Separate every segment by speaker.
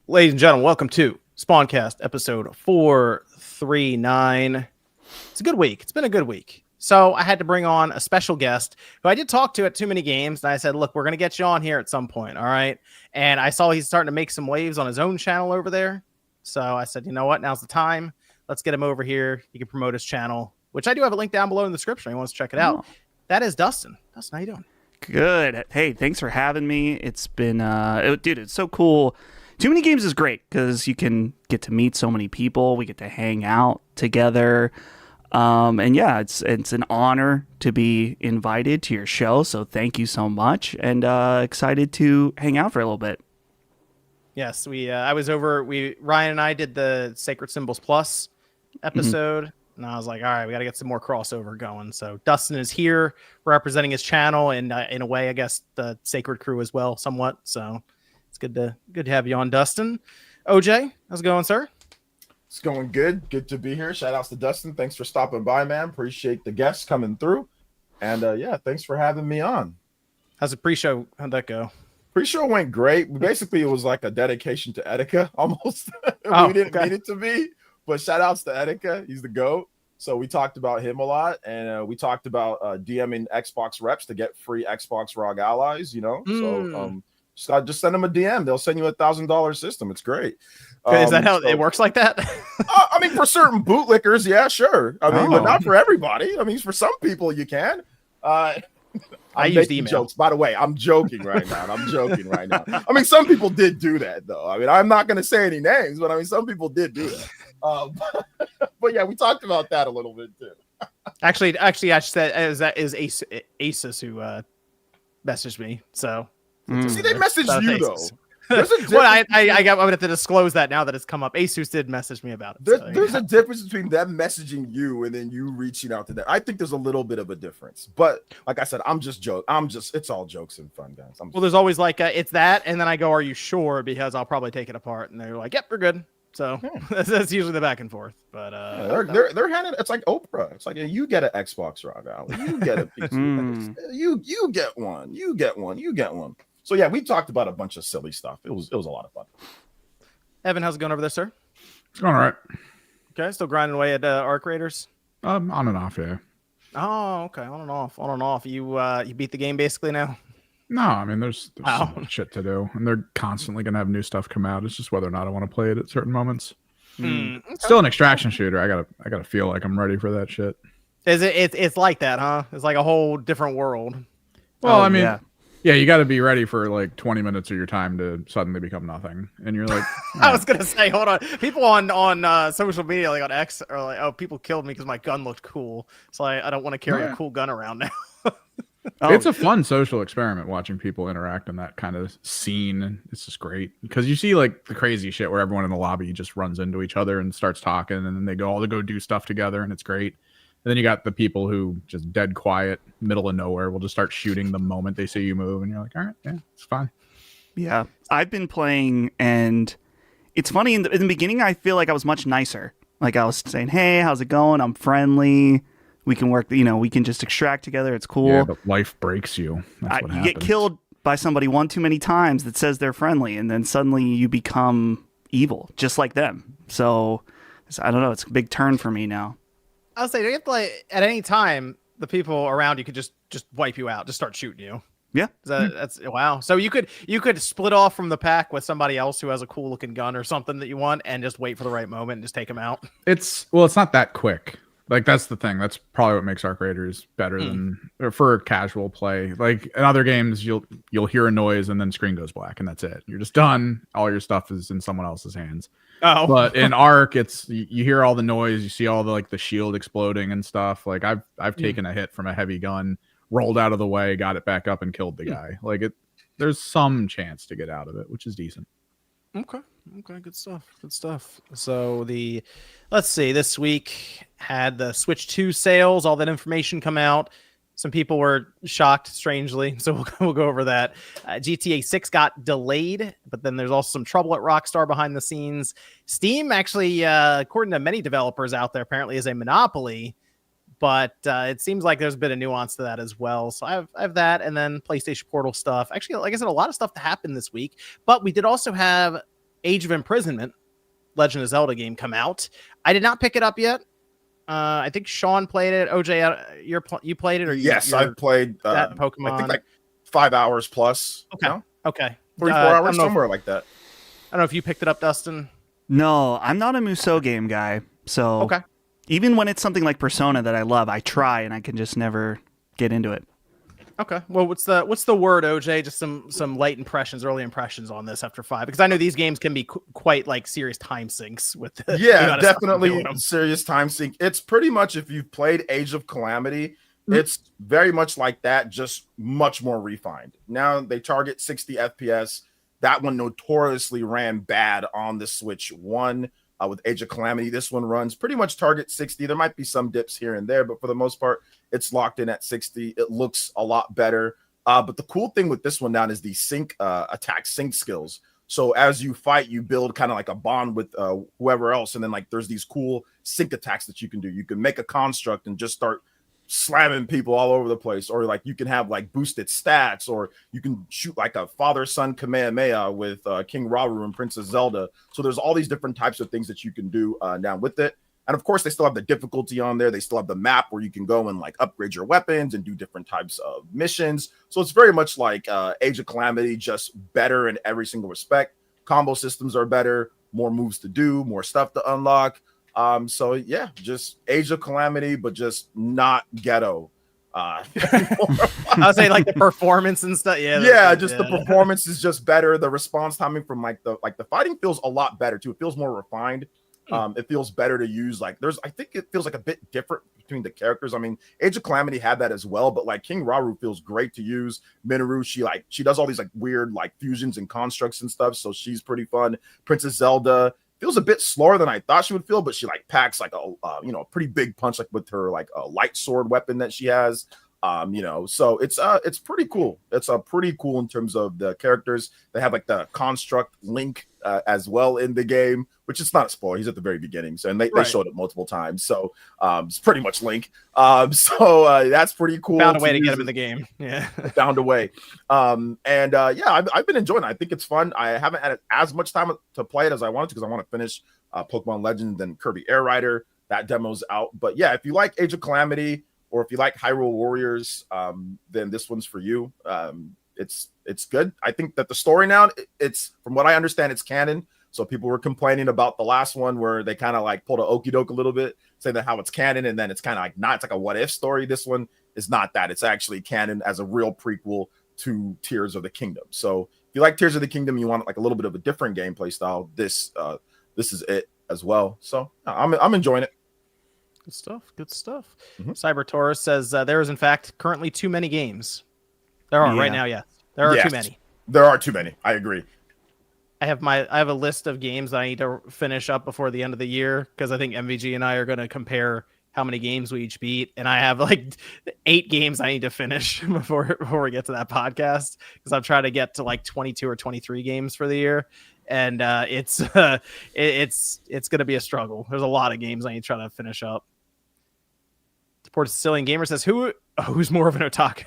Speaker 1: Ladies and gentlemen, welcome to Spawncast episode 439. It's a good week. It's been a good week. So I had to bring on a special guest who I did talk to at Too Many Games. And I said, look, we're going to get you on here at some point. All right. And I saw he's starting to make some waves on his own channel over there. So I said, you know what? Now's the time. Let's get him over here. He can promote his channel, which I do have a link down below in the description. He wants to check it out. That is Dustin. Dustin, how you doing?
Speaker 2: Good. Hey, thanks for having me. It's been, dude, it's so cool. Too Many Games is great because you can get to meet so many people. We get to hang out together. And yeah, it's an honor to be invited to your show. So thank you so much. And excited to hang out for a little bit.
Speaker 1: Yes, I was over. Ryan and I did the Sacred Symbols Plus episode. And I was like, all right, we got to get some more crossover going. So Dustin is here representing his channel and in a way, I guess the Sacred crew as well, somewhat. So it's good to have you on, Dustin. OJ, how's it going, sir?
Speaker 3: It's going good. Good to be here. Shout outs to Dustin. Thanks for stopping by, man. Appreciate the guests coming through. And yeah, thanks for having me on.
Speaker 1: How's the pre-show? How'd that go?
Speaker 3: Pre-show went great. Basically, it was like a dedication to Etika almost. We didn't mean it to be, but shout outs to Etika. He's the GOAT. So we talked about him a lot, and we talked about DMing Xbox reps to get free Xbox ROG allies, you know. So just send them a DM. They'll send you $1,000 system. It's great.
Speaker 1: Is that how it works like that?
Speaker 3: I mean, for certain bootlickers, yeah, sure. I mean, but not for everybody. I mean, for some people, you can.
Speaker 1: I use email.
Speaker 3: Jokes. By the way, I'm joking right now. I mean, some people did do that, though. I mean, I'm not going to say any names, but I mean, some people did do that. But yeah, we talked about that a little bit too.
Speaker 1: Actually, I said that is Asus who messaged me. So
Speaker 3: see, they messaged you though.
Speaker 1: Well, I would have to disclose that now that it's come up. Asus did message me about it.
Speaker 3: There's a difference between them messaging you and then you reaching out to them. I think there's a little bit of a difference, but like I said, it's all jokes and fun, guys.
Speaker 1: Well, there's always like it's that, and then I go, "Are you sure?" Because I'll probably take it apart, and they're like, "Yep, we're good." So that's usually the back and forth. But
Speaker 3: they're handing. It's like Oprah. It's like you get an Xbox ROG Ally, you get a PC, you get one, you get one. So yeah, we talked about a bunch of silly stuff. It was a lot of fun.
Speaker 1: Evan, how's it going over there, sir?
Speaker 4: It's going all right.
Speaker 1: Okay, still grinding away at Arc Raiders.
Speaker 4: On and off, yeah.
Speaker 1: Oh, okay, on and off. You beat the game basically now.
Speaker 4: No, I mean there's so much shit to do, and they're constantly gonna have new stuff come out. It's just whether or not I want to play it at certain moments. Okay. Still an extraction shooter. I gotta feel like I'm ready for that shit.
Speaker 1: Is it? It's like that, huh? It's like a whole different world.
Speaker 4: Well, I mean. Yeah, you got to be ready for like 20 minutes of your time to suddenly become nothing, and you're like,
Speaker 1: I was gonna say, hold on. People on social media, like on X, are like, "Oh, people killed me because my gun looked cool, so I don't want to carry a cool gun around now."
Speaker 4: It's a fun social experiment watching people interact in that kind of scene. It's just great because you see like the crazy shit where everyone in the lobby just runs into each other and starts talking, and then they all go do stuff together, and it's great. And then you got the people who just dead quiet, middle of nowhere, will just start shooting the moment they see you move. And you're like, all right, yeah, it's fine.
Speaker 2: Yeah. I've been playing, and it's funny. In the beginning, I feel like I was much nicer. Like I was saying, hey, how's it going? I'm friendly. We can work, we can just extract together. It's cool.
Speaker 4: Yeah, but life breaks you. That's what happens.
Speaker 2: You get killed by somebody one too many times that says they're friendly, and then suddenly you become evil, just like them. So I don't know. It's a big turn for me now.
Speaker 1: I'll say, you have to, like, at any time, the people around you could just wipe you out, just start shooting you.
Speaker 2: Yeah,
Speaker 1: that's wow. So you could split off from the pack with somebody else who has a cool looking gun or something that you want, and just wait for the right moment and just take them out.
Speaker 4: It's not that quick. Like that's the thing. That's probably what makes Arc Raiders better than for casual play. Like in other games, you'll hear a noise and then screen goes black and that's it. You're just done. All your stuff is in someone else's hands.
Speaker 1: Oh,
Speaker 4: but in Arc, it's you hear all the noise, you see all the shield exploding and stuff. Like I've taken a hit from a heavy gun, rolled out of the way, got it back up, and killed the guy. Like there's some chance to get out of it, which is decent.
Speaker 1: Okay, good stuff. So let's see, this week had the Switch 2 sales, all that information come out. Some people were shocked, strangely, so we'll go over that. GTA 6 got delayed, but then there's also some trouble at Rockstar behind the scenes. Steam actually, according to many developers out there, apparently is a monopoly, but it seems like there's a bit of nuance to that as well. So I have that, and then PlayStation Portal stuff. Actually, like I said, a lot of stuff to happen this week, but we did also have Age of Imprisonment, Legend of Zelda game come out. I did not pick it up yet. I think Sean played it. OJ, you played it, or
Speaker 3: yes, I've played
Speaker 1: that Pokemon.
Speaker 3: I think like 5 hours plus.
Speaker 1: Okay,
Speaker 3: no?
Speaker 1: okay,
Speaker 3: 3-4 hours somewhere like that.
Speaker 1: I don't know if you picked it up, Dustin.
Speaker 2: No, I'm not a Musou game guy. So
Speaker 1: Okay.
Speaker 2: Even when it's something like Persona that I love, I try and I can just never get into it.
Speaker 1: Okay. Well, what's the word, OJ? Just some light impressions, early impressions on this after 5, because I know these games can be quite like serious time sinks with.
Speaker 3: Yeah, definitely serious time sink. It's pretty much, if you've played Age of Calamity, it's very much like that, just much more refined. Now they target 60 FPS. That one notoriously ran bad on the Switch 1 with Age of Calamity. This one runs pretty much target 60. There might be some dips here and there, but for the most part, it's locked in at 60. It looks a lot better. But the cool thing with this one now is the attack sync skills. So as you fight, you build kind of like a bond with whoever else. And then like there's these cool sync attacks that you can do. You can make a construct and just start slamming people all over the place, or like you can have like boosted stats, or you can shoot like a father-son Kamehameha with King Rauru and Princess Zelda. So there's all these different types of things that you can do now with it. And of course, they still have the difficulty on there. They still have the map where you can go and like upgrade your weapons and do different types of missions. So it's very much like Age of Calamity, just better in every single respect. Combo systems are better, more moves to do, more stuff to unlock. So yeah, just Age of Calamity, but just not ghetto.
Speaker 1: I was saying like the performance and stuff.
Speaker 3: Yeah, the performance is just better. The response timing from the fighting feels a lot better too. It feels more refined. It feels better to use. Like I think it feels like a bit different between the characters. I mean, Age of Calamity had that as well, but like King Rauru feels great to use. Minoru, she does all these like weird like fusions and constructs and stuff, so she's pretty fun. Princess Zelda feels a bit slower than I thought she would feel, but she like packs like a pretty big punch, like with her like a light sword weapon that she has. So it's pretty cool. It's pretty cool in terms of the characters. They have like the construct Link as well in the game, which is not a spoiler. He's at the very beginning, so they showed it multiple times. So it's pretty much Link. So that's pretty cool.
Speaker 1: Found a way to get him in the game. Yeah,
Speaker 3: found a way. I've been enjoying it. I think it's fun. I haven't had as much time to play it as I wanted to, because I want to finish Pokemon Legends and Kirby Air Rider. That demo's out. But yeah, if you like Age of Calamity, or if you like Hyrule Warriors, then this one's for you. It's good. I think that the story now, it's from what I understand, it's canon. So people were complaining about the last one where they kind of like pulled a okey doke a little bit, saying that how it's canon, and then it's kind of like not. It's like a what if story. This one is not that. It's actually canon as a real prequel to Tears of the Kingdom. So if you like Tears of the Kingdom, you want like a little bit of a different gameplay style. This is it as well. So I'm enjoying it.
Speaker 1: Good stuff. Good stuff.
Speaker 3: Mm-hmm.
Speaker 1: Cyber Taurus says there is in fact currently too many games. There are right now. Yes, there are too many.
Speaker 3: There are too many. I agree.
Speaker 1: I have a list of games that I need to finish up before the end of the year, because I think MVG and I are going to compare how many games we each beat, and I have like 8 games I need to finish before we get to that podcast, because I'm trying to get to like 22 or 23 games for the year, and it's going to be a struggle. There's a lot of games I need to try to finish up. Port Sicilian Gamer says, who's more of an otaku,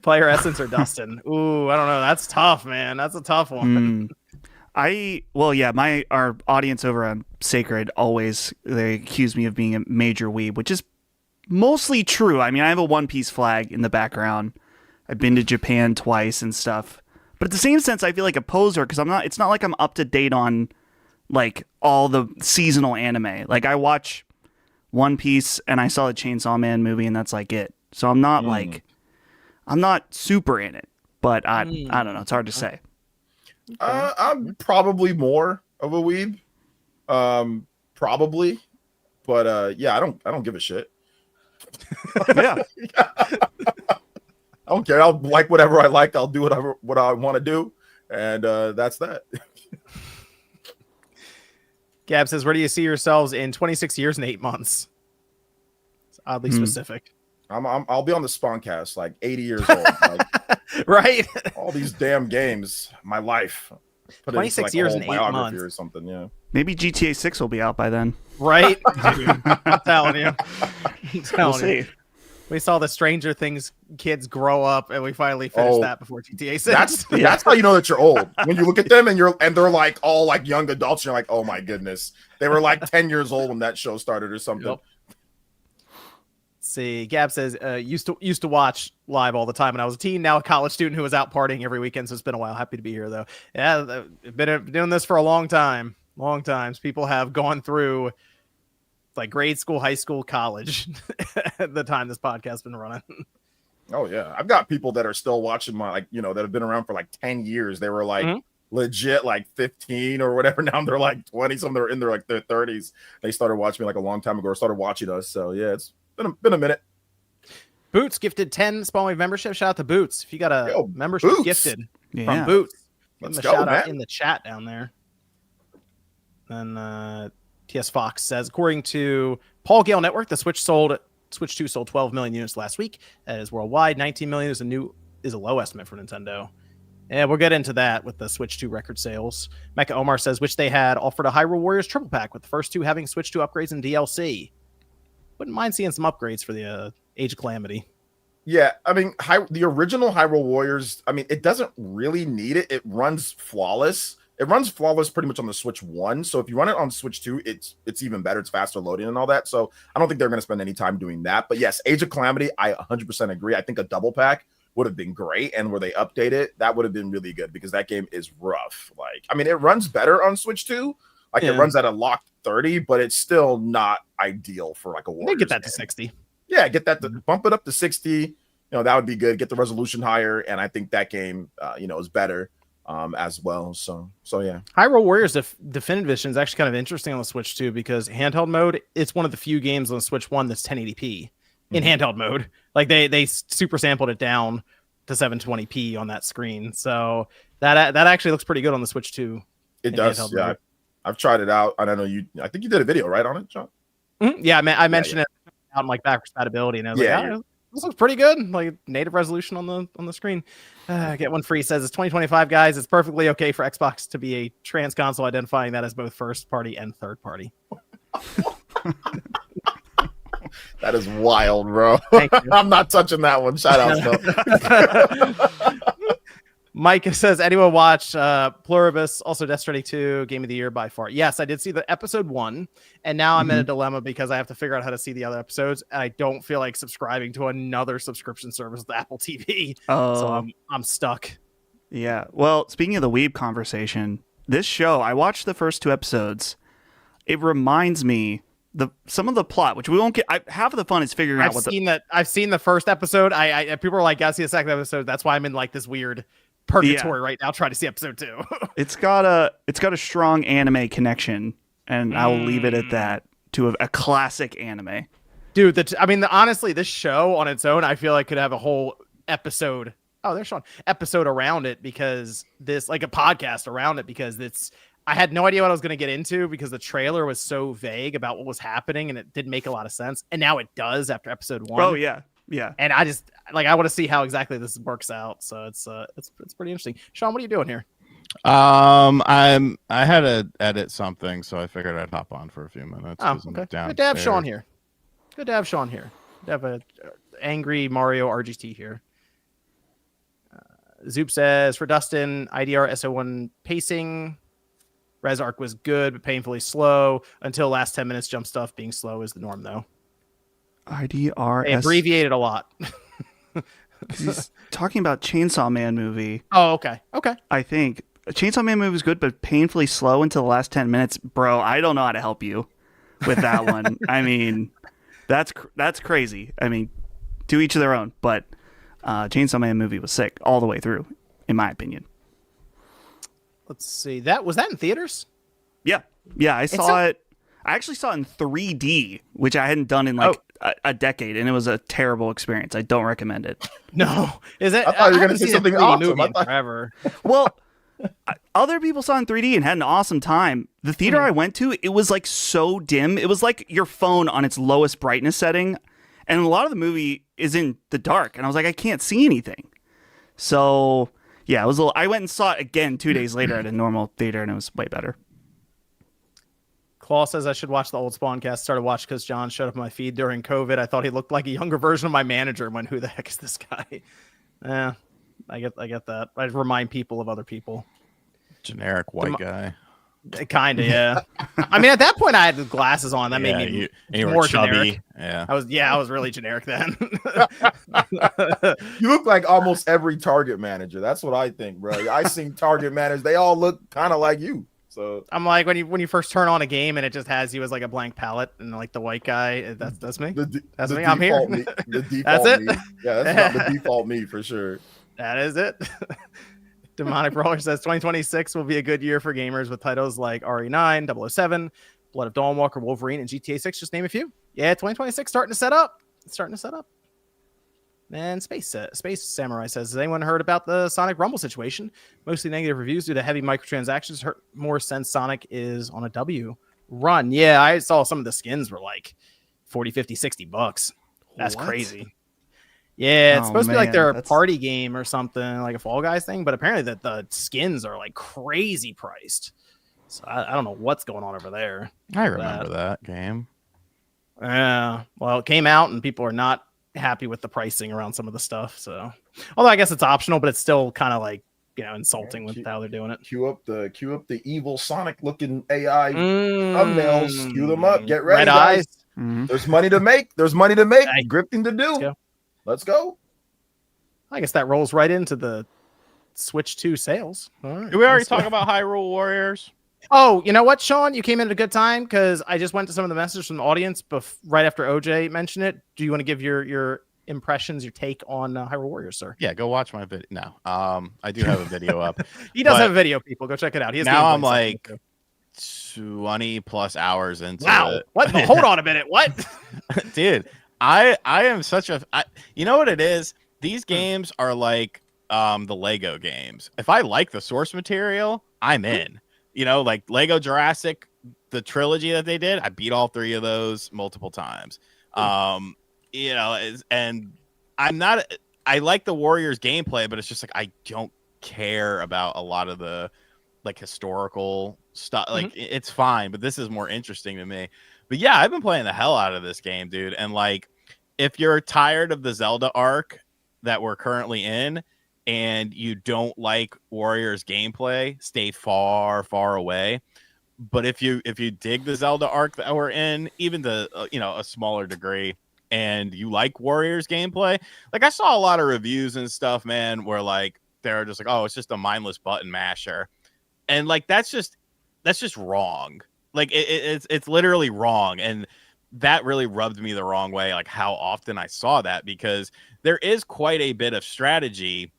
Speaker 1: Player Essence or Dustin? Ooh, I don't know. That's tough, man. That's a tough one.
Speaker 2: Our audience over on Sacred they accuse me of being a major weeb, which is mostly true. I mean, I have a One Piece flag in the background. I've been to Japan twice and stuff. But at the same sense, I feel like a poser, because it's not like I'm up to date on like all the seasonal anime. Like I watch One Piece and I saw the Chainsaw Man movie, and that's like it. So I'm not I'm not super in it, but I don't know. It's hard to say.
Speaker 3: I'm probably more of a weeb, probably, but I don't give a shit.
Speaker 2: Yeah.
Speaker 3: I don't care. I'll like whatever I like. I'll do what I want to do, and that's that.
Speaker 1: Gab says, where do you see yourselves in 26 years and 8 months? It's oddly specific.
Speaker 3: I'll be on the Spawncast, like 80 years old. Like,
Speaker 1: right?
Speaker 3: All these damn games, my life.
Speaker 1: Put 26 years and 8 months
Speaker 3: or something. Yeah.
Speaker 2: Maybe GTA 6 will be out by then.
Speaker 1: Right? Dude, I'm telling you.
Speaker 2: We'll see.
Speaker 1: We saw the Stranger Things kids grow up, and we finally finished that before GTA 6.
Speaker 3: That's how you know that you're old. When you look at them and they're like all like young adults, and you're like, oh my goodness, they were like 10 years old when that show started or something.
Speaker 1: Yep. See, Gab says used to watch live all the time when I was a teen. Now a college student who was out partying every weekend. So it's been a while. Happy to be here though. Yeah, I've been doing this for a long time. Long times. People have gone through like grade school, high school, college at the time this podcast has been running.
Speaker 3: Oh yeah, I've got people that are still watching my that have been around for like 10 years. They were like legit like 15 or whatever. Now they're like 20. Some they're in their like their 30s. They started watching me like a long time ago or started watching us. So yeah, it's been a minute.
Speaker 1: Boots gifted 10 Spawn Wave membership. Shout out to Boots. If you got a membership
Speaker 3: Boots.
Speaker 1: Gifted from Boots,
Speaker 3: Let's
Speaker 1: give him
Speaker 3: go,
Speaker 1: shout out
Speaker 3: man.
Speaker 1: in the chat down there. And TS Fox says, according to Paul Gale Network, the Switch 2 sold 12 million units last week. That is worldwide. 19 million is a low estimate for Nintendo. Yeah, we'll get into that with the Switch 2 record sales. Mecha Omar says, which they had offered a Hyrule Warriors triple pack with the first two having Switch 2 upgrades and DLC. Wouldn't mind seeing some upgrades for the Age of Calamity.
Speaker 3: Yeah, I mean, the original Hyrule Warriors, I mean, it doesn't really need it. It runs flawless. It runs flawless pretty much on the Switch 1. So if you run it on Switch 2, it's even better. It's faster loading and all that. So I don't think they're going to spend any time doing that. But yes, Age of Calamity, I 100% agree. I think a double pack would have been great. And where they update it, that would have been really good because that game is rough. Like, I mean, it runs better on Switch 2. Like it runs at a locked 30, but it's still not ideal for like a Warriors.
Speaker 1: They get that
Speaker 3: game.
Speaker 1: to 60.
Speaker 3: Yeah, get that to bump it up to 60. That would be good. Get the resolution higher, and I think that game, is better as well. So yeah.
Speaker 1: Hyrule Warriors Definitive Edition is actually kind of interesting on the Switch too because handheld mode, it's one of the few games on the Switch 1 that's 1080p in handheld mode. Like they super sampled it down to 720p on that screen. So that actually looks pretty good on the Switch 2.
Speaker 3: It does. Yeah. Mode. I've tried it out. I don't know I think you did a video right on it, John.
Speaker 1: Yeah, I mentioned it out in like backwards compatibility, and I was like, this looks pretty good. Like native resolution on the screen. Get one free says it's 2025, guys. It's perfectly okay for Xbox to be a trans console, identifying that as both first party and third party.
Speaker 3: That is wild, bro. I'm not touching that one. Shout out,
Speaker 1: Mike says, anyone watch Pluribus, also Death Stranding 2, Game of the Year by far? Yes, I did see the episode 1, and now I'm in a dilemma because I have to figure out how to see the other episodes, and I don't feel like subscribing to another subscription service with Apple TV. So I'm stuck.
Speaker 2: Yeah. Well, speaking of the Weeb conversation, this show, I watched the first 2 episodes. It reminds me some of the plot, which we won't get. Half of the fun is figuring out
Speaker 1: I've seen the first episode. I people are like, gotta see the second episode. That's why I'm in like this weird purgatory right now trying to see episode 2.
Speaker 2: It's got a strong anime connection, and I will leave it at that, to a classic anime.
Speaker 1: Dude, honestly, this show on its own, I feel like could have a whole episode. Oh, there's Sean. Episode around it because this, like a podcast around it because I had no idea what I was going to get into because the trailer was so vague about what was happening and it didn't make a lot of sense. And now it does after episod 1.
Speaker 2: Oh yeah. Yeah.
Speaker 1: And I just I want to see how exactly this works out. So it's pretty interesting. Sean, what are you doing here?
Speaker 5: I had to edit something, so I figured I'd hop on for a few minutes.
Speaker 1: Oh, okay. Good to have Sean here. Good to have a angry Mario RGT here. Zoop says, for Dustin, IDR SO1 pacing. Res Arc was good, but painfully slow. Until last 10 minutes, jump stuff being slow is the norm, though.
Speaker 2: IDR.
Speaker 1: They abbreviated a lot.
Speaker 2: He's talking about Chainsaw Man movie.
Speaker 1: Oh, okay. Okay.
Speaker 2: I think Chainsaw Man movie was good, but painfully slow until the last 10 minutes. Bro, I don't know how to help you with that one. I mean, that's crazy. I mean, to each of their own. But Chainsaw Man movie was sick all the way through, in my opinion.
Speaker 1: Let's see. Was that in theaters?
Speaker 2: Yeah. I saw it. I actually saw it in 3D, which I hadn't done in a decade, and it was a terrible experience. I don't recommend it.
Speaker 1: No, is it?
Speaker 3: I thought you were going to say something awesome.
Speaker 1: Forever.
Speaker 2: Well, other people saw it in 3D and had an awesome time. The theater I went to, it was like so dim. It was like your phone on its lowest brightness setting, and a lot of the movie is in the dark. And I was like, I can't see anything. So yeah, it was I went and saw it again 2 days later at a normal theater, and it was way better.
Speaker 1: Claw says I should watch the old Spawncast. Started watching because John showed up on my feed during COVID. I thought he looked like a younger version of my manager. When who the heck is this guy? Yeah, I get that. I remind people of other people.
Speaker 5: Generic white guy.
Speaker 1: Kind of, yeah. I mean, at that point, I had the glasses on. That made me
Speaker 5: you
Speaker 1: more
Speaker 5: were chubby.
Speaker 1: generic.
Speaker 5: Yeah,
Speaker 1: I was really generic then.
Speaker 3: You look like almost every target manager. That's what I think, bro. I seen target managers. They all look kind of like you. So
Speaker 1: I'm like when you first turn on a game and it just has you as like a blank palette and like the white guy. That's me. That's me. I'm here.
Speaker 3: The default
Speaker 1: That's it.
Speaker 3: Me. Yeah, that's not the default me for sure.
Speaker 1: That is it. Demonic Brawler says 2026 will be a good year for gamers with titles like RE9, 007, Blood of Dawnwalker, Wolverine, and GTA 6. Just name a few. Yeah, 2026 starting to set up. It's starting to set up. And Space Samurai says, has anyone heard about the Sonic Rumble situation? Mostly negative reviews due to heavy microtransactions. Hurt more since Sonic is on a W run. Yeah, I saw some of the skins were like 40, 50, 60 bucks. That's crazy. Yeah, it's supposed to be like their party game or something, like a Fall Guys thing, but apparently that the skins are like crazy priced. So I don't know what's going on over there.
Speaker 5: I remember that game.
Speaker 1: Yeah, well, it came out and people are not happy with the pricing around some of the stuff. So, although I guess it's optional, but it's still kind of like, you know, insulting with how they're doing it.
Speaker 3: Cue up the evil Sonic looking AI thumbnails. Cue them up. Get ready,
Speaker 1: Red
Speaker 3: guys.
Speaker 1: eyes.
Speaker 5: Mm-hmm.
Speaker 3: There's money to make. Grifting to do. Let's go.
Speaker 1: I guess that rolls right into the Switch 2 sales. All right.
Speaker 5: Did we already talk about Hyrule Warriors?
Speaker 1: Oh, you know what, Sean? You came in at a good time because I just went to some of the messages from the audience right after OJ mentioned it. Do you want to give your impressions, your take on Hyrule Warriors, sir?
Speaker 5: Yeah, go watch my video. No, I do have a video up.
Speaker 1: He does have a video, people. Go check it out. He has
Speaker 5: now I'm like 20 plus hours into it.
Speaker 1: What? Hold on a minute. What?
Speaker 5: Dude, I am such a... you know what it is? These games are like the Lego games. If I like the source material, I'm in. You know, like Lego Jurassic, the trilogy that they did, I beat all 3 of those multiple times. You know, and I'm not... I like the Warriors gameplay, but it's just like I don't care about a lot of the like historical stuff. Like it's fine, but this is more interesting to me. But yeah, I've been playing the hell out of this game, dude. And like, if you're tired of the Zelda arc that we're currently in, and you don't like Warriors gameplay, stay far, far away. But if you dig the Zelda arc that we're in, even to a smaller degree, and you like Warriors gameplay, like I saw a lot of reviews and stuff, man, where like they're just like, oh, it's just a mindless button masher, and like that's just wrong. Like it's literally wrong, and that really rubbed me the wrong way. Like how often I saw that, because there is quite a bit of strategy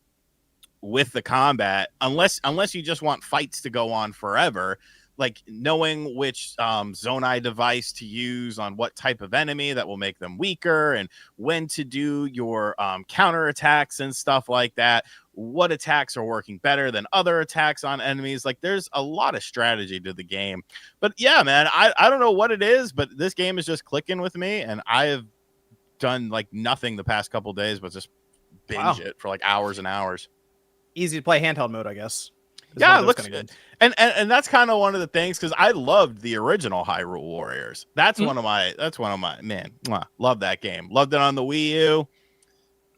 Speaker 5: with the combat, unless you just want fights to go on forever, like knowing which Zonai device to use on what type of enemy that will make them weaker, and when to do your counter attacks and stuff like that, what attacks are working better than other attacks on enemies. Like there's a lot of strategy to the game. But yeah, man, I don't know what it is, but this game is just clicking with me, and I have done like nothing the past couple days but just binge it for like hours and hours.
Speaker 1: Easy to play handheld mode, I guess.
Speaker 5: Yeah, it looks good. And that's kind of one of the things, because I loved the original Hyrule Warriors. That's one of my man. Love that game. Loved it on the Wii U.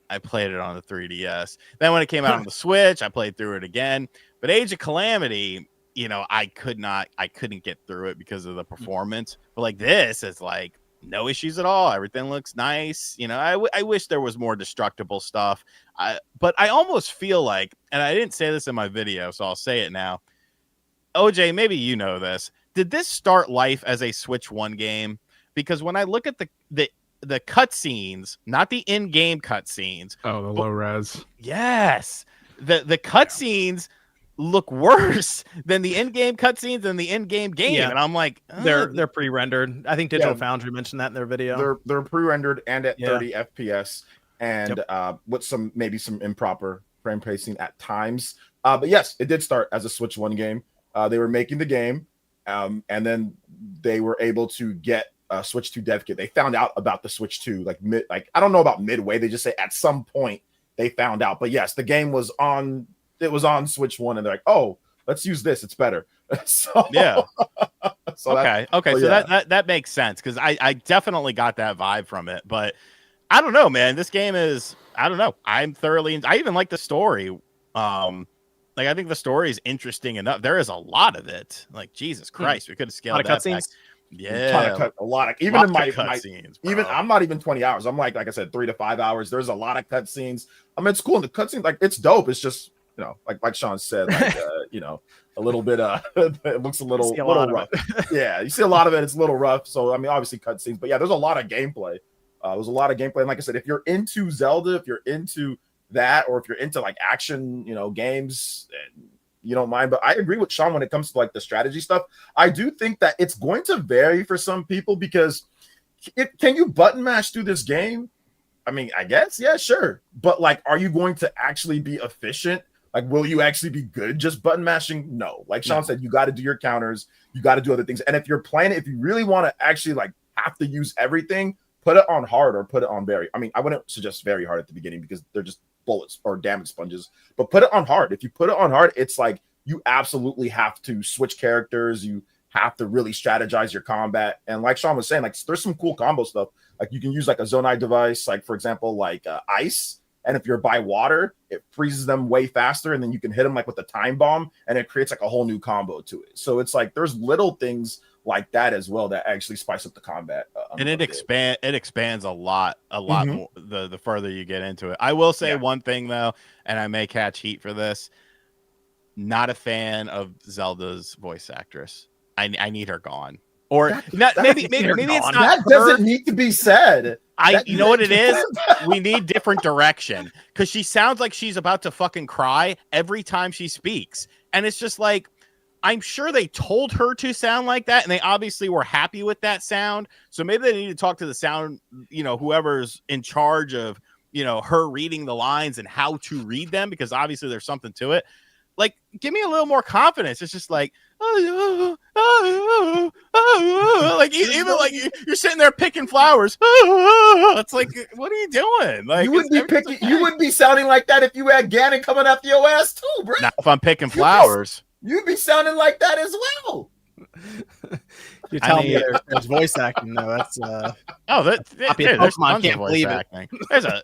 Speaker 5: I played it on the 3DS. Then when it came out on the Switch, I played through it again. But Age of Calamity, I couldn't get through it because of the performance. But like this is like no issues at all. Everything looks nice. I wish there was more destructible stuff. But I almost feel like, and I didn't say this in my video, so I'll say it now. OJ, maybe you know this. Did this start life as a Switch 1 game? Because when I look at the cutscenes, not the in-game cutscenes.
Speaker 4: Oh, the low res.
Speaker 5: Yes. The cutscenes look worse than the in-game cutscenes and the in-game game. Yeah. And I'm like,
Speaker 1: they're pre-rendered. I think Digital Foundry mentioned that in their video.
Speaker 3: They're pre-rendered and at 30 FPS, and with some improper frame pacing at times. But yes, it did start as a Switch 1 game. They were making the game, and then they were able to get Switch 2 dev kit. They found out about the Switch 2 I don't know about midway. They just say at some point they found out. But yes, the game was on. It was on Switch 1, and they're like, "Oh, let's use this. It's better." So
Speaker 5: yeah.
Speaker 3: So
Speaker 5: okay. So
Speaker 3: yeah.
Speaker 5: that makes sense because I definitely got that vibe from it. But I don't know, man. This game is I don't know. I even like the story. Like I think the story is interesting enough. There is a lot of it. Like Jesus Christ, we could have
Speaker 1: A lot
Speaker 5: scaled
Speaker 1: of
Speaker 5: that back.
Speaker 1: cutscenes.
Speaker 5: Yeah,
Speaker 3: A lot of even
Speaker 5: lots
Speaker 3: in my,
Speaker 5: of cutscenes,
Speaker 3: even I'm not even 20 hours. I'm like I said, 3 to 5 hours. There's a lot of cutscenes. I mean, it's cool. And the cutscenes, like it's dope. It's just like Sean said, like a little bit it looks a little rough. Yeah, you see a lot of it. It's a little rough. So I mean, obviously cutscenes, but yeah, there's a lot of gameplay. There's a lot of gameplay. And like I said, if you're into Zelda, if you're into that, or if you're into like action, games, you don't mind. But I agree with Sean when it comes to like the strategy stuff. I do think that it's going to vary for some people because can you button mash through this game? I mean, I guess, yeah, sure. But like, are you going to actually be efficient? Like, will you actually be good just button mashing? No. Like Sean said, you got to do your counters, you got to do other things. And if you're playing it, if you really want to actually like have to use everything, put it on hard or put it on very. I mean, I wouldn't suggest very hard at the beginning because they're just bullets or damage sponges, but put it on hard. If you put it on hard, it's like you absolutely have to switch characters. You have to really strategize your combat. And like Sean was saying, like there's some cool combo stuff. Like you can use like a Zonai device, like for example, like ice. And if you're by water, it freezes them way faster. And then you can hit them like with a time bomb and it creates like a whole new combo to it. So it's like there's little things like that as well that actually spice up the combat.
Speaker 5: And it expands a lot more the further you get into it. I will say one thing though, and I may catch heat for this. Not a fan of Zelda's voice actress. I need her gone. Or maybe it's not.
Speaker 3: That doesn't need to be said.
Speaker 5: You know what it is? We need different direction because she sounds like she's about to fucking cry every time she speaks, and it's just like I'm sure they told her to sound like that, and they obviously were happy with that sound. So maybe they need to talk to the sound, whoever's in charge of her reading the lines and how to read them, because obviously there's something to it. Like, give me a little more confidence. It's just like, like even like you're sitting there picking flowers. It's like, what are you doing? Like,
Speaker 3: you wouldn't be sounding like that if you had Ganon coming after your ass too, bro.
Speaker 5: Not if I'm picking flowers.
Speaker 3: You'd be sounding like that as well.
Speaker 1: You're telling me there's voice acting though. That's
Speaker 5: there's tons of voice acting.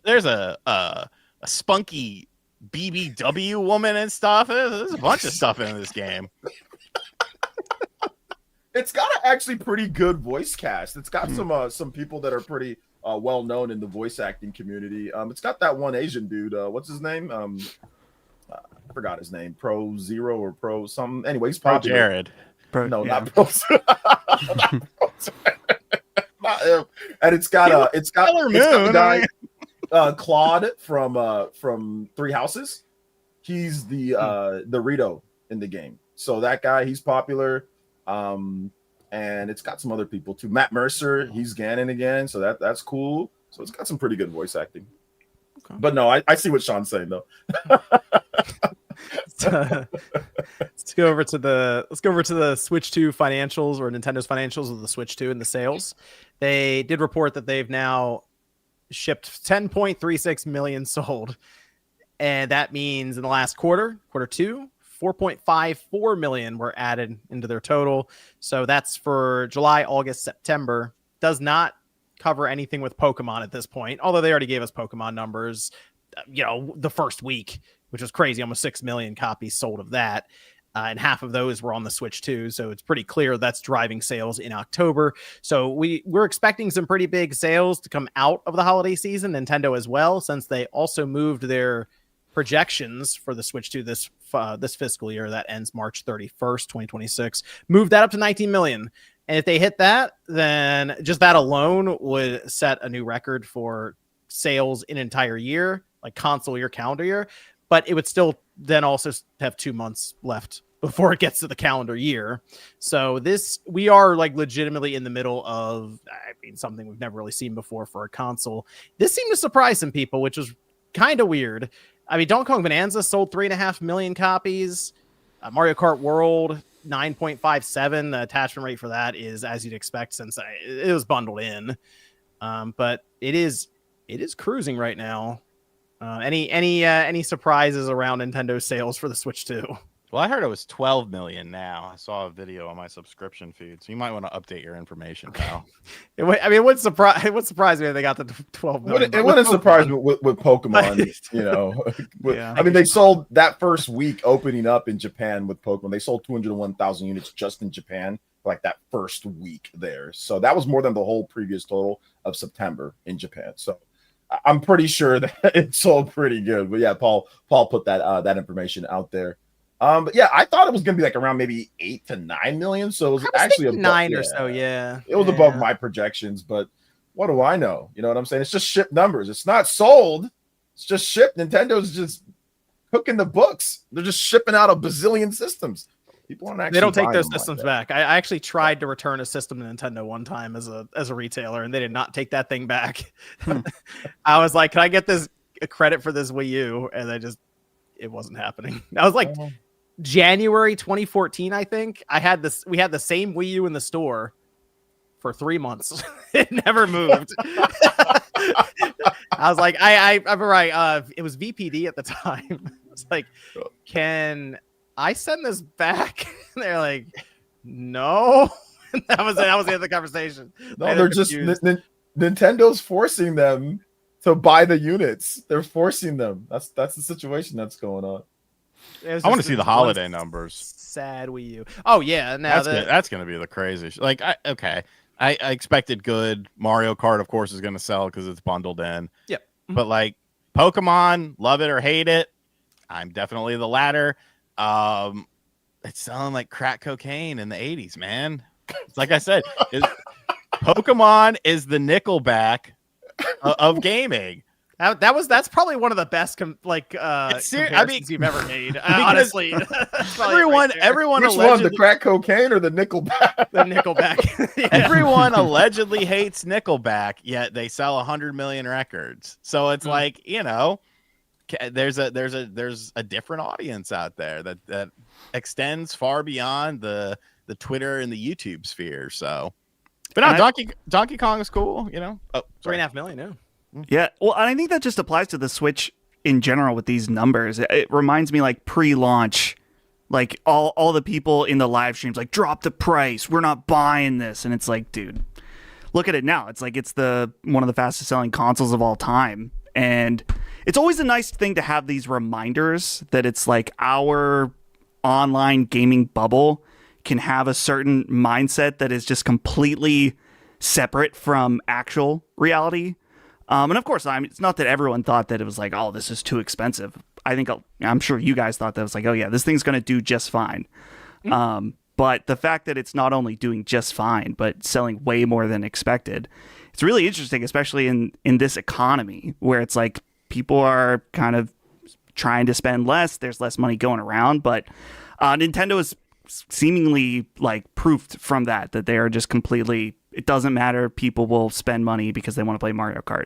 Speaker 5: There's a spunky BBW woman and stuff. There's a bunch of stuff in this game.
Speaker 3: It's got actually pretty good voice cast. It's got some people that are pretty well known in the voice acting community. It's got that one Asian dude. What's his name? I forgot his name. Pro Zero or Pro something. Anyway, he's
Speaker 5: Pro
Speaker 3: popular.
Speaker 5: Jared.
Speaker 3: Not Pro. Not him. And it's got the guy. Claude from Three Houses. He's the Rito in the game. So that guy, he's popular. And it's got some other people too. Matt Mercer, he's Ganon again. So that's cool. So it's got some pretty good voice acting. Okay. But no, I see what Sean's saying though.
Speaker 1: Let's go over to the Switch 2 financials, or Nintendo's financials of the Switch 2 and the sales. They did report that they've now shipped 10.36 million sold, and that means in the last quarter 2, 4.54 million were added into their total. So that's for July, August, September. Does not cover anything with Pokemon at this point, although they already gave us Pokemon numbers the first week, which was crazy. Almost 6 million copies sold of that. And half of those were on the Switch 2. So it's pretty clear that's driving sales in October. So we're expecting some pretty big sales to come out of the holiday season, Nintendo as well, since they also moved their projections for the Switch 2 this fiscal year that ends March 31st, 2026. Moved that up to 19 million. And if they hit that, then just that alone would set a new record for sales in an entire year, like console year, calendar year. But it would still then also have 2 months left before it gets to the calendar year. So we are like legitimately in the middle of, something we've never really seen before for a console. This seemed to surprise some people, which was kind of weird. Donkey Kong Bonanza sold 3.5 million copies. Mario Kart World, 9.57. The attachment rate for that is as you'd expect since it was bundled in. But it is cruising right now. Any surprises around Nintendo sales for the Switch 2?
Speaker 5: Well, I heard it was 12 million now. I saw a video on my subscription feed, so you might want to update your information, pal.
Speaker 1: It would surprise me if they got the 12 million.
Speaker 3: It wouldn't surprise me with Pokemon, you know.
Speaker 1: Yeah.
Speaker 3: I mean, they sold that first week opening up in Japan with Pokemon. They sold 201,000 units just in Japan, like that first week there. So that was more than the whole previous total of September in Japan. So I'm pretty sure that it sold pretty good. But yeah, Paul put that information out there. But yeah, I thought it was gonna be like around maybe 8 to 9 million. So it was actually above,
Speaker 1: 9 or so. Yeah,
Speaker 3: it was above my projections. But what do I know? You know what I'm saying? It's just shipped numbers. It's not sold. It's just shipped. Nintendo's just cooking the books. They're just shipping out a bazillion systems. People aren't actually.
Speaker 1: They don't take
Speaker 3: buying
Speaker 1: those
Speaker 3: them like
Speaker 1: systems
Speaker 3: that.
Speaker 1: back. I actually tried to return a system to Nintendo one time as a retailer, and they did not take that thing back. I was like, "Can I get this a credit for this Wii U?" And it wasn't happening. I was like. January 2014, I think. We had the same Wii U in the store for 3 months. It never moved. I was like, I remember it was VPD at the time. I was like, can I send this back? And they're like, no. That was the end of the conversation.
Speaker 3: No, they're just Nintendo's forcing them to buy the units. They're forcing them. That's the situation that's going on.
Speaker 5: I want to see the holiday numbers.
Speaker 1: Sad Wii U. Oh yeah, now
Speaker 5: that's gonna be the craziest. Like, I expected good. Mario Kart, of course, is gonna sell because it's bundled in.
Speaker 1: Yep.
Speaker 5: But like Pokemon, love it or hate it, I'm definitely the latter. It's selling like crack cocaine in the 80s, man. It's like I said, Pokemon is the Nickelback of gaming.
Speaker 1: That's probably one of the best comparisons you've ever made. Honestly,
Speaker 5: everyone
Speaker 3: Which one, the crack cocaine or the Nickelback?
Speaker 1: The Nickelback. Yeah.
Speaker 5: Everyone allegedly hates Nickelback, yet they sell 100 million records. So it's like, you know, there's a different audience out there that extends far beyond the Twitter and the YouTube sphere. So, but no, Donkey Kong is cool. You know,
Speaker 1: 3.5 million. Yeah.
Speaker 2: Yeah, well, and I think that just applies to the Switch in general with these numbers. It reminds me like pre-launch, like all the people in the live streams like drop the price, we're not buying this, and it's like, dude, look at it now. It's like it's one of the fastest selling consoles of all time, and it's always a nice thing to have these reminders that it's like our online gaming bubble can have a certain mindset that is just completely separate from actual reality. And of course, it's not that everyone thought that it was like, oh, this is too expensive. I'm sure you guys thought that it was like, oh yeah, this thing's going to do just fine. But the fact that it's not only doing just fine, but selling way more than expected, it's really interesting, especially in this economy where it's like people are kind of trying to spend less. There's less money going around, but Nintendo is seemingly like proofed from that they are just completely, it doesn't matter. People will spend money because they want to play Mario Kart.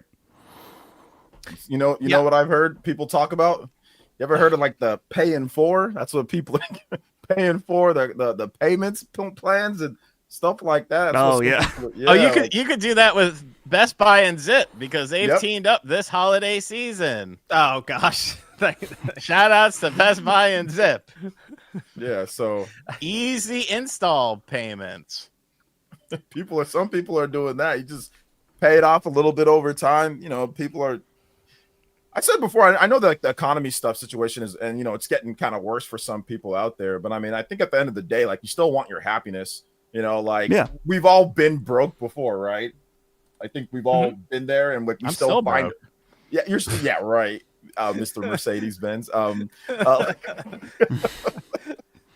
Speaker 3: You know what I've heard people talk about? You ever heard of like the paying for? That's what people are paying for, the payments plans and stuff like that.
Speaker 2: Oh yeah.
Speaker 5: Oh, you could do that with Best Buy and Zip because they've teamed up this holiday season.
Speaker 1: Oh gosh.
Speaker 5: Shout outs to Best Buy and Zip.
Speaker 3: Yeah, so
Speaker 5: easy install payments.
Speaker 3: Some people are doing that. You just pay it off a little bit over time. You know, people are. I said before, I know that like, the economy stuff situation is, and you know, it's getting kind of worse for some people out there. But I mean, I think at the end of the day, like you still want your happiness. You know, like we've all been broke before, right? I think we've all been there, and like we still find.
Speaker 5: Broke.
Speaker 3: Yeah, you're still right, Mr. Mercedes Benz.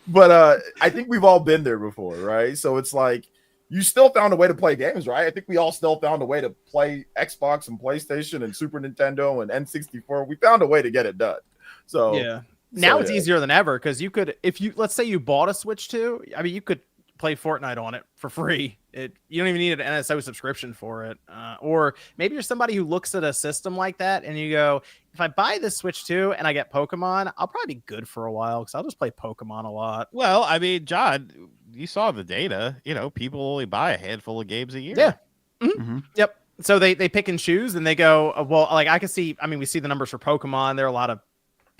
Speaker 3: But I think we've all been there before, right? So it's like you still found a way to play games, right? I think we all still found a way to play Xbox and PlayStation and Super Nintendo and N64. We found a way to get it done. So
Speaker 1: yeah, now it's easier than ever because you could, let's say you bought a Switch 2, I mean, you could play Fortnite on it for free. You don't even need an NSO subscription for it. Or maybe you're somebody who looks at a system like that and you go, if I buy this Switch 2 and I get Pokemon, I'll probably be good for a while because I'll just play Pokemon a lot.
Speaker 5: Well, I mean, John, you saw the data. You know, people only buy a handful of games a year.
Speaker 1: Yeah. Yep. So they pick and choose and they go, well, like I can see, I mean, we see the numbers for Pokemon. There are a lot of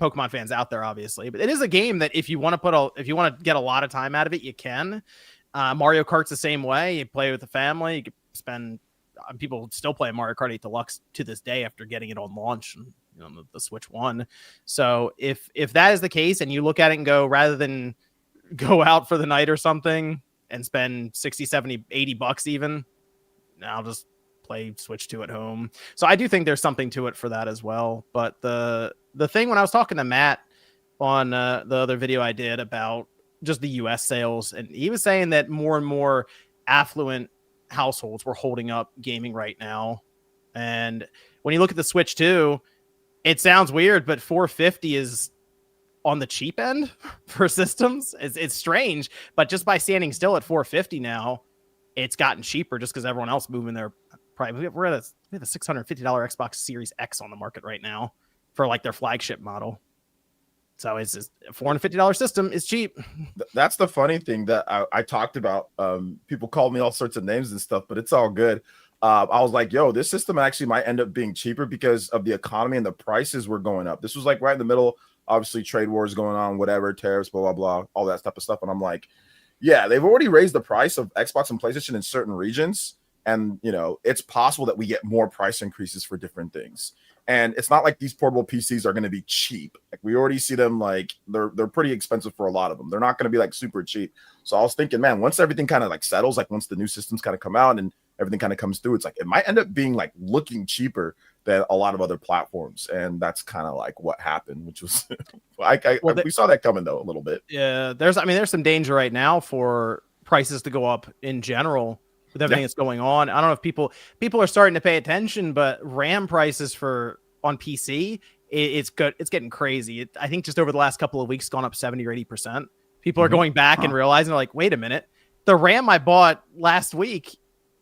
Speaker 1: Pokemon fans out there, obviously, but it is a game that if you want to get a lot of time out of it, you can. Mario Kart's the same way. You play with the family. You could spend. People still play Mario Kart 8 Deluxe to this day after getting it on launch, the Switch One. So if that is the case, and you look at it and go, rather than go out for the night or something and spend 60, 70, 80 bucks even, I'll just play Switch 2 at home. So I do think there's something to it for that as well. But the thing when I was talking to Matt on the other video I did about just the US sales, and he was saying that more and more affluent households were holding up gaming right now. And when you look at the Switch 2, it sounds weird, but $450 is on the cheap end for systems. It's strange, but just by standing still at $450 now, it's gotten cheaper just because everyone else moving their price. We have a $650 Xbox Series X on the market right now for like their flagship model. So it's just a $450 system is cheap.
Speaker 3: That's the funny thing that I talked about. People called me all sorts of names and stuff, but it's all good. I was like, yo, this system actually might end up being cheaper because of the economy and the prices were going up. This was like right in the middle, obviously trade wars going on, whatever, tariffs, blah, blah, blah, all that type of stuff. And I'm like, yeah, they've already raised the price of Xbox and PlayStation in certain regions. And, it's possible that we get more price increases for different things. And it's not like these portable PCs are going to be cheap. Like we already see them, like they're pretty expensive for a lot of them. They're not going to be like super cheap. So I was thinking, man, once everything kind of like settles, like once the new systems kind of come out and everything kind of comes through, it's like it might end up being like looking cheaper than a lot of other platforms. And that's kind of like what happened, which was we saw that coming though a little bit.
Speaker 1: Yeah, there's some danger right now for prices to go up in general with everything that's going on. I don't know if people are starting to pay attention, but RAM prices on PC, it's good. It's getting crazy. I think just over the last couple of weeks, gone up 70 or 80%. People are going back and realizing, they're like, wait a minute, the RAM I bought last week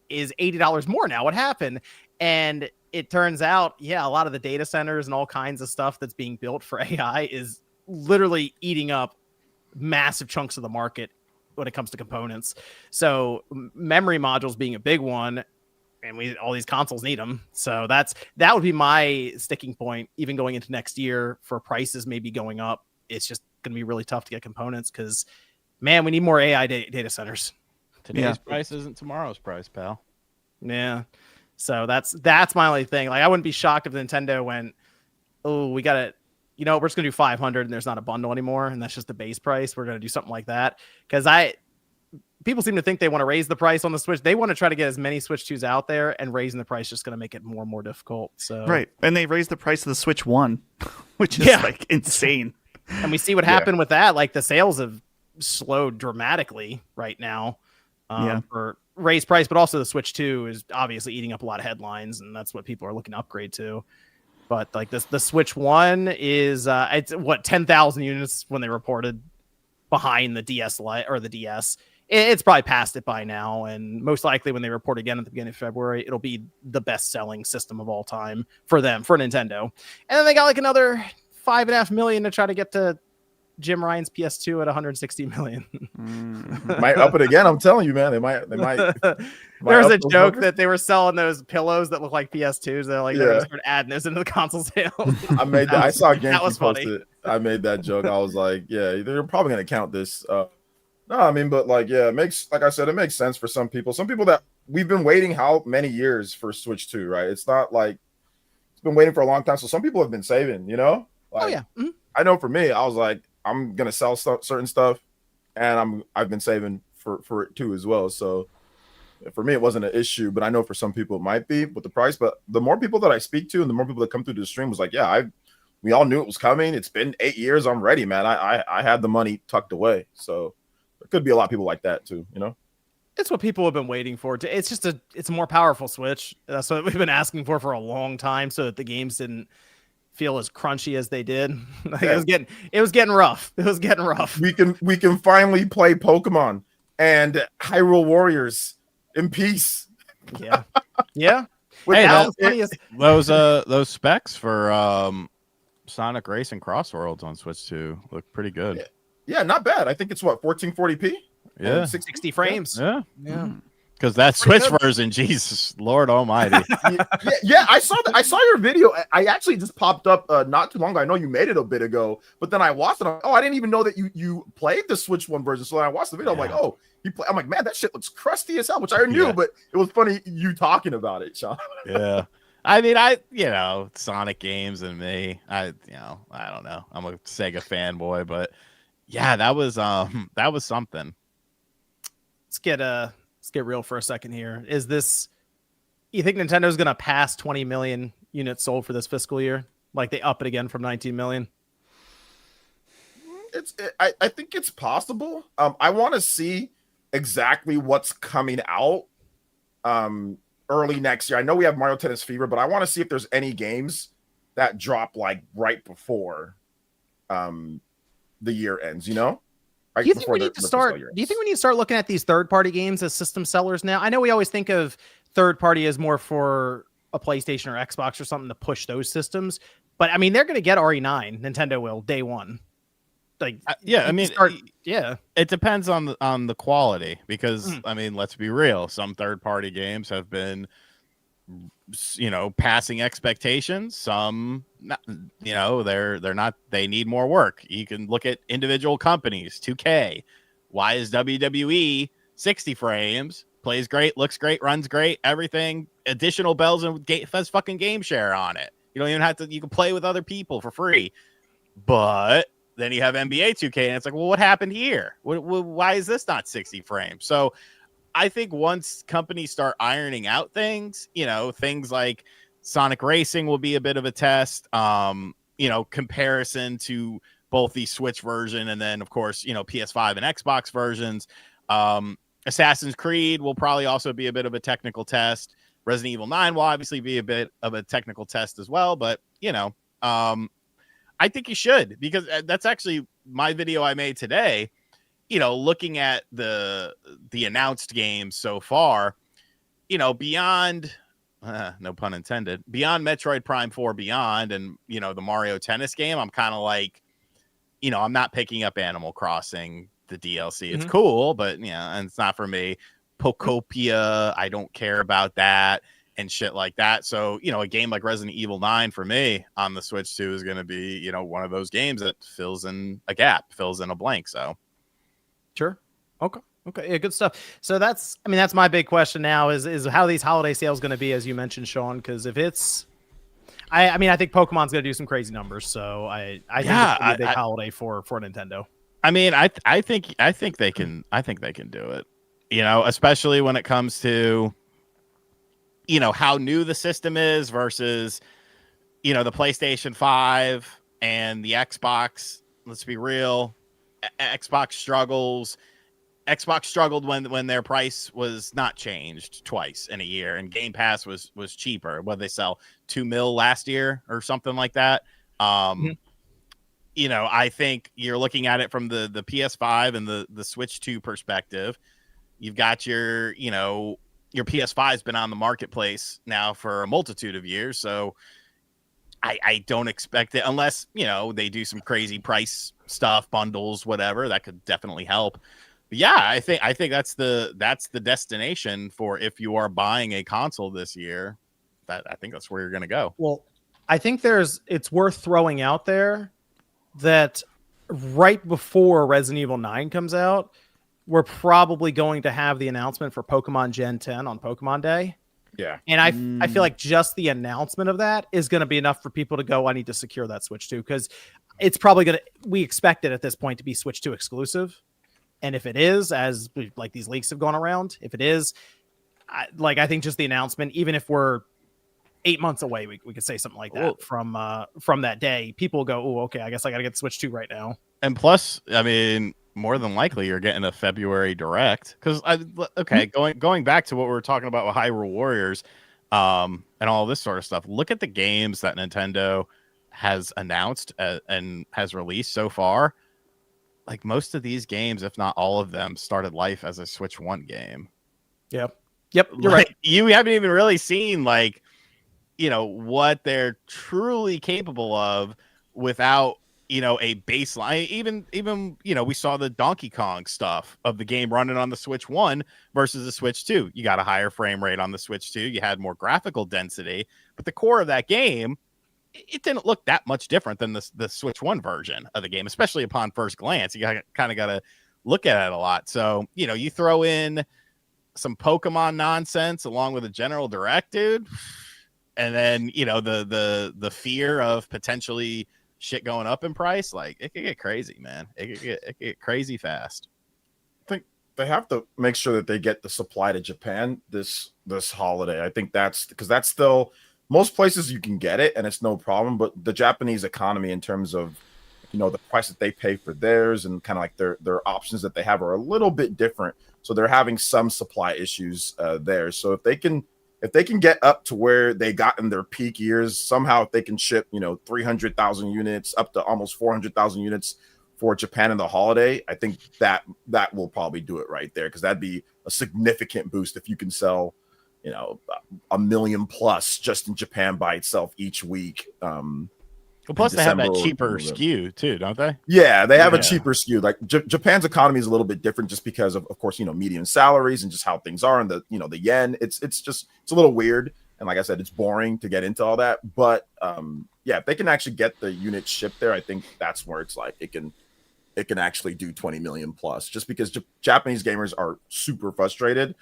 Speaker 1: is $80 more now. What happened? And it turns out, a lot of the data centers and all kinds of stuff that's being built for AI is literally eating up massive chunks of the market when it comes to components. So memory modules being a big one, and all these consoles need them. So that would be my sticking point, even going into next year, for prices maybe going up. It's just going to be really tough to get components because, man, we need more AI data centers.
Speaker 5: Today's price isn't tomorrow's price, pal.
Speaker 1: Yeah. So that's my only thing. Like, I wouldn't be shocked if Nintendo went, oh, we got to, we're just going to do 500 and there's not a bundle anymore. And that's just the base price. We're going to do something like that. Because people seem to think they want to raise the price on the Switch. They want to try to get as many Switch 2s out there, and raising the price is just going to make it more and more difficult. So
Speaker 2: right. And they raised the price of the Switch 1, which is like insane.
Speaker 1: And we see what happened with that. Like the sales have slowed dramatically right now for raised price, but also the Switch 2 is obviously eating up a lot of headlines, and that's what people are looking to upgrade to. But like the Switch 1 is it's 10,000 units when they reported behind the DS Lite or the DS. It's probably past it by now, and most likely when they report again at the beginning of February, it'll be the best-selling system of all time for them, for Nintendo. And then they got like another 5.5 million to try to get to Jim Ryan's PS2 at 160 million.
Speaker 3: Might up it again. I'm telling you, man. They might.
Speaker 1: There was a joke that they were selling those pillows that look like PS2s. They're like, they're gonna start adding those into the console sales.
Speaker 3: I saw Genki
Speaker 1: funny.
Speaker 3: post it. I made that joke. I was like, yeah, they're probably gonna count this. No, I mean, but like, it makes, like I said, it makes sense for some people. Some people that we've been waiting how many years for Switch 2, right? It's not like it's been waiting for a long time. So some people have been saving, Like, I know for me, I was like, I'm gonna sell certain stuff, and I've been saving for it too as well. So for me, it wasn't an issue, but I know for some people it might be with the price. But the more people that I speak to, and the more people that come through the stream, was like, we all knew it was coming. It's been 8 years. I'm ready, man. I had the money tucked away. So there could be a lot of people like that too,
Speaker 1: It's what people have been waiting for. It's just it's a more powerful Switch. That's what we've been asking for a long time, so that the games didn't feel as crunchy as they did. It was getting rough. It was getting rough.
Speaker 3: We can finally play Pokemon and Hyrule Warriors in peace.
Speaker 1: Yeah. Yeah.
Speaker 5: Those specs for Sonic Racing Cross Worlds on Switch 2 look pretty good.
Speaker 3: Yeah, not bad. I think it's 1440p.
Speaker 5: Yeah,
Speaker 1: 60 frames.
Speaker 5: Yeah.
Speaker 1: Yeah.
Speaker 5: Because that Switch version, Jesus, Lord Almighty.
Speaker 3: yeah, I saw your video. I actually just popped up not too long ago. I know you made it a bit ago, but then I watched it. I didn't even know that you played the Switch one version. So then I watched the video. I'm like, oh, I'm like, man, that shit looks crusty as hell, which I knew, but it was funny you talking about it, Sean.
Speaker 5: Yeah. I mean, Sonic games and me, I don't know. I'm a Sega fanboy, but yeah, that was something.
Speaker 1: Let's get real for a second here. You think Nintendo's going to pass 20 million units sold for this fiscal year? Like they up it again from 19 million?
Speaker 3: I think it's possible. I want to see exactly what's coming out early next year. I know we have Mario Tennis Fever, but I want to see if there's any games that drop like right before the year ends, Right.
Speaker 1: Do you think we need to start looking at these third-party games as system sellers now? I know we always think of third-party as more for a PlayStation or Xbox or something to push those systems, but I mean they're going to get RE9. Nintendo will day one. Like
Speaker 5: it depends on the quality because I mean let's be real. Some third-party games have been passing expectations. Some they're not, they need more work. You can look at individual companies. 2K, why is WWE 60 frames, plays great, looks great, runs great, everything, additional bells and has fucking game share on it. You don't even have to, you can play with other people for free. But then you have NBA 2K and it's like, well, what happened here? Why is this not 60 frames? So I think once companies start ironing out things, things like Sonic Racing will be a bit of a test, comparison to both the Switch version and then, of course, PS5 and Xbox versions. Assassin's Creed will probably also be a bit of a technical test. Resident Evil 9 will obviously be a bit of a technical test as well. But, I think you should, because that's actually my video I made today. Looking at the announced games so far, beyond, no pun intended, beyond Metroid Prime 4 Beyond and, the Mario Tennis game, I'm kind of like, I'm not picking up Animal Crossing, the DLC. It's cool, but, and it's not for me. Pokopia, I don't care about that and shit like that. So, a game like Resident Evil 9 for me on the Switch 2 is going to be, one of those games that fills in a gap, fills in a blank. So.
Speaker 1: Sure. Okay. Yeah, good stuff. So that's my big question now is how these holiday sales going to be, as you mentioned, Sean, because if it's, I think Pokemon's going to do some crazy numbers. So I think it's gonna be a big holiday for Nintendo.
Speaker 5: I mean, I think they can do it, especially when it comes to, how new the system is versus, the PlayStation 5 and the Xbox. Let's be real. Xbox struggled when their price was not changed twice in a year, and Game Pass was cheaper. What they sell, $2 million last year or something like that. I think you're looking at it from the PS5 and the Switch 2 perspective. You've got your PS5's been on the marketplace now for a multitude of years, so I don't expect it unless, they do some crazy price stuff, bundles, whatever. That could definitely help. But yeah, I think that's the destination for if you are buying a console this year. I think that's where you're going to go.
Speaker 1: Well, I think it's worth throwing out there that right before Resident Evil 9 comes out, we're probably going to have the announcement for Pokemon Gen 10 on Pokemon Day.
Speaker 3: Yeah.
Speaker 1: And I feel like just the announcement of that is going to be enough for people to go, I need to secure that Switch 2, because it's probably we expect it at this point to be Switch 2 exclusive. And if it is, as like these leaks have gone around, if it is, I think just the announcement, even if we're 8 months away, we could say something like that from that day. People will go, oh, okay, I guess I got to get Switch 2 right now.
Speaker 5: And plus, I mean, more than likely you're getting a February direct, because going back to what we were talking about with Hyrule Warriors and all this sort of stuff. Look at the games that Nintendo has announced and has released so far. Like most of these games, if not all of them, started life as a Switch 1 game.
Speaker 1: Yep, you're right.
Speaker 5: You haven't even really seen what they're truly capable of without a baseline. Even we saw the Donkey Kong stuff of the game running on the Switch 1 versus the Switch 2. You got a higher frame rate on the Switch 2. You had more graphical density, but the core of that game, it didn't look that much different than the Switch 1 version of the game, especially upon first glance. You kind of got to look at it a lot. So, you throw in some Pokemon nonsense along with a general direct, dude, and then, the fear of potentially shit going up in price, like it could get crazy, man. It could get crazy fast.
Speaker 3: I think they have to make sure that they get the supply to Japan this holiday. I think that's because that's still most places you can get it and it's no problem, but the Japanese economy in terms of the price that they pay for theirs and kind of like their options that they have are a little bit different. So they're having some supply issues there. So if they can get up to where they got in their peak years, somehow if they can ship, 300,000 units up to almost 400,000 units for Japan in the holiday, I think that will probably do it right there, because that'd be a significant boost if you can sell, 1 million plus just in Japan by itself each week.
Speaker 5: Well, plus they have that cheaper SKU too, don't they?
Speaker 3: Yeah, they have a cheaper SKU. Like Japan's economy is a little bit different just because of course, median salaries and just how things are, and the yen. It's a little weird, and like I said, it's boring to get into all that. But if they can actually get the units shipped there, I think that's where it's like it can actually do 20 million plus, just because Japanese gamers are super frustrated.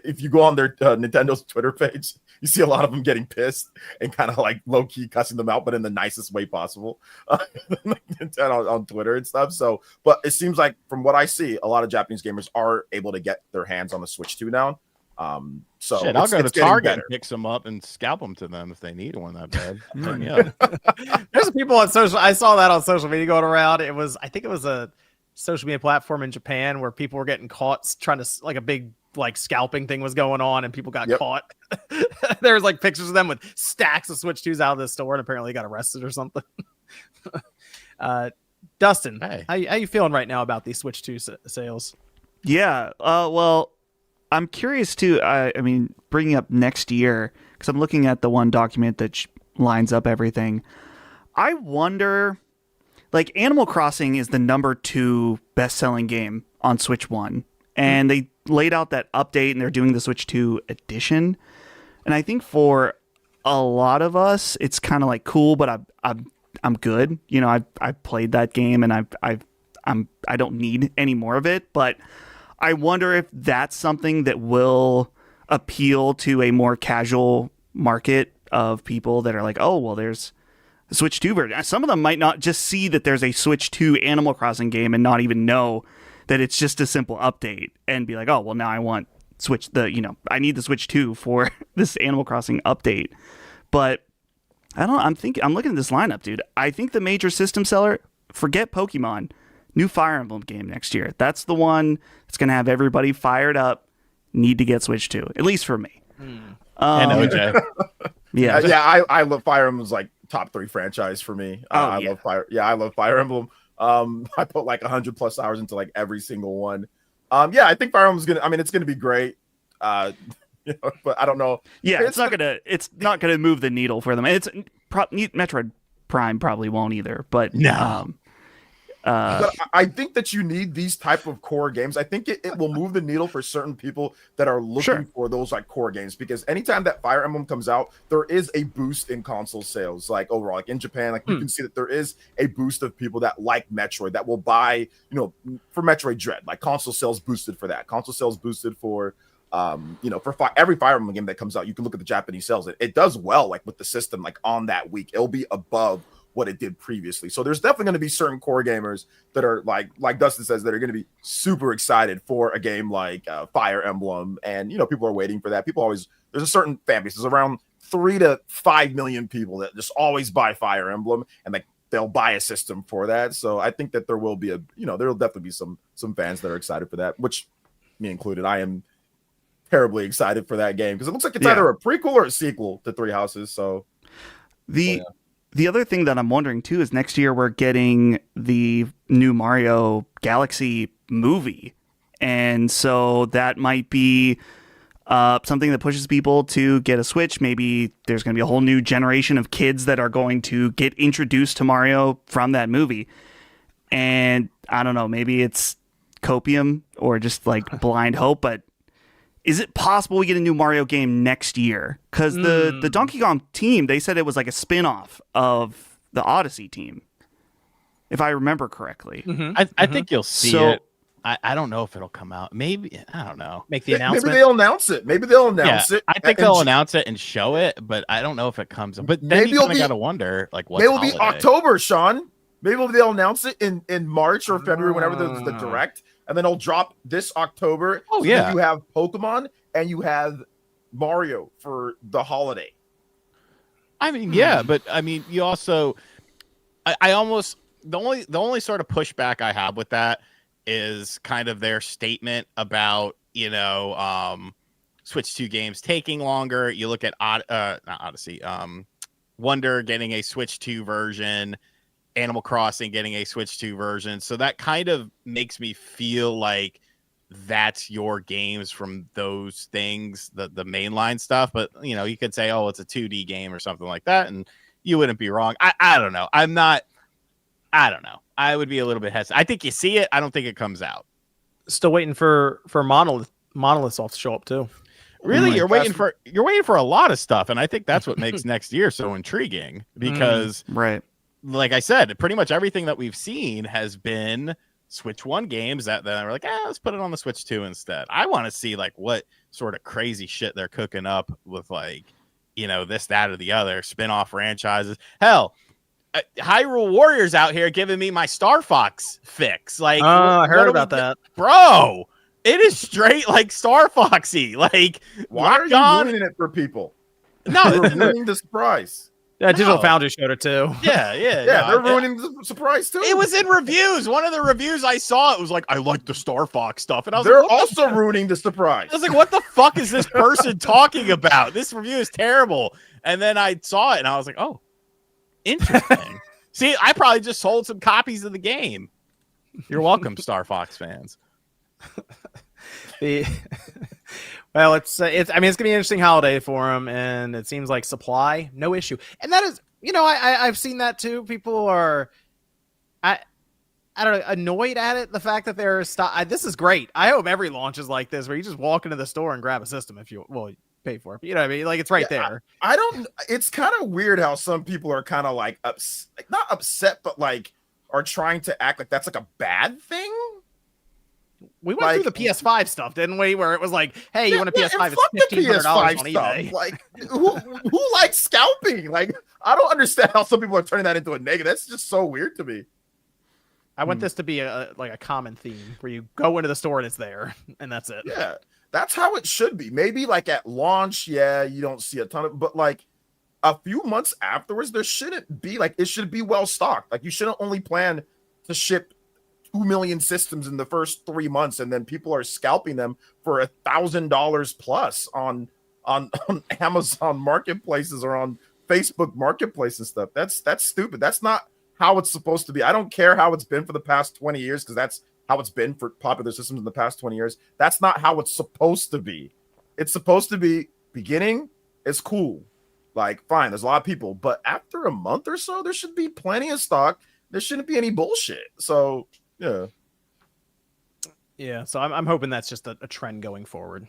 Speaker 3: If you go on their Nintendo's Twitter page, you see a lot of them getting pissed and kind of like low key cussing them out, but in the nicest way possible on Twitter and stuff. So, but it seems like from what I see, a lot of Japanese gamers are able to get their hands on the Switch 2 now. So
Speaker 5: shit, I'll go to Target and pick some up and scalp them to them if they need one that bad.
Speaker 1: There's people on social. I saw that on social media going around. I think it was a social media platform in Japan where people were getting caught trying to, like, a big like scalping thing was going on and people got caught. There was like pictures of them with stacks of Switch 2s out of the store and apparently got arrested or something. Dustin,
Speaker 5: hey.
Speaker 1: how you feeling right now about these Switch 2 sales?
Speaker 2: Yeah. Well, I'm curious too. I mean, bringing up next year, because I'm looking at the one document that lines up everything. I wonder, like, Animal Crossing is the #2 best-selling game on Switch 1, and they laid out that update, and they're doing the Switch 2 edition. And I think for a lot of us, it's kind of like cool, but I'm good. I've played that game, and I don't need any more of it, but I wonder if that's something that will appeal to a more casual market of people that are like, oh, well, there's a Switch 2 version. Some of them might not just see that there's a Switch 2 Animal Crossing game and not even know that it's just a simple update and be like, oh, well, now I want I need the Switch 2 for this Animal Crossing update. But I'm looking at this lineup, dude. I think the major system seller, forget Pokemon, new Fire Emblem game next year. That's the one that's going to have everybody fired up, need to get Switch 2, at least for me.
Speaker 5: I know, Jay.
Speaker 2: Yeah.
Speaker 3: I love Fire Emblem's like top 3 franchise for me. I love Fire Emblem. I put like 100+ hours into like every single one. I think Fire Emblem's it's gonna be great. But I don't know.
Speaker 2: Yeah, it's not gonna move the needle for them. It's Metroid Prime probably won't either. But
Speaker 5: no.
Speaker 3: But I think that you need these type of core games. I think it will move the needle for certain people that are looking for those like core games, because anytime that Fire Emblem comes out, there is a boost in console sales. Like overall, like in Japan, like you can see that there is a boost of people that like Metroid that will buy, for Metroid Dread. Like console sales boosted for that. Console sales boosted for every Fire Emblem game that comes out. You can look at the Japanese sales. It does well, like with the system, like on that week, it'll be above what it did previously. So there's definitely going to be certain core gamers that are like Dustin says, that are going to be super excited for a game like Fire Emblem. And, people are waiting for that. There's a certain fan base. There's around 3 to 5 million people that just always buy Fire Emblem, and like they'll buy a system for that. So I think that there will be there'll definitely be some fans that are excited for that, which me included. I am terribly excited for that game because it looks like it's either a prequel or a sequel to Three Houses. So
Speaker 2: the other thing that I'm wondering too is next year we're getting the new Mario Galaxy movie, and so that might be something that pushes people to get a Switch. Maybe there's going to be a whole new generation of kids that are going to get introduced to Mario from that movie. And I don't know, maybe it's copium or just like blind hope, but is it possible we get a new Mario game next year? Because the Donkey Kong team, they said it was like a spin-off of the Odyssey team, if I remember correctly.
Speaker 5: I think you'll see it. I don't know if it'll come out. Maybe, I don't know.
Speaker 1: Make the announcement.
Speaker 3: Maybe they'll announce it. Maybe they'll announce it.
Speaker 5: I think they'll announce it and show it, but I don't know if it comes. But then
Speaker 3: maybe
Speaker 5: you kind of got to wonder, like, what?
Speaker 3: Maybe it'll be October, Sean. Maybe they'll announce it in March or February, whenever the direct, and then it'll drop this October.
Speaker 5: Oh,
Speaker 3: so
Speaker 5: yeah.
Speaker 3: You have Pokemon and you have Mario for the holiday.
Speaker 5: I mean, yeah, but I mean, you also, I almost the only sort of pushback I have with that is kind of their statement about, you know, Switch 2 games taking longer. You look at not Odyssey, Wonder getting a Switch 2 version, Animal Crossing getting a Switch 2 version. So that kind of makes me feel like that's your games from those things, the mainline stuff. But, you know, you could say, oh, it's a 2D game or something like that, and you wouldn't be wrong. I don't know. I don't know. I would be a little bit hesitant. I think you see it. I don't think it comes out.
Speaker 1: Still waiting for Monolith Soft to show up too.
Speaker 5: Really, you're waiting for a lot of stuff, and I think that's what makes next year so intriguing. Because,
Speaker 2: right,
Speaker 5: like I said, pretty much everything that we've seen has been Switch 1 games that are like, let's put it on the Switch 2 instead. I want to see like what sort of crazy shit they're cooking up with, like, you know, this, that, or the other spin-off franchises. Hell, Hyrule Warriors out here giving me my Star Fox fix. Like,
Speaker 1: I heard about that,
Speaker 5: bro. It is straight like Star Foxy. Like,
Speaker 3: why are you ruining it for people?
Speaker 5: No,
Speaker 3: you're ruining the surprise.
Speaker 1: Yeah, Digital Foundry showed it too.
Speaker 5: Yeah.
Speaker 3: They're ruining the surprise too.
Speaker 5: It was in reviews. One of the reviews I saw, it was like, I like the Star Fox stuff, and I was
Speaker 3: they're
Speaker 5: like,
Speaker 3: also ruining the surprise.
Speaker 5: I was like, what the fuck is this person talking about? This review is terrible. And then I saw it, and I was like, oh, interesting. See, I probably just sold some copies of the game. You're welcome, Star Fox fans.
Speaker 1: Well, it's I mean, it's gonna be an interesting holiday for them, and it seems like supply no issue, and that is, you know, I've seen that too. People are, I don't know, annoyed at it. The fact that they're this is great. I hope every launch is like this, where you just walk into the store and grab a system if you pay for it. You know what I mean? Like, it's right there.
Speaker 3: I don't. It's kind of weird how some people are kind of like not upset, but like are trying to act like that's like a bad thing.
Speaker 1: We went through the PS5 stuff, didn't we? Where it was like, hey, you want a PS5? It's $1,500 on eBay.
Speaker 3: Like, who likes scalping? Like, I don't understand how some people are turning that into a negative. That's just so weird to me.
Speaker 1: I want this to be a common theme where you go into the store and it's there, and that's it.
Speaker 3: Yeah, that's how it should be. Maybe like at launch, you don't see a ton of, but like a few months afterwards, there shouldn't be like, it should be well stocked. Like, you shouldn't only plan to ship 2 million systems in the first 3 months, and then people are scalping them for $1,000 plus on Amazon marketplaces or on Facebook marketplace and stuff. That's stupid. That's not how it's supposed to be. I don't care how it's been for the past 20 years, because that's how it's been for popular systems in the past 20 years. That's not how it's supposed to be. It's supposed to be beginning, it's cool. Like, fine, there's a lot of people, but after a month or so, there should be plenty of stock. There shouldn't be any bullshit. So,
Speaker 1: yeah. So I'm hoping that's just a trend going forward.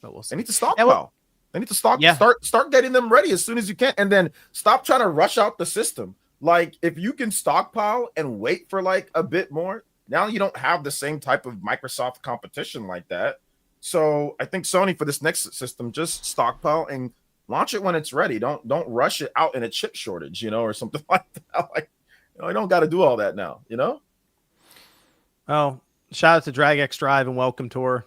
Speaker 1: But we'll see.
Speaker 3: They need to stockpile. They need to stock.
Speaker 1: Yeah.
Speaker 3: Start getting them ready as soon as you can, and then stop trying to rush out the system. Like, if you can stockpile and wait for like a bit more, now you don't have the same type of Microsoft competition like that. So I think Sony, for this next system, just stockpile and launch it when it's ready. Don't rush it out in a chip shortage, or something like that. Like, you don't got to do all that now,
Speaker 1: Oh, shout out to Drag X Drive and Welcome Tour.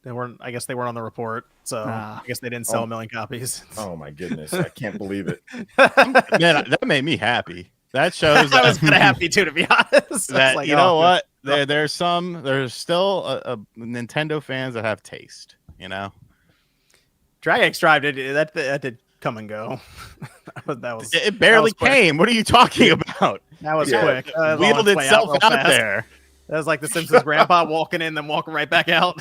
Speaker 1: I guess they weren't on the report, so I guess they didn't sell 1 million copies.
Speaker 3: Oh my goodness, I can't believe it.
Speaker 5: Man, that made me happy. That shows that
Speaker 1: I was kind of happy too, to be honest.
Speaker 5: That,
Speaker 1: like,
Speaker 5: you know what? There's still a Nintendo fans that have taste.
Speaker 1: Drag X Drive did come and go. that was
Speaker 5: it barely came. What are you talking about?
Speaker 1: That was quick.
Speaker 5: Wheeled itself out there.
Speaker 1: That was like the Simpsons grandpa walking in, then walking right back out.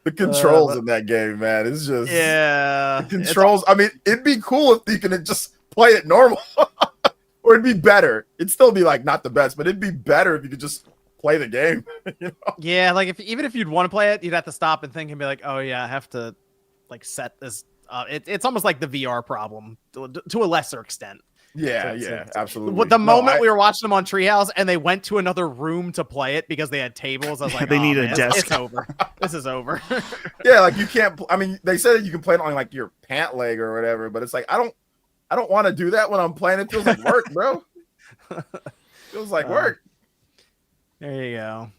Speaker 3: The controls in that game, man, it's just
Speaker 1: yeah.
Speaker 3: the controls. I mean, it'd be cool if you could just play it normal, or it'd be better. It'd still be like not the best, but it'd be better if you could just play the game. You know?
Speaker 1: Yeah, like even if you'd want to play it, you'd have to stop and think and be like, oh yeah, I have to like set this. It's almost like the VR problem to a lesser extent.
Speaker 3: Yeah, absolutely.
Speaker 1: The moment we were watching them on Treehouse and they went to another room to play it because they had tables, I was like,
Speaker 2: they need a desk.
Speaker 1: It's over. This is over.
Speaker 3: Yeah, like you can't. I mean, they said you can play it on like your pant leg or whatever, but it's like I don't want to do that when I'm playing. It feels like work, bro. Feels like work.
Speaker 1: There you go.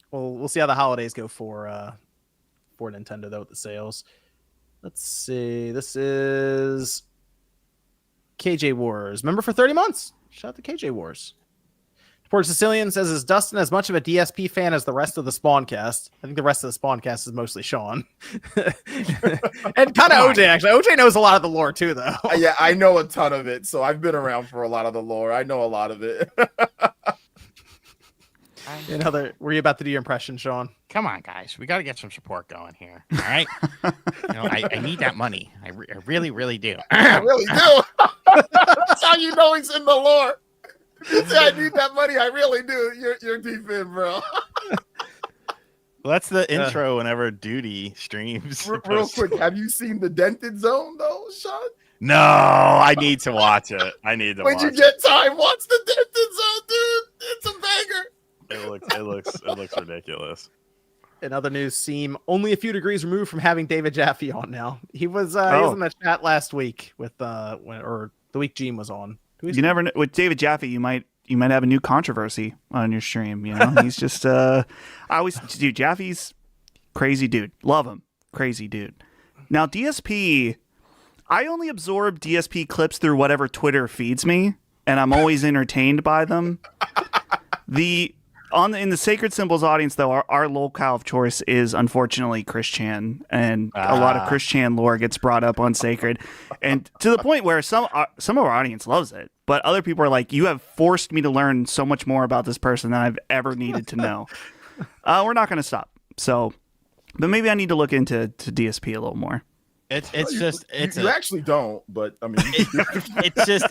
Speaker 1: Well, we'll see how the holidays go for Nintendo though with the sales. Let's see. This is KJ Wars. Member for 30 months. Shout out to KJ Wars. Port Sicilian says, is Dustin as much of a DSP fan as the rest of the Spawncast? I think the rest of the Spawncast is mostly Sean. And kind of OJ, actually. OJ knows a lot of the lore, too, though.
Speaker 3: Yeah, I know a ton of it, so I've been around for a lot of the lore. I know a lot of it.
Speaker 1: Were you about to do your impression, Sean?
Speaker 5: Come on, guys. We got to get some support going here. All right. I need that money. I really, really do.
Speaker 3: I really do. That's how you know he's in the lore. I need that money. I really do. You're deep in, bro.
Speaker 5: Well, that's the intro whenever Duty streams.
Speaker 3: Real quick, have you seen the Dented Zone, though, Sean?
Speaker 5: No, I need to watch it. When
Speaker 3: you get time, watch the Dented Zone, dude. It's a banger.
Speaker 5: It looks ridiculous.
Speaker 1: In other news, Seam only a few degrees removed from having David Jaffe on now. He was he was in the chat last week with or the week Gene was on.
Speaker 2: You never know with David Jaffe, you might have a new controversy on your stream. You know, he's just Jaffe's crazy dude. Love him, crazy dude. Now DSP, I only absorb DSP clips through whatever Twitter feeds me, and I'm always entertained by them. In the Sacred Symbols audience, though, our locale of choice is unfortunately Chris Chan, and a lot of Chris Chan lore gets brought up on Sacred, and to the point where some of our audience loves it, but other people are like, "You have forced me to learn so much more about this person than I've ever needed to know." We're not going to stop. So, but maybe I need to look into DSP a little more.
Speaker 3: You actually don't, but I mean,
Speaker 5: it's just.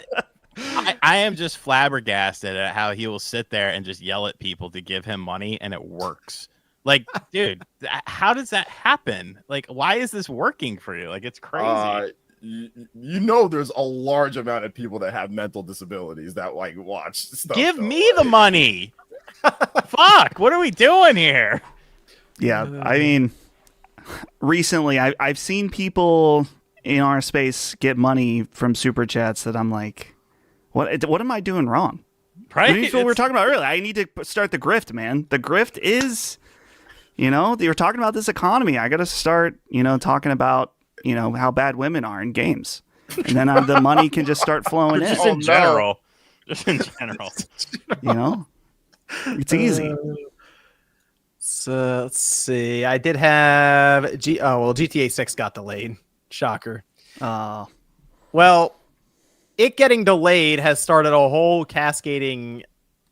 Speaker 5: I am just flabbergasted at how he will sit there and just yell at people to give him money, and it works. Like, dude, how does that happen? Like, why is this working for you? Like, it's crazy.
Speaker 3: You know, there's a large amount of people that have mental disabilities that like watch stuff.
Speaker 5: Give me the money. Fuck, what are we doing here?
Speaker 2: Yeah, I mean, recently I've seen people in our space get money from super chats that I'm like, what am I doing wrong?
Speaker 5: Right?
Speaker 2: What we were talking about earlier. I need to start the grift, man. The grift is, they were talking about this economy. I got to start, talking about, how bad women are in games. And then the money can just start flowing in.
Speaker 5: Just in general. Just in general.
Speaker 2: It's easy.
Speaker 1: So let's see. I did have GTA 6 got delayed. Shocker. Well, it getting delayed has started a whole cascading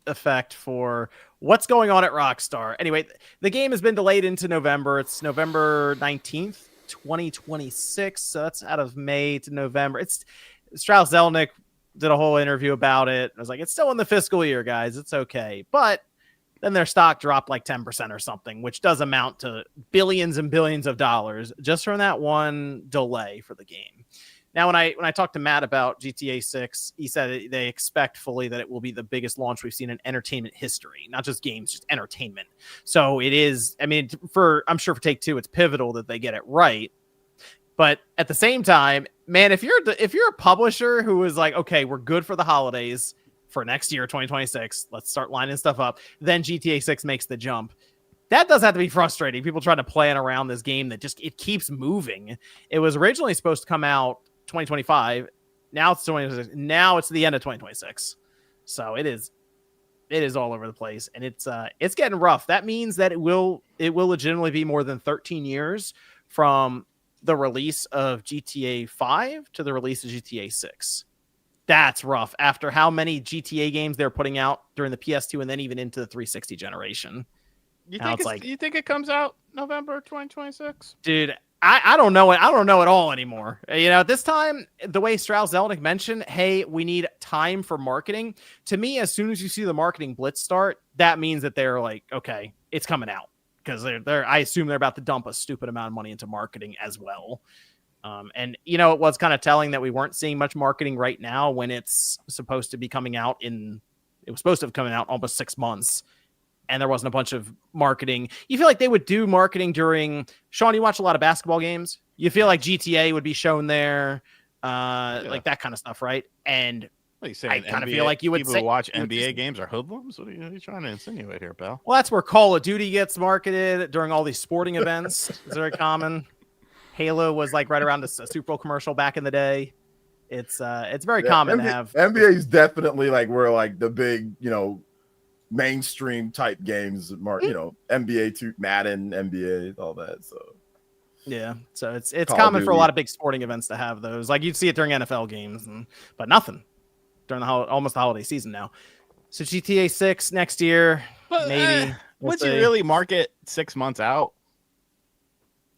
Speaker 1: effect for what's going on at Rockstar. Anyway, the game has been delayed into November. It's November 19th, 2026. So that's out of May to November. Strauss Zelnick did a whole interview about it. I was like, it's still in the fiscal year, guys. It's okay. But then their stock dropped like 10% or something, which does amount to billions and billions of dollars just from that one delay for the game. Now, when I talked to Matt about GTA 6, he said they expect fully that it will be the biggest launch we've seen in entertainment history, not just games, just entertainment. So it is, I mean, I'm sure for Take-Two, it's pivotal that they get it right. But at the same time, man, if you're a publisher who is like, okay, we're good for the holidays for next year, 2026, let's start lining stuff up, then GTA 6 makes the jump. That does have to be frustrating. People trying to plan around this game that just, it keeps moving. It was originally supposed to come out 2025. Now it's 2026. Now it's the end of 2026. So it is all over the place, and it's getting rough. That means that it will legitimately be more than 13 years from the release of GTA 5 to the release of GTA 6. That's rough after how many GTA games they're putting out during the PS2 and then even into the 360 generation.
Speaker 5: You
Speaker 1: Now
Speaker 5: think
Speaker 1: it's like,
Speaker 5: you think it comes out November 2026?
Speaker 1: dude, I don't know it. I don't know at all anymore. You know, this time, the way Strauss Zelnick mentioned, hey, we need time for marketing. To me, as soon as you see the marketing blitz start, that means that they're like, okay, it's coming out. Because I assume they're about to dump a stupid amount of money into marketing as well. And, you know, it was kind of telling that we weren't seeing much marketing right now when it's supposed to be coming out it was supposed to have come out almost 6 months. And there wasn't a bunch of marketing. You feel like they would do marketing during, Sean, you watch a lot of basketball games. You feel like GTA would be shown there, like that kind of stuff, right? And
Speaker 5: what are you saying?
Speaker 1: I kind of feel like you would
Speaker 5: people
Speaker 1: say,
Speaker 5: who watch NBA games are hoodlums. What are you trying to insinuate here, pal?
Speaker 1: well, that's where Call of Duty gets marketed during all these sporting events. It's very common. Halo was like right around a Super Bowl commercial back in the day. It's very common to have.
Speaker 3: NBA is definitely like where like the big, you know, mainstream type games, you know, NBA to Madden, NBA, all that. So
Speaker 1: yeah, so it's
Speaker 3: Call
Speaker 1: common
Speaker 3: of
Speaker 1: for a
Speaker 3: Duty.
Speaker 1: lot of big sporting events to have those. Like you'd see it during NFL games, but nothing during almost the holiday season now. So GTA 6 next year,
Speaker 5: But,
Speaker 1: maybe.
Speaker 5: Would you really market 6 months out?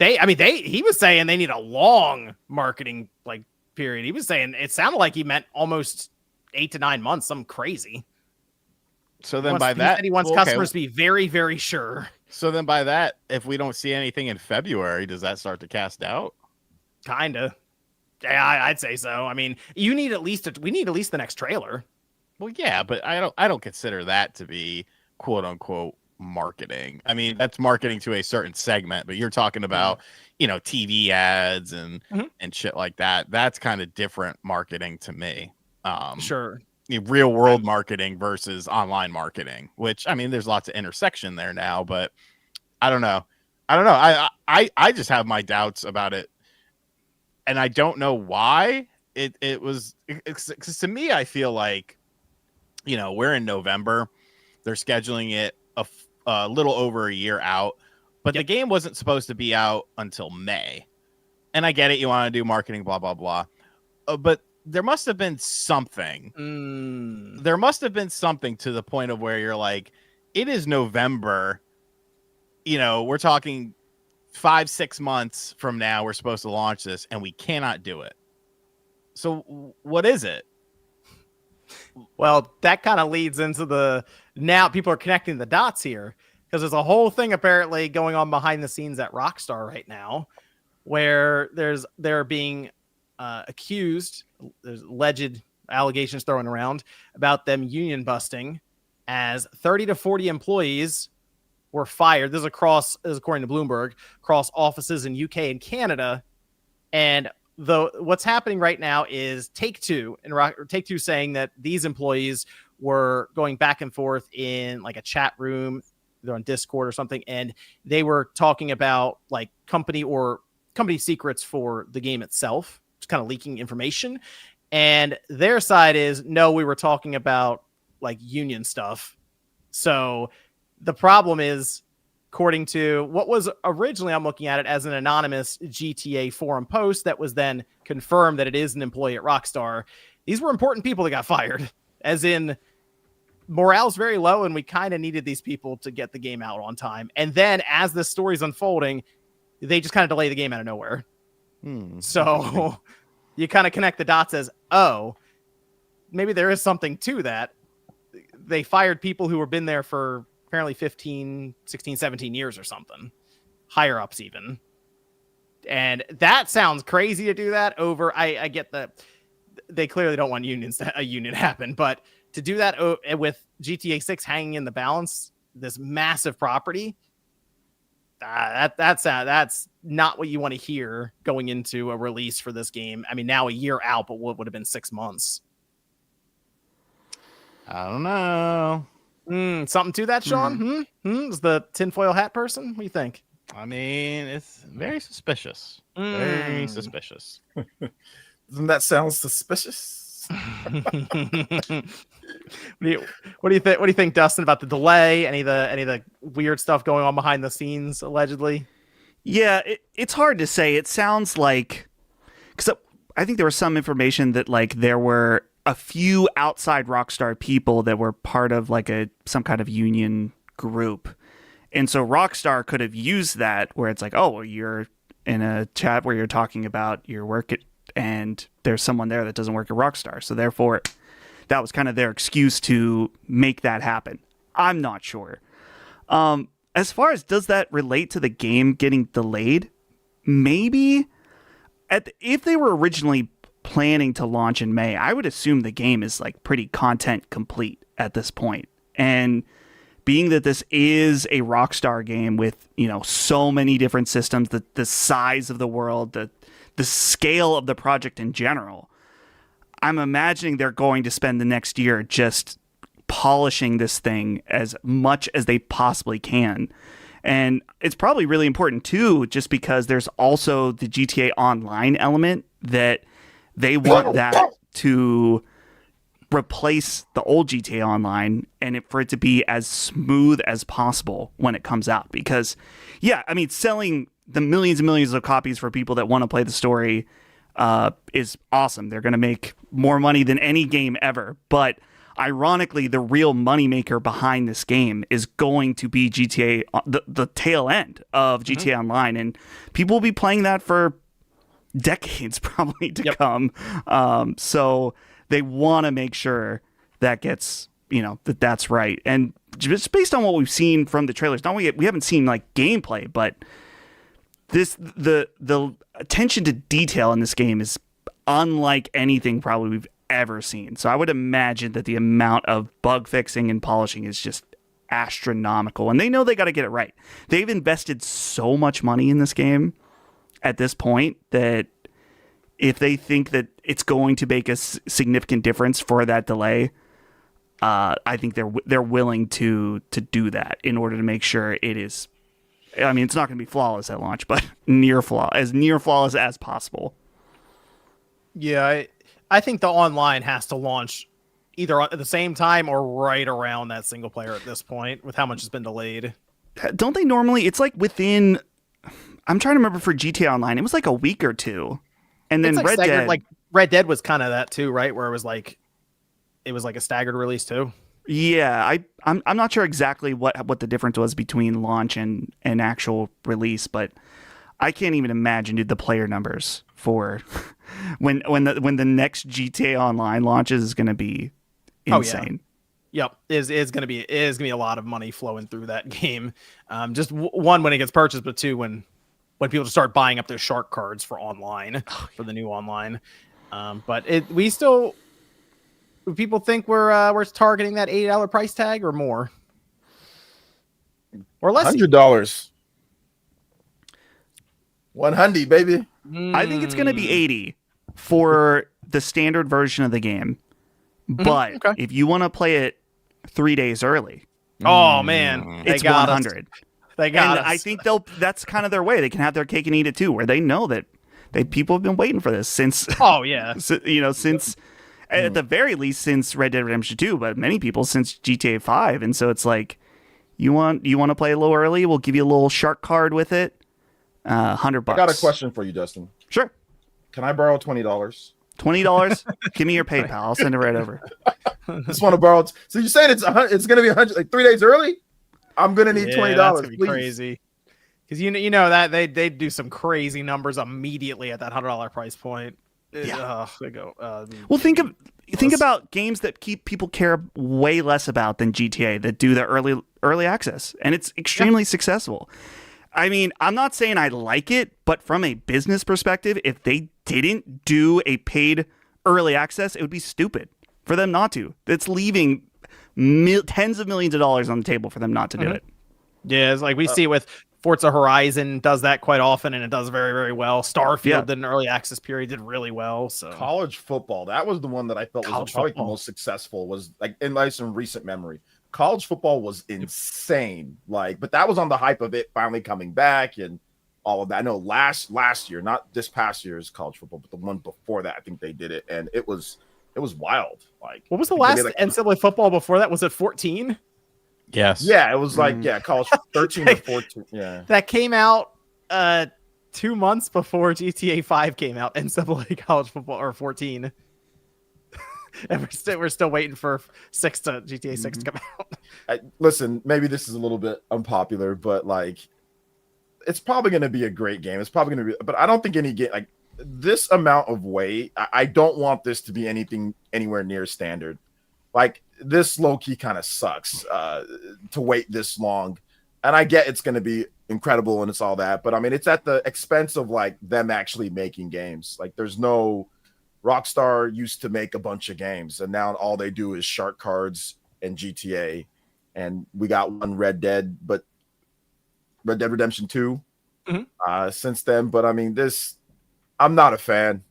Speaker 1: He was saying they need a long marketing like period. He was saying it sounded like he meant almost 8 to 9 months, something crazy.
Speaker 5: So then
Speaker 1: He said he wants customers to be very, very sure.
Speaker 5: So then by that, if we don't see anything in February, does that start to cast doubt?
Speaker 1: Kinda. Yeah, I'd say so. I mean, we need at least the next trailer.
Speaker 5: Well, yeah, but I don't consider that to be quote unquote marketing. I mean, that's marketing to a certain segment, but you're talking about, you know, TV ads and shit like that. That's kind of different marketing to me.
Speaker 1: Sure.
Speaker 5: Real world marketing versus online marketing, which I mean, there's lots of intersection there now, but I don't know. I just have my doubts about it, and I don't know why it's to me. I feel like, you know, we're in November. They're scheduling it a little over a year out, but the game wasn't supposed to be out until May. And I get it. You want to do marketing, blah, blah, blah. But there must have been something. There must have been something to the point of where you're like, it is November. You know, we're talking 5-6 months from now. We're supposed to launch this and we cannot do it. So what is it?
Speaker 1: Well, that kind of leads into now people are connecting the dots here because there's a whole thing apparently going on behind the scenes at Rockstar right now where they're being accused. There's alleged allegations thrown around about them union busting as 30 to 40 employees were fired. This is according to Bloomberg, across offices in UK and Canada. And what's happening right now is Take-Two saying that these employees were going back and forth in like a chat room, they're on Discord or something, and they were talking about like company secrets for the game itself, just kind of leaking information. And their side is, no, we were talking about like union stuff. So the problem is, according to what was originally, I'm looking at it as an anonymous GTA forum post that was then confirmed that it is an employee at Rockstar. These were important people that got fired, as in morale's very low and we kind of needed these people to get the game out on time. And then as the story's unfolding, they just kind of delay the game out of nowhere. So you kind of connect the dots as, oh, maybe there is something to that. They fired people who have been there for apparently 15, 16, 17 years or something. Higher ups even. And that sounds crazy to do that over. I get that they clearly don't want a union to happen, but to do that with GTA 6 hanging in the balance, this massive property, that's not what you want to hear going into a release for this game. I mean, now a year out, but what would have been 6 months?
Speaker 5: I don't know.
Speaker 1: Something to that, Sean? Is the tinfoil hat person? What do you think?
Speaker 5: I mean, it's very suspicious. Very suspicious.
Speaker 3: Doesn't that sound suspicious?
Speaker 1: What do you think? What do you think, Dustin, about the delay? Any of the weird stuff going on behind the scenes, allegedly?
Speaker 2: Yeah, it's hard to say. It sounds like, because I think there was some information that like there were a few outside Rockstar people that were part of like some kind of union group. And so Rockstar could have used that where it's like, oh, well, you're in a chat where you're talking about your work and there's someone there that doesn't work at Rockstar. So therefore, that was kind of their excuse to make that happen. I'm not sure. As far as does that relate to the game getting delayed? Maybe. If they were originally planning to launch in May, I would assume the game is like pretty content complete at this point. And being that this is a Rockstar game with, so many different systems, the size of the world, the scale of the project in general, I'm imagining they're going to spend the next year just polishing this thing as much as they possibly can. And it's probably really important too, just because there's also the GTA Online element that they want that to replace the old GTA Online and for it to be as smooth as possible when it comes out. Because, selling the millions and millions of copies for people that want to play the story is awesome. They're going to make more money than any game ever. But ironically, the real moneymaker behind this game is going to be GTA, the tail end of GTA Online. And people will be playing that for decades probably to come. So they want to make sure that gets, that's right. And just based on what we've seen from the trailers, we haven't seen like gameplay, but the attention to detail in this game is unlike anything probably we've ever seen. So I would imagine that the amount of bug fixing and polishing is just astronomical, and they know they got to get it right. They've invested so much money in this game at this point that if they think that it's going to make a significant difference for that delay, I think they're willing to do that in order to make sure it is. I mean, it's not going to be flawless at launch, but near flawless as possible.
Speaker 1: Yeah, I think the online has to launch either at the same time or right around that single player at this point, with how much has been delayed.
Speaker 2: Don't they normally? It's like within. I'm trying to remember for GTA Online, it was like a week or two, and then
Speaker 1: like
Speaker 2: Red Dead
Speaker 1: was kind of that too, right? Where it was like a staggered release too.
Speaker 2: Yeah, I'm not sure exactly what the difference was between launch and actual release, but I can't even imagine, dude, the player numbers for when the next GTA Online launches is going to be insane.
Speaker 1: Yep, is going to be a lot of money flowing through that game. Just one, when it gets purchased, but two, when people just start buying up those shark cards for online for the new online. But people think we're targeting that $80 price tag or more, or less.
Speaker 3: $100. 100, baby.
Speaker 2: I think it's going to be 80 for the standard version of the game. But if you want to play it 3 days early,
Speaker 1: oh man,
Speaker 2: it's 100.
Speaker 1: They got us.
Speaker 2: I think that's kind of their way. They can have their cake and eat it too, where they know that people have been waiting for this since.
Speaker 1: Oh yeah,
Speaker 2: since at the very least since Red Dead Redemption 2, but many people since GTA 5. And so it's like, you want to play a little early? We'll give you a little shark card with it. $100.
Speaker 3: I got a question for you, Dustin.
Speaker 2: Sure.
Speaker 3: Can I borrow $20?
Speaker 2: $20? Give me your PayPal. I'll send it right over.
Speaker 3: Just want to borrow. So you're saying it's going to be 100, like 3 days early? I'm going to need $20.
Speaker 1: That's gonna be
Speaker 3: please.
Speaker 1: crazy. Because you know that they do some crazy numbers immediately at that $100 price point.
Speaker 2: Yeah.
Speaker 1: They go.
Speaker 2: Well, think about games that people care way less about than GTA, that do the early access, and it's extremely successful. I mean, I'm not saying I like it, but from a business perspective, if they didn't do a paid early access, it would be stupid for them not to. It's leaving tens of millions of dollars on the table for them not to do it.
Speaker 1: Yeah, it's like we see with Forza Horizon does that quite often, and it does very, very well. Starfield did an early access period, did really well. So
Speaker 3: college football, that was the one that I felt was probably the most successful, was like in recent memory. College football was insane, but that was on the hype of it finally coming back and all of that. I know last year, not this past year's college football, but the one before that, I think they did it, and it was wild. Like,
Speaker 1: what was the last NCAA football before that? Was it 14?
Speaker 5: Yes.
Speaker 3: Yeah, it was college 13 to 14. Yeah,
Speaker 1: that came out 2 months before GTA 5 came out. NCAA college football, or 14. And we're still waiting for GTA 6 to come out.
Speaker 3: Listen, maybe this is a little bit unpopular, but like, it's probably going to be a great game. It's probably going to be, but I don't think any game like this amount of weight. I don't want this to be anything anywhere near standard. Like this low key kind of sucks to wait this long. And I get it's going to be incredible and it's all that, but I mean, it's at the expense of like them actually making games. Like there's no Rockstar used to make a bunch of games and now all they do is shark cards and GTA. And we got one Red Dead Redemption 2 since then. But I mean, I'm not a fan.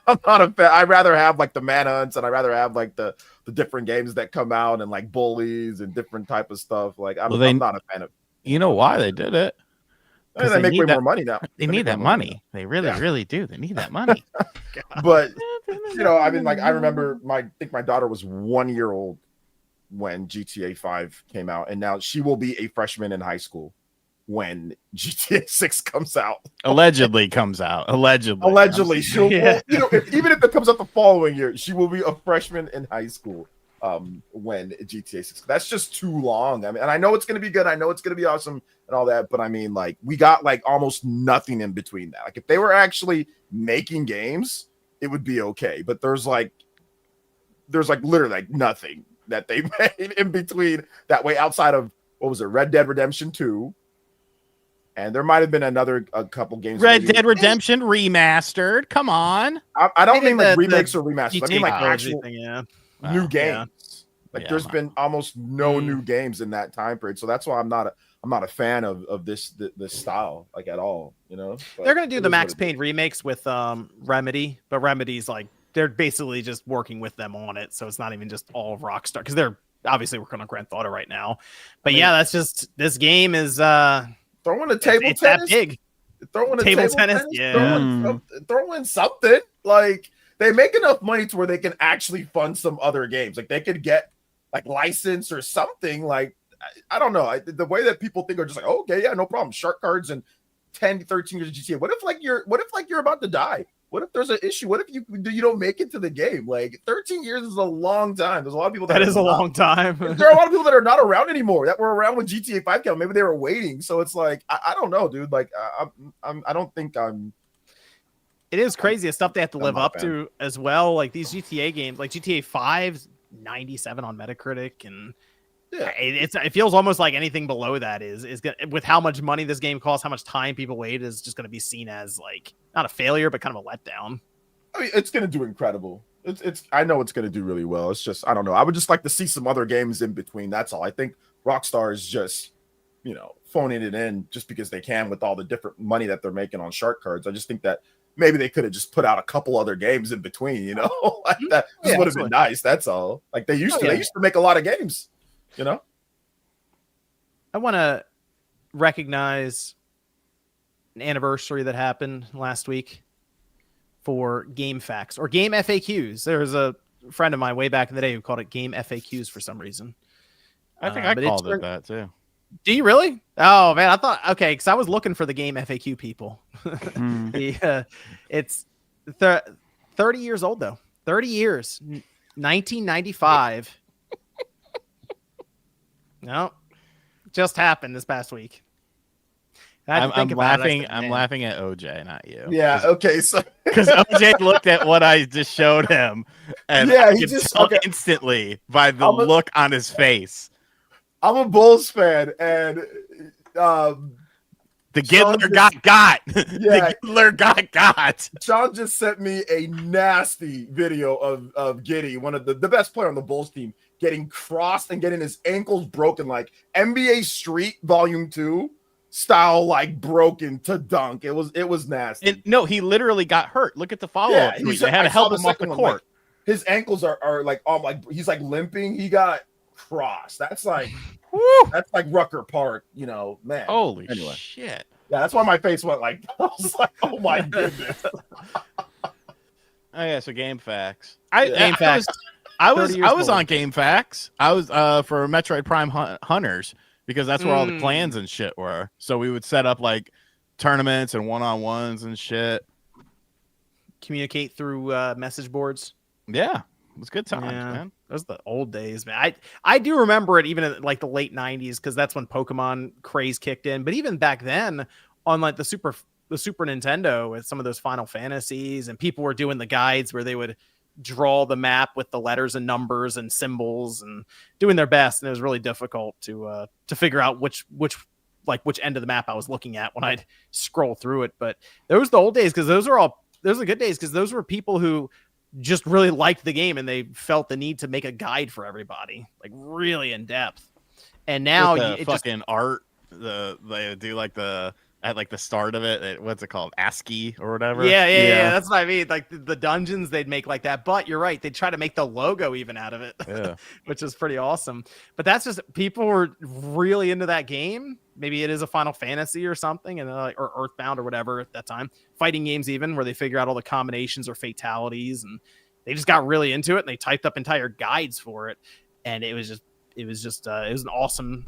Speaker 3: I'm not a fan. I'd rather have like the manhunts and I'd rather have like the different games that come out and like bullies and different type of stuff. Like I'm not a fan of.
Speaker 5: You know why they did it?
Speaker 3: They make way more money now.
Speaker 5: They need that money. They really do. They need that money.
Speaker 3: But I mean, like I remember I think my daughter was 1 year old when GTA 5 came out, and now she will be a freshman in high school when GTA 6 comes out.
Speaker 5: Allegedly comes out.
Speaker 3: Allegedly, she'll even if it comes out the following year, she will be a freshman in high school when GTA 6. That's just too long. I mean, and I know it's going to be good. I know it's going to be awesome and all that, but I mean, like we got like almost nothing in between that. Like if they were actually making games, it would be okay. But there's like literally like nothing that they made in between that way outside of what was it, Red Dead Redemption 2. And there might have been a couple games.
Speaker 5: Red Dead Redemption remastered. Come on.
Speaker 3: I don't mean like remakes or remasters. I mean like actual new games.
Speaker 5: Yeah.
Speaker 3: Like there's been almost no new games in that time period. So that's why I'm not a fan of this style like at all. But
Speaker 1: they're gonna do the Max Payne remakes with Remedy, but Remedy's like they're basically just working with them on it, so it's not even just all of Rockstar because they're obviously working on Grand Theft Auto right now. But that's just this game is
Speaker 3: throwing a table
Speaker 1: it's
Speaker 3: tennis.
Speaker 1: That big.
Speaker 3: Throwing a
Speaker 1: table tennis.
Speaker 3: Yeah. Throwing something. Like they make enough money to where they can actually fund some other games. Like they could get like license or something. Like I don't know. The way that people think are just like, oh, okay, yeah, no problem. Shark cards and 10, 13 years of GTA. What if you're about to die? What if there's an issue? What if you don't make it to the game? Like 13 years is a long time. There's a lot of people
Speaker 1: that is a long time.
Speaker 3: There are a lot of people that are not around anymore that were around when GTA 5 came out. Maybe they were waiting. So it's like I don't know, dude. Like I don't think I'm.
Speaker 1: It is crazy the stuff they have to live up to as well. Like these GTA games, like GTA 5's 97 on Metacritic, and it feels almost like anything below that is with how much money this game costs, how much time people wait is just going to be seen as like not a failure, but kind of a letdown.
Speaker 3: I mean, it's going to do incredible. I know it's going to do really well. It's just I don't know. I would just like to see some other games in between. That's all. I think Rockstar is just phoning it in just because they can with all the different money that they're making on shark cards. I just think that maybe they could have just put out a couple other games in between. Like that just would have been nice. That's all. Like they used to. They used to make a lot of games.
Speaker 1: I want to recognize an anniversary that happened last week for Game Facts or Game FAQs. There was a friend of mine way back in the day who called it Game FAQs for some reason.
Speaker 5: I think I called it that too.
Speaker 1: Do you really? Oh man, I thought because I was looking for the Game FAQ people. It's 30 years old though. 30 years, 1995. No, just happened this past week.
Speaker 5: I'm laughing. I'm laughing at OJ, not you.
Speaker 3: Yeah. Okay. So
Speaker 5: because OJ looked at what I just showed him, and he just instantly by the look on his face.
Speaker 3: I'm a Bulls fan, and
Speaker 5: the Giddler got. The Giddler got.
Speaker 3: Sean just sent me a nasty video of Giddey, one of the best player on the Bulls team, getting crossed and getting his ankles broken, like NBA Street Volume 2 style, like broken to dunk. It was nasty.
Speaker 5: No, he literally got hurt. Look at the follow-up. They had to help him off the court.
Speaker 3: Like, his ankles are like he's like limping. He got crossed. That's like Rucker Park, man.
Speaker 5: Holy shit.
Speaker 3: Yeah, that's why my face went like I was like, oh my goodness.
Speaker 5: Oh yeah, so Game Facts.
Speaker 1: Game Facts.
Speaker 5: I was on Game Facts. I was for Metroid Prime Hunters because that's where all the clans and shit were. So we would set up like tournaments and one-on-ones and shit.
Speaker 1: Communicate through message boards.
Speaker 5: Yeah. It was good times,
Speaker 1: Yeah,
Speaker 5: man.
Speaker 1: those are the old days, man. I do remember it even in like the late '90s because that's when Pokemon craze kicked in. But even back then, on like the Super Nintendo with some of those Final Fantasies, and people were doing the guides where they would draw the map with the letters and numbers and symbols and doing their best, and it was really difficult to figure out which end of the map I was looking at when I'd scroll through it. But those were the old days because those are the good days because those were people who just really liked the game and they felt the need to make a guide for everybody, like really in depth. And now
Speaker 5: With the fucking art, they do like at like the start of it, what's it called, ASCII or whatever.
Speaker 1: Yeah. That's what I mean. Like the dungeons, they'd make like that. But you're right, they'd try to make the logo even out of it,
Speaker 5: Yeah.
Speaker 1: which is pretty awesome. But that's just people were really into that game. Maybe it is a Final Fantasy or something, and or Earthbound or whatever at that time. Fighting games even where they figure out all the combinations or fatalities, and they just got really into it and they typed up entire guides for it. And it was an awesome,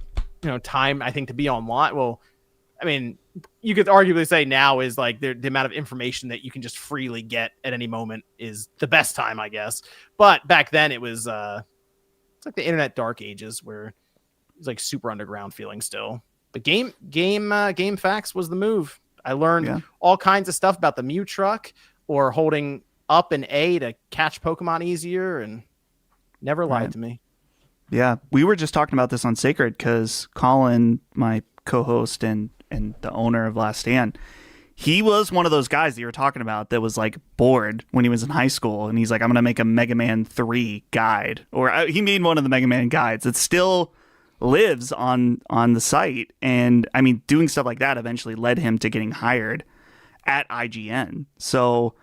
Speaker 1: time I think to be online. Well, I mean, you could arguably say now is like the amount of information that you can just freely get at any moment is the best time, I guess. But back then it was it's like the internet dark ages where it was like super underground feeling still. But game facts was the move. I learned all kinds of stuff about the Mew truck or holding up and A to catch Pokemon easier, and never lied to me.
Speaker 2: Yeah, we were just talking about this on Sacred because Colin, my co-host and the owner of Last Stand, he was one of those guys that you were talking about that was like bored when he was in high school, and he's like, I'm gonna make a Mega Man 3 guide, or he made one of the Mega Man guides. It still lives on the site, and I mean, doing stuff like that eventually led him to getting hired at IGN. So,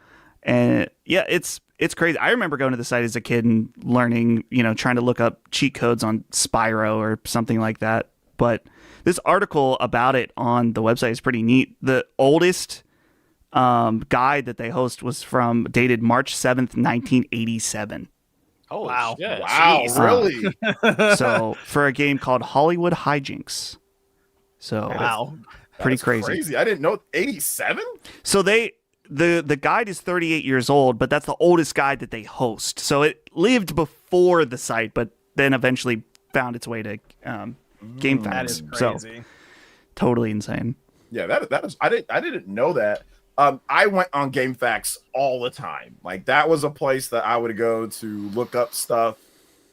Speaker 2: and yeah, it's crazy. I remember going to the site as a kid and learning, trying to look up cheat codes on Spyro or something like that. But this article about it on the website is pretty neat. The oldest guide that they host was dated March 7th, 1987.
Speaker 5: Oh,
Speaker 1: wow.
Speaker 5: shit.
Speaker 3: Wow,
Speaker 1: Jeez.
Speaker 3: really?
Speaker 2: So for a game called Hollywood Hijinks. So
Speaker 1: Wow.
Speaker 2: pretty
Speaker 3: That's
Speaker 2: crazy.
Speaker 3: I didn't know 87.
Speaker 2: So the guide is 38 years old, but that's the oldest guide that they host. So it lived before the site, but then eventually found its way to GameFAQs.
Speaker 1: That is
Speaker 2: So
Speaker 1: crazy.
Speaker 2: totally insane.
Speaker 3: Yeah, that is. I didn't know that. I went on GameFAQs all the time. Like that was a place that I would go to look up stuff.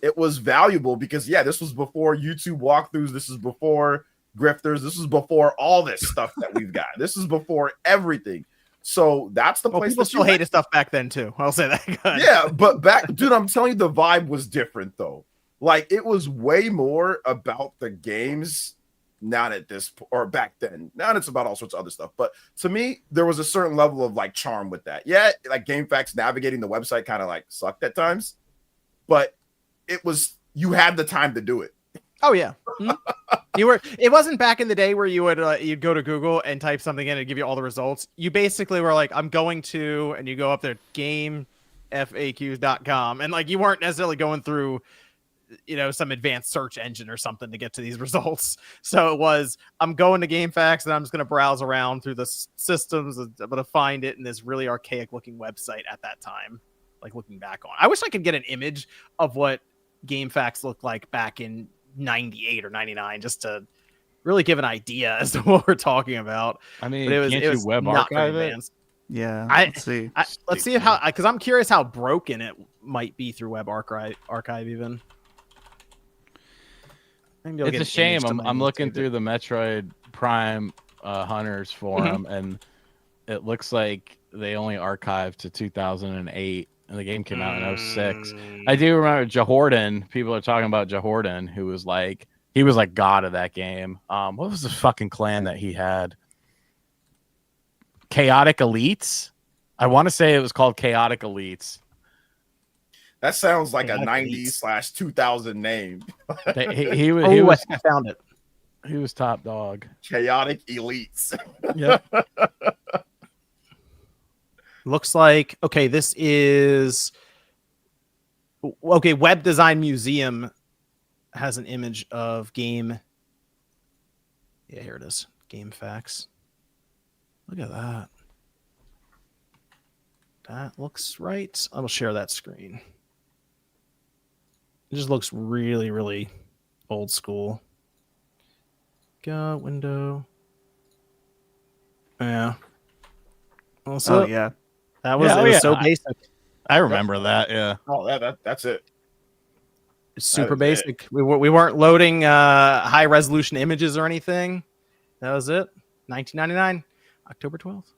Speaker 3: It was valuable because this was before YouTube walkthroughs. This is before grifters. This is before all this stuff that we've got. This is before everything. So that's the place.
Speaker 1: People still hated stuff back then too. I'll say that.
Speaker 3: Yeah, but dude, I'm telling you, the vibe was different though. Like it was way more about the games. Not at this or back then. Now it's about all sorts of other stuff. But to me, there was a certain level of like charm with that. Yeah, like GameFAQs navigating the website kind of like sucked at times, but you had the time to do it.
Speaker 1: Oh yeah. It wasn't back in the day where you would you'd go to Google and type something in and give you all the results. You basically were like, I'm going to, and you go up there, gamefaqs.com, and like you weren't necessarily going through some advanced search engine or something to get to these results. So it was, I'm going to GameFAQs and I'm just going to browse around through the systems. I'm going to find it in this really archaic looking website at that time. Like looking back on, I wish I could get an image of what GameFAQs looked like back in 98 or 99, just to really give an idea as to what we're talking about.
Speaker 5: I mean,
Speaker 1: but it was
Speaker 5: web
Speaker 1: not very
Speaker 5: archive it?
Speaker 1: advanced.
Speaker 2: Yeah. Let's see.
Speaker 1: Let's see how, because I'm curious how broken it might be through web archive even.
Speaker 5: It's a shame. I'm looking through the Metroid Prime Hunters forum, and it looks like they only archived to 2008, and the game came out in 06. I do remember Jahorden. People are talking about Jahorden, who was like, he was like god of that game. What was the fucking clan that he had? Chaotic Elites? I want to say it was called Chaotic Elites.
Speaker 3: That sounds like a 90s/2000 name.
Speaker 5: He was.
Speaker 1: I found it.
Speaker 5: He was top dog.
Speaker 3: Chaotic Elites.
Speaker 5: Yep.
Speaker 1: Looks like, okay, this is okay. Web Design Museum has an image of game. Yeah, here it is. GameFAQs. Look at that. That looks right. I will share that screen. It just looks really, really old school. Got window. Yeah. Also,
Speaker 2: Oh yeah.
Speaker 1: that was
Speaker 5: Yeah,
Speaker 1: it
Speaker 5: oh,
Speaker 1: was
Speaker 5: yeah.
Speaker 1: so basic.
Speaker 5: I remember that. Yeah.
Speaker 3: Oh, that's it.
Speaker 1: Super
Speaker 3: That is it.
Speaker 1: basic. We weren't loading high resolution images or anything. That was it. 1999, October 12th.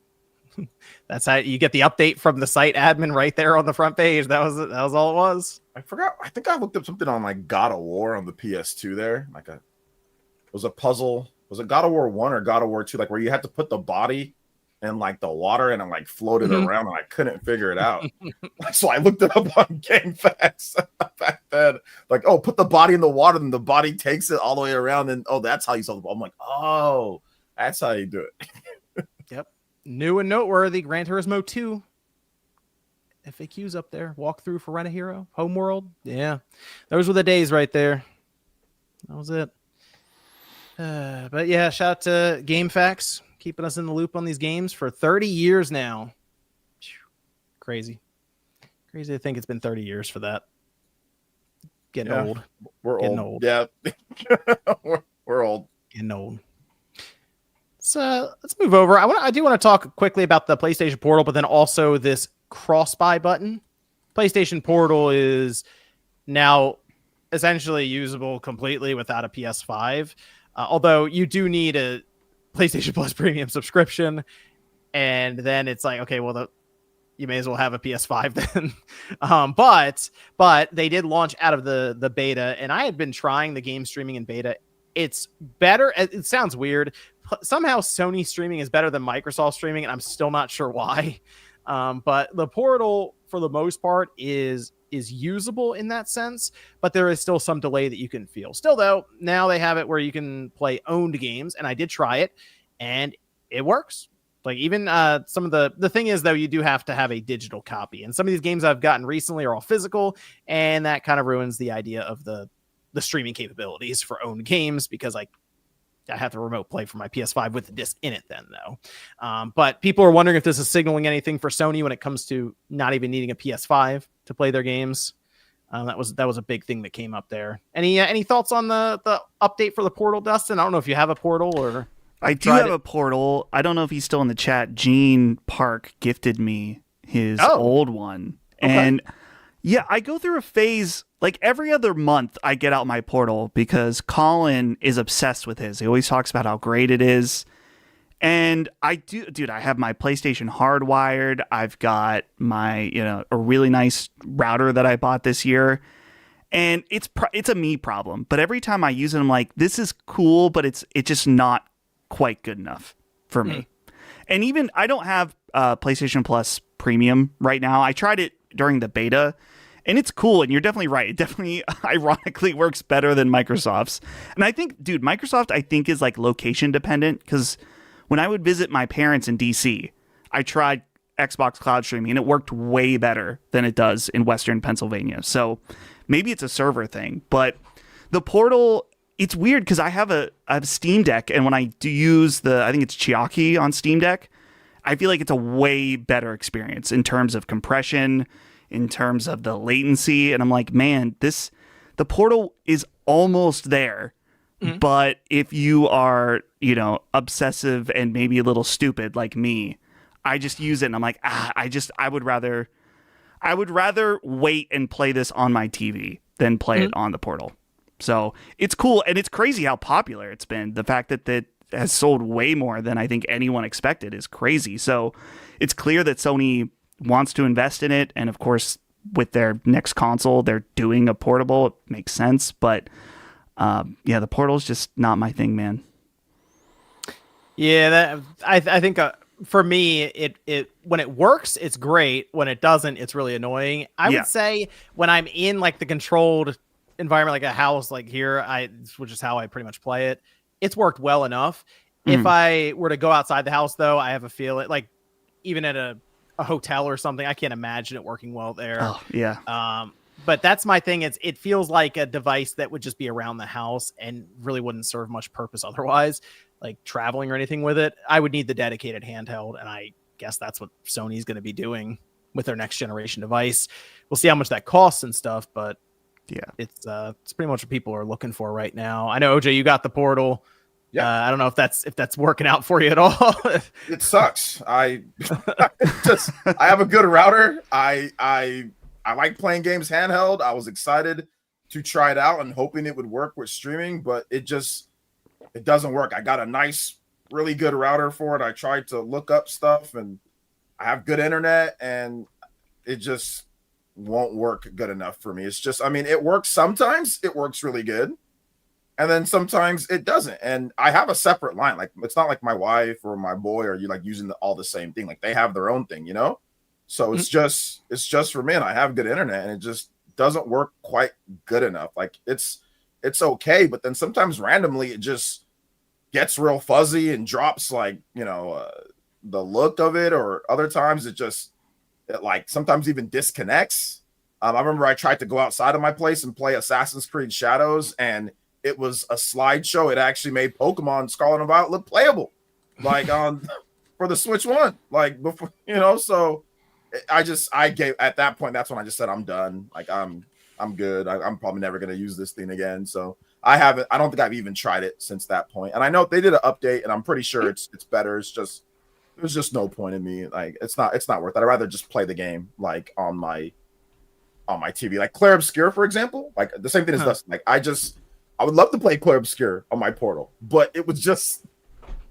Speaker 1: That's how you get the update from the site admin right there on the front page. That was it. That was all it was.
Speaker 3: I forgot. I think I looked up something on like God of War on the PS2 there. It was a puzzle. Was it God of War 1 or God of War 2? Like where you had to put the body in like the water and it like floated around and I couldn't figure it out. So I looked it up on GameFAQs back then. Like, oh, put the body in the water and the body takes it all the way around. And oh, that's how you solve the ball. I'm like, oh, that's how you do it.
Speaker 1: Yep. New and noteworthy, Gran Turismo 2. FAQs up there. Walkthrough for Rent a Hero. Homeworld. Yeah. Those were the days right there. That was it. But yeah, shout out to GameFAQs, keeping us in the loop on these games for 30 years now. Crazy. Crazy to think it's been 30 years for that. Getting old.
Speaker 3: We're
Speaker 1: Getting
Speaker 3: old.
Speaker 1: old.
Speaker 3: Yeah. we're old.
Speaker 1: Getting old. So let's move over. I do want to talk quickly about the PlayStation Portal, but then also this cross-buy button. PlayStation Portal is now essentially usable completely without a PS5. Although you do need a PlayStation Plus premium subscription, and then it's like, okay, well, you may as well have a PS5 then. But they did launch out of the beta, and I had been trying the game streaming in beta. It's better. It sounds weird. Somehow Sony streaming is better than Microsoft streaming, and I'm still not sure why. But the Portal, for the most part, is usable in that sense, but there is still some delay that you can feel. Still, though, now they have it where you can play owned games, and I did try it, and it works. Like even some of the thing is, though, you do have to have a digital copy, and some of these games I've gotten recently are all physical, and that kind of ruins the idea of the streaming capabilities for owned games, because I have to remote play for my PS5 with the disc in it then, though. But people are wondering if this is signaling anything for Sony when it comes to not even needing a PS5 to play their games. That was a big thing that came up there. Any thoughts on the update for the Portal, Dustin? I don't know if you have a Portal or...
Speaker 2: I do have a Portal. I don't know if he's still in the chat. Gene Park gifted me his old one.
Speaker 1: Okay.
Speaker 2: And yeah, I go through a phase, like every other month I get out my Portal because Colin is obsessed with his. He always talks about how great it is. And I do, dude, I have my PlayStation hardwired. I've got my, a really nice router that I bought this year. And it's a me problem. But every time I use it, I'm like, this is cool, but it's just not quite good enough for me. And even I don't have PlayStation Plus Premium right now. I tried it during the beta, and it's cool. And you're definitely right. It definitely, ironically, works better than Microsoft's. And I think, dude, Microsoft, I think, is like location dependent, because when I would visit my parents in DC, I tried Xbox Cloud Streaming, and it worked way better than it does in Western Pennsylvania. So maybe it's a server thing, but the Portal, it's weird because I have a Steam Deck, and when I do use I think it's Chiaki on Steam Deck, I feel like it's a way better experience in terms of compression, in terms of the latency, and I'm like, man, the Portal is almost there. But if you are, obsessive and maybe a little stupid like me, I just use it and I'm like, I would rather wait and play this on my TV than play it on the Portal. So it's cool, and it's crazy how popular it's been. The fact that it has sold way more than I think anyone expected is crazy. So it's clear that Sony wants to invest in it, and of course, with their next console, they're doing a portable. It makes sense, but the Portal is just not my thing, man.
Speaker 1: Yeah, I think for me, it when it works, it's great. When it doesn't, it's really annoying. I would say when I'm in like the controlled environment, like a house, like here, which is how I pretty much play it, it's worked well enough. If I were to go outside the house, though, I have a feeling like even at a hotel or something, I can't imagine it working well there.
Speaker 2: Oh, yeah.
Speaker 1: But that's my thing. It feels like a device that would just be around the house and really wouldn't serve much purpose otherwise, like traveling or anything with it. I would need the dedicated handheld, and I guess that's what Sony's going to be doing with their next generation device. We'll see how much that costs and stuff, but
Speaker 2: Yeah.
Speaker 1: It's pretty much what people are looking for right now. I know OJ, you got the portal.
Speaker 3: Yeah.
Speaker 1: I don't know if that's working out for you at all.
Speaker 3: It sucks. I have a good router. I like playing games handheld. I was excited to try it out and hoping it would work with streaming, but it doesn't work. I got a nice, really good router for it. I tried to look up stuff and I have good internet and it just won't work good enough for me. It's just, I mean, it works sometimes. It works really good. And then sometimes it doesn't. And I have a separate line. Like, it's not like my wife or my boy or you like using all the same thing. Like, they have their own thing, you know? So it's just for me, and I have good internet and it just doesn't work quite good enough. Like, it's okay, but then sometimes randomly it just gets real fuzzy and drops, like, you know, the look of it, or other times it like sometimes even disconnects. I remember I tried to go outside of my place and play Assassin's Creed Shadows, and it was a slideshow. It actually made Pokemon Scarlet and Violet look playable, like on for the Switch One, like before, you know. So I gave at that point. That's when I just said I'm done. Like I'm good. I'm probably never gonna use this thing again. So I don't think I've even tried it since that point. And I know they did an update, and I'm pretty sure it's better. It's just there's just no point in me. Like it's not worth it. I'd rather just play the game like on my TV, like Clair Obscur, for example. Like the same thing as Dustin. Like I would love to play Clair Obscur on my Portal, but it just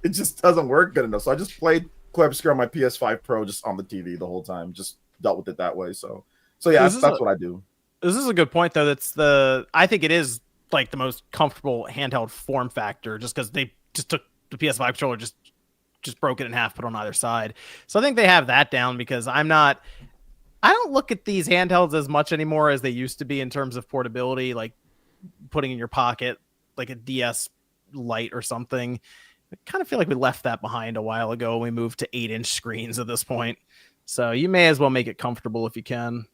Speaker 3: doesn't work good enough. So I just played Clair Obscur on my PS5 Pro just on the TV the whole time. Just dealt with it that way. So yeah, that's what I do.
Speaker 1: This is a good point though. I think it is like the most comfortable handheld form factor, just because they just took the PS5 controller, just broke it in half, put on either side. So I think they have that down, because I don't look at these handhelds as much anymore as they used to be in terms of portability, like putting in your pocket, like a DS Lite or something. I kind of feel like we left that behind a while ago. We moved to 8-inch screens at this point. So you may as well make it comfortable if you can.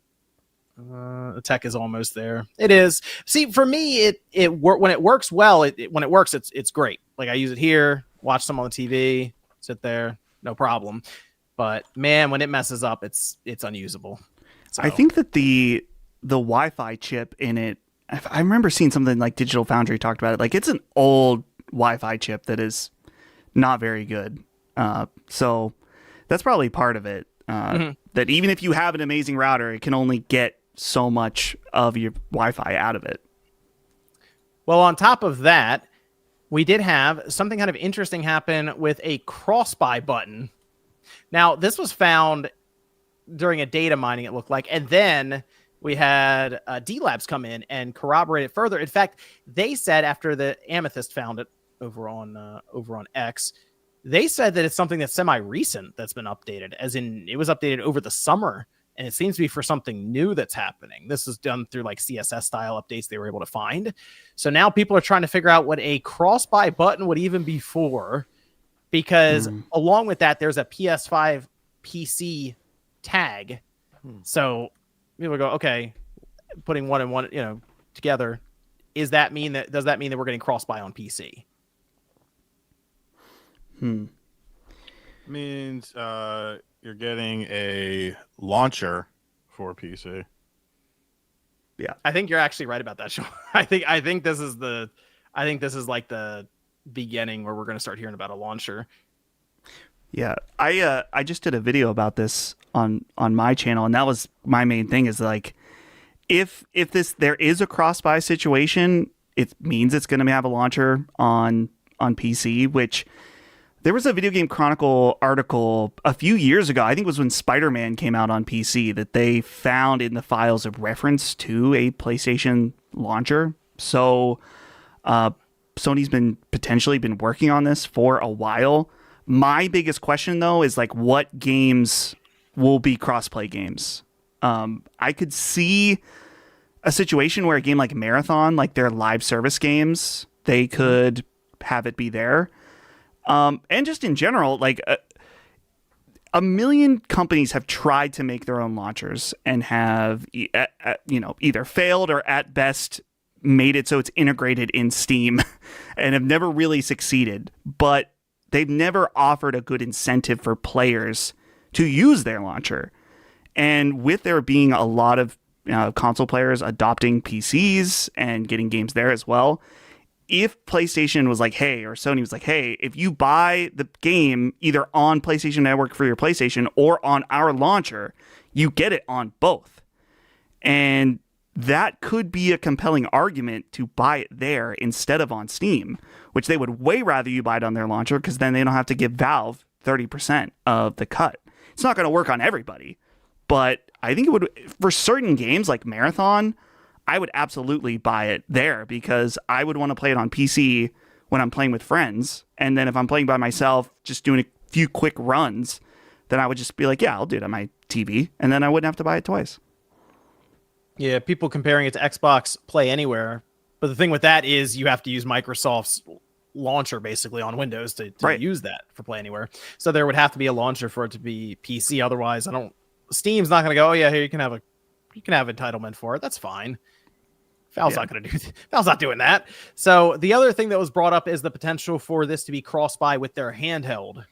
Speaker 1: The tech is almost there. It is. See, for me, when it works well, when it works, it's great. Like I use it here, watch some on the TV, sit there, no problem. But man, when it messes up, it's unusable. So.
Speaker 2: I think that the Wi-Fi chip in it, I remember seeing something like Digital Foundry talked about it. Like it's an old Wi-Fi chip that is not very good. So that's probably part of it. That even if you have an amazing router, it can only get so much of your Wi-Fi out of it.
Speaker 1: Well, on top of that, we did have something kind of interesting happen with a cross-buy button. Now, this was found during a data mining, it looked like, and then we had D-Labs come in and corroborate it further. In fact, they said after the Amethyst found it over on X, they said that it's something that's semi-recent that's been updated, as in it was updated over the summer, and it seems to be for something new that's happening. This is done through like CSS style updates they were able to find. So now people are trying to figure out what a cross-buy button would even be for, because along with that, there's a PS5 PC tag. So people go, okay, putting one and one, together, does that mean that we're getting cross-buy on PC?
Speaker 5: Means you're getting a launcher for PC.
Speaker 2: Yeah,
Speaker 1: I think you're actually right about that, Sean. I think this is like the beginning where we're going to start hearing about a launcher.
Speaker 2: Yeah, I just did a video about this on my channel, and that was my main thing. Is like, if there is a cross-buy situation, it means it's going to have a launcher on PC, which. There was a Video Game Chronicle article a few years ago, I think it was when Spider-Man came out on PC, that they found in the files a reference to a PlayStation launcher. So Sony's potentially been working on this for a while. My biggest question, though, is like, what games will be cross-play games? I could see a situation where a game like Marathon, like their live service games, they could have it be there. And just in general, like a million companies have tried to make their own launchers and have, either failed or at best made it so it's integrated in Steam and have never really succeeded. But they've never offered a good incentive for players to use their launcher. And with there being a lot of console players adopting PCs and getting games there as well. If PlayStation was like, hey, or Sony was like, hey, if you buy the game either on PlayStation Network for your PlayStation or on our launcher, you get it on both. And that could be a compelling argument to buy it there instead of on Steam, which they would way rather you buy it on their launcher because then they don't have to give Valve 30% of the cut. It's not going to work on everybody, but I think it would, for certain games like Marathon, I would absolutely buy it there because I would want to play it on PC when I'm playing with friends. And then if I'm playing by myself, just doing a few quick runs, then I would just be like, yeah, I'll do it on my TV. And then I wouldn't have to buy it twice.
Speaker 1: Yeah, people comparing it to Xbox Play Anywhere. But the thing with that is you have to use Microsoft's launcher basically on Windows to
Speaker 2: Right.
Speaker 1: use that for Play Anywhere. So there would have to be a launcher for it to be PC. Otherwise, Steam's not going to go, oh yeah, here you can have entitlement for it. That's fine. Valve's not going to do Valve's not doing that. So the other thing that was brought up is the potential for this to be cross-buy with their handheld.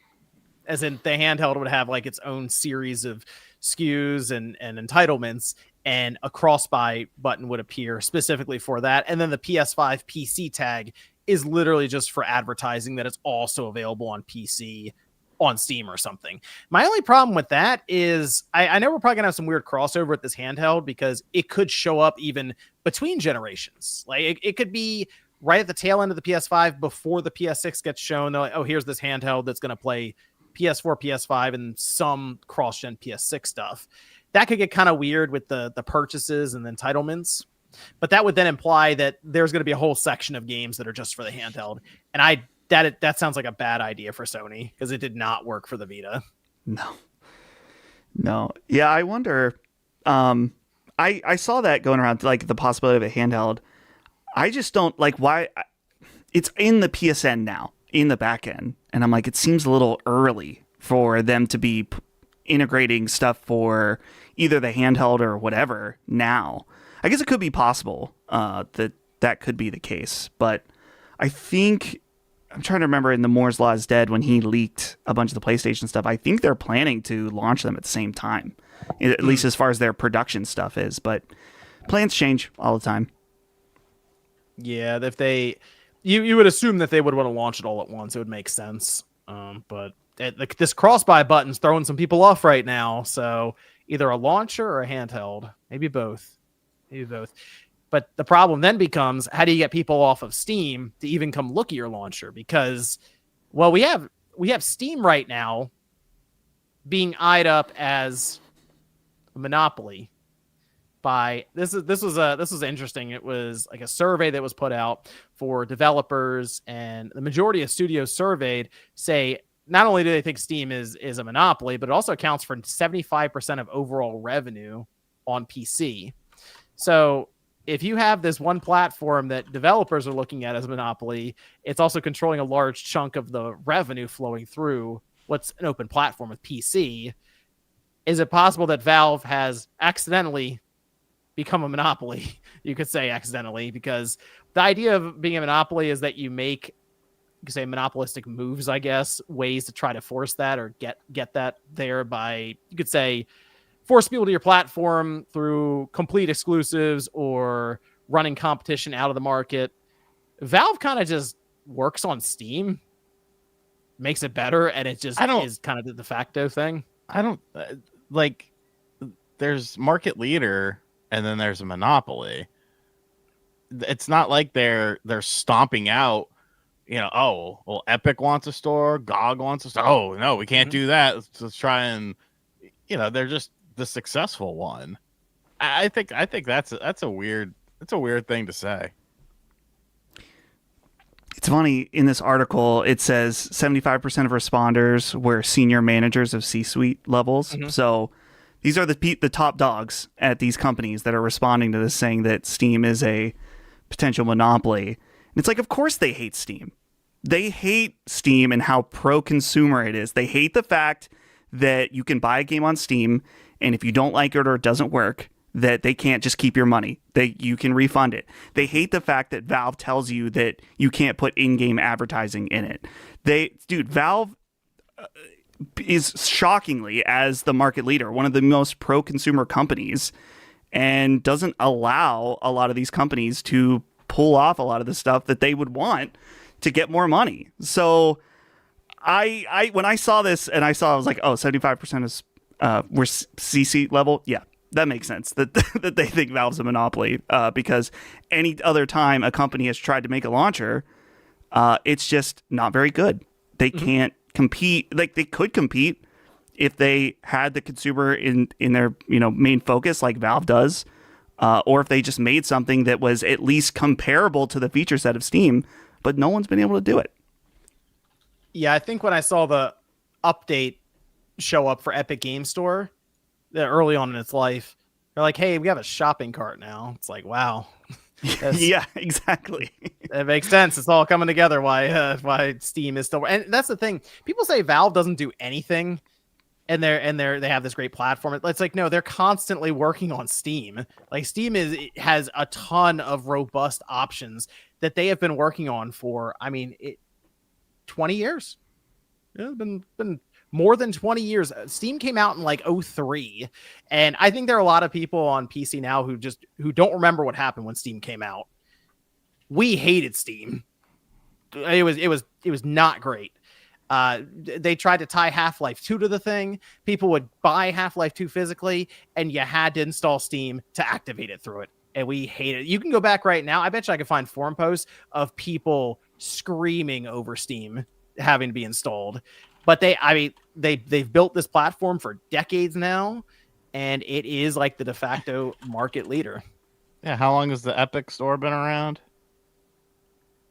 Speaker 1: As in the handheld would have like its own series of SKUs and entitlements, and a cross-buy button would appear specifically for that. And then the PS5 PC tag is literally just for advertising that it's also available on PC on Steam or something. My only problem with that is I know we're probably gonna have some weird crossover with this handheld because it could show up even between generations. Like it could be right at the tail end of the PS5 before the PS6 gets shown. They're like, oh, here's this handheld that's going to play PS4, PS5, and some cross-gen PS6 stuff. That could get kind of weird with the purchases and the entitlements. But that would then imply that there's going to be a whole section of games that are just for the handheld. And that sounds like a bad idea for Sony because it did not work for the Vita.
Speaker 2: No. Yeah, I wonder. I saw that going around, like the possibility of a handheld. I just don't like why it's in the PSN now, in the back end. And I'm like, it seems a little early for them to be integrating stuff for either the handheld or whatever now. I guess it could be possible that could be the case. But I think, I'm trying to remember in the Moore's Law is Dead when he leaked a bunch of the PlayStation stuff, I think they're planning to launch them at the same time, at least as far as their production stuff is. But plans change all the time.
Speaker 1: Yeah, if you would assume that they would want to launch it all at once. It would make sense. But this cross-buy button's throwing some people off right now. So either a launcher or a handheld, maybe both. But the problem then becomes, how do you get people off of Steam to even come look at your launcher? Because, well, we have Steam right now being eyed up as a monopoly by this was interesting. It was like a survey that was put out for developers, and the majority of studios surveyed say not only do they think Steam is a monopoly, but it also accounts for 75% of overall revenue on PC. So if you have this one platform that developers are looking at as a monopoly, it's also controlling a large chunk of the revenue flowing through what's an open platform with PC. Is it possible that Valve has accidentally become a monopoly? You could say accidentally, because the idea of being a monopoly is that you make, you could say, monopolistic moves, I guess, ways to try to force that or get that there by, you could say, force people to your platform through complete exclusives or running competition out of the market. Valve kind of just works on Steam, makes it better, and it just is kind of the de facto thing.
Speaker 5: I don't like, there's market leader and then there's a monopoly. It's not like they're stomping out, oh, well, Epic wants a store, GOG wants a store. Oh, no, we can't do that. Let's try and, they're just the successful one. I think that's a weird thing to say.
Speaker 2: It's funny, in this article, it says 75% of responders were senior managers of C-suite levels. Mm-hmm. So these are the top dogs at these companies that are responding to this, saying that Steam is a potential monopoly. And it's like, of course they hate Steam. They hate Steam and how pro-consumer it is. They hate the fact that you can buy a game on Steam, and if you don't like it or it doesn't work, that they can't just keep your money. You can refund it. They hate the fact that Valve tells you that you can't put in-game advertising in it. Valve is shockingly, as the market leader, one of the most pro-consumer companies, and doesn't allow a lot of these companies to pull off a lot of the stuff that they would want to get more money. So I when I saw this and I was like, oh, 75% is we're CC level. Yeah, that makes sense that that they think Valve's a monopoly, because any other time a company has tried to make a launcher, it's just not very good. They can't compete. Like, they could compete if they had the consumer in their main focus like Valve does, or if they just made something that was at least comparable to the feature set of Steam, but no one's been able to do it.
Speaker 1: Yeah, I think when I saw the update show up for Epic Game Store early on in its life, they're like, hey, we have a shopping cart now. It's like, wow.
Speaker 2: Yeah, exactly.
Speaker 1: It makes sense. It's all coming together why Steam is still, and that's the thing. People say Valve doesn't do anything, and they have this great platform. It's like, no, they're constantly working on Steam. Like, Steam has a ton of robust options that they have been working on for 20 years. It's been more than 20 years. Steam came out in like 2003, and I think there are a lot of people on PC now who don't remember what happened when Steam came out. We hated Steam. It was not great. They tried to tie Half-Life 2 to the thing. People would buy Half-Life 2 physically, and you had to install Steam to activate it through it. And we hate it. You can go back right now. I bet you I could find forum posts of people screaming over Steam having to be installed. But they've built this platform for decades now, and it is like the de facto market leader.
Speaker 5: Yeah, how long has the Epic Store been around?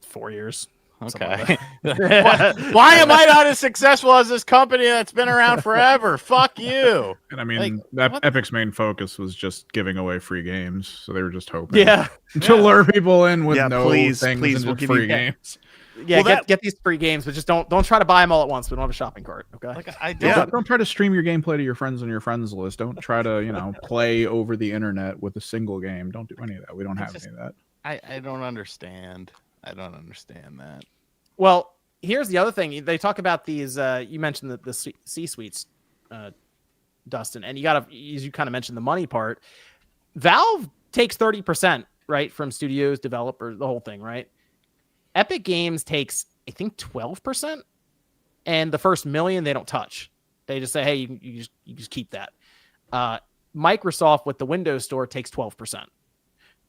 Speaker 1: 4 years.
Speaker 5: Okay. Why am I not as successful as this company that's been around forever? Fuck you.
Speaker 4: And I mean, Epic's main focus was just giving away free games, so they were just hoping to lure people in with things and just free games.
Speaker 1: Yeah, well, get these free games, but just don't try to buy them all at once. We don't have a shopping cart, okay?
Speaker 5: Like,
Speaker 4: don't try to stream your gameplay to your friends on your friends list. Don't try to play over the internet with a single game. Don't do any of that. We don't have any of that.
Speaker 5: I don't understand. I don't understand that.
Speaker 1: Well, here's the other thing. They talk about these. You mentioned the C-suites, Dustin, and you kind of mentioned the money part. Valve takes 30%, right, from studios, developers, the whole thing, right? Epic Games takes, I think, 12%, and the first $1 million they don't touch. They just say, hey, you just keep that. Microsoft with the Windows Store takes 12%.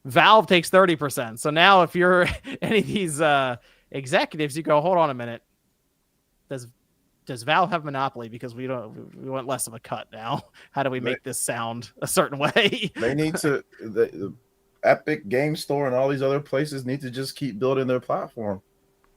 Speaker 1: Valve takes 30%. So now if you're any of these executives, you go, hold on a minute. Does Valve have monopoly? Because we want less of a cut now. How do we make this sound a certain way?
Speaker 3: They need to the Epic Game Store and all these other places need to just keep building their platform,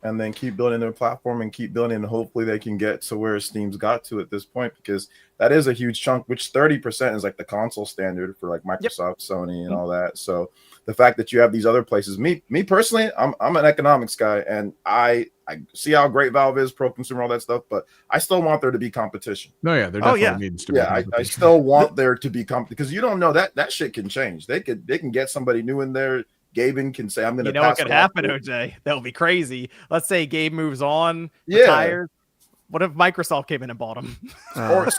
Speaker 3: and then keep building their platform and keep building, and hopefully they can get to where Steam's got to at this point, because that is a huge chunk, which 30% is like the console standard for like Microsoft, Sony, and all that. So the fact that you have these other places, me personally, I'm an economics guy, and I see how great Valve is, pro consumer, all that stuff, but I still want there to be competition.
Speaker 4: No, yeah, there definitely needs to be.
Speaker 3: Yeah, I still want there to be because you don't know that shit can change. They can get somebody new in there. Gaben can say, I'm going to.
Speaker 1: You know what could happen, OJ? That would be crazy. Let's say Gabe moves on, retires. What if Microsoft came in and bought him?
Speaker 3: or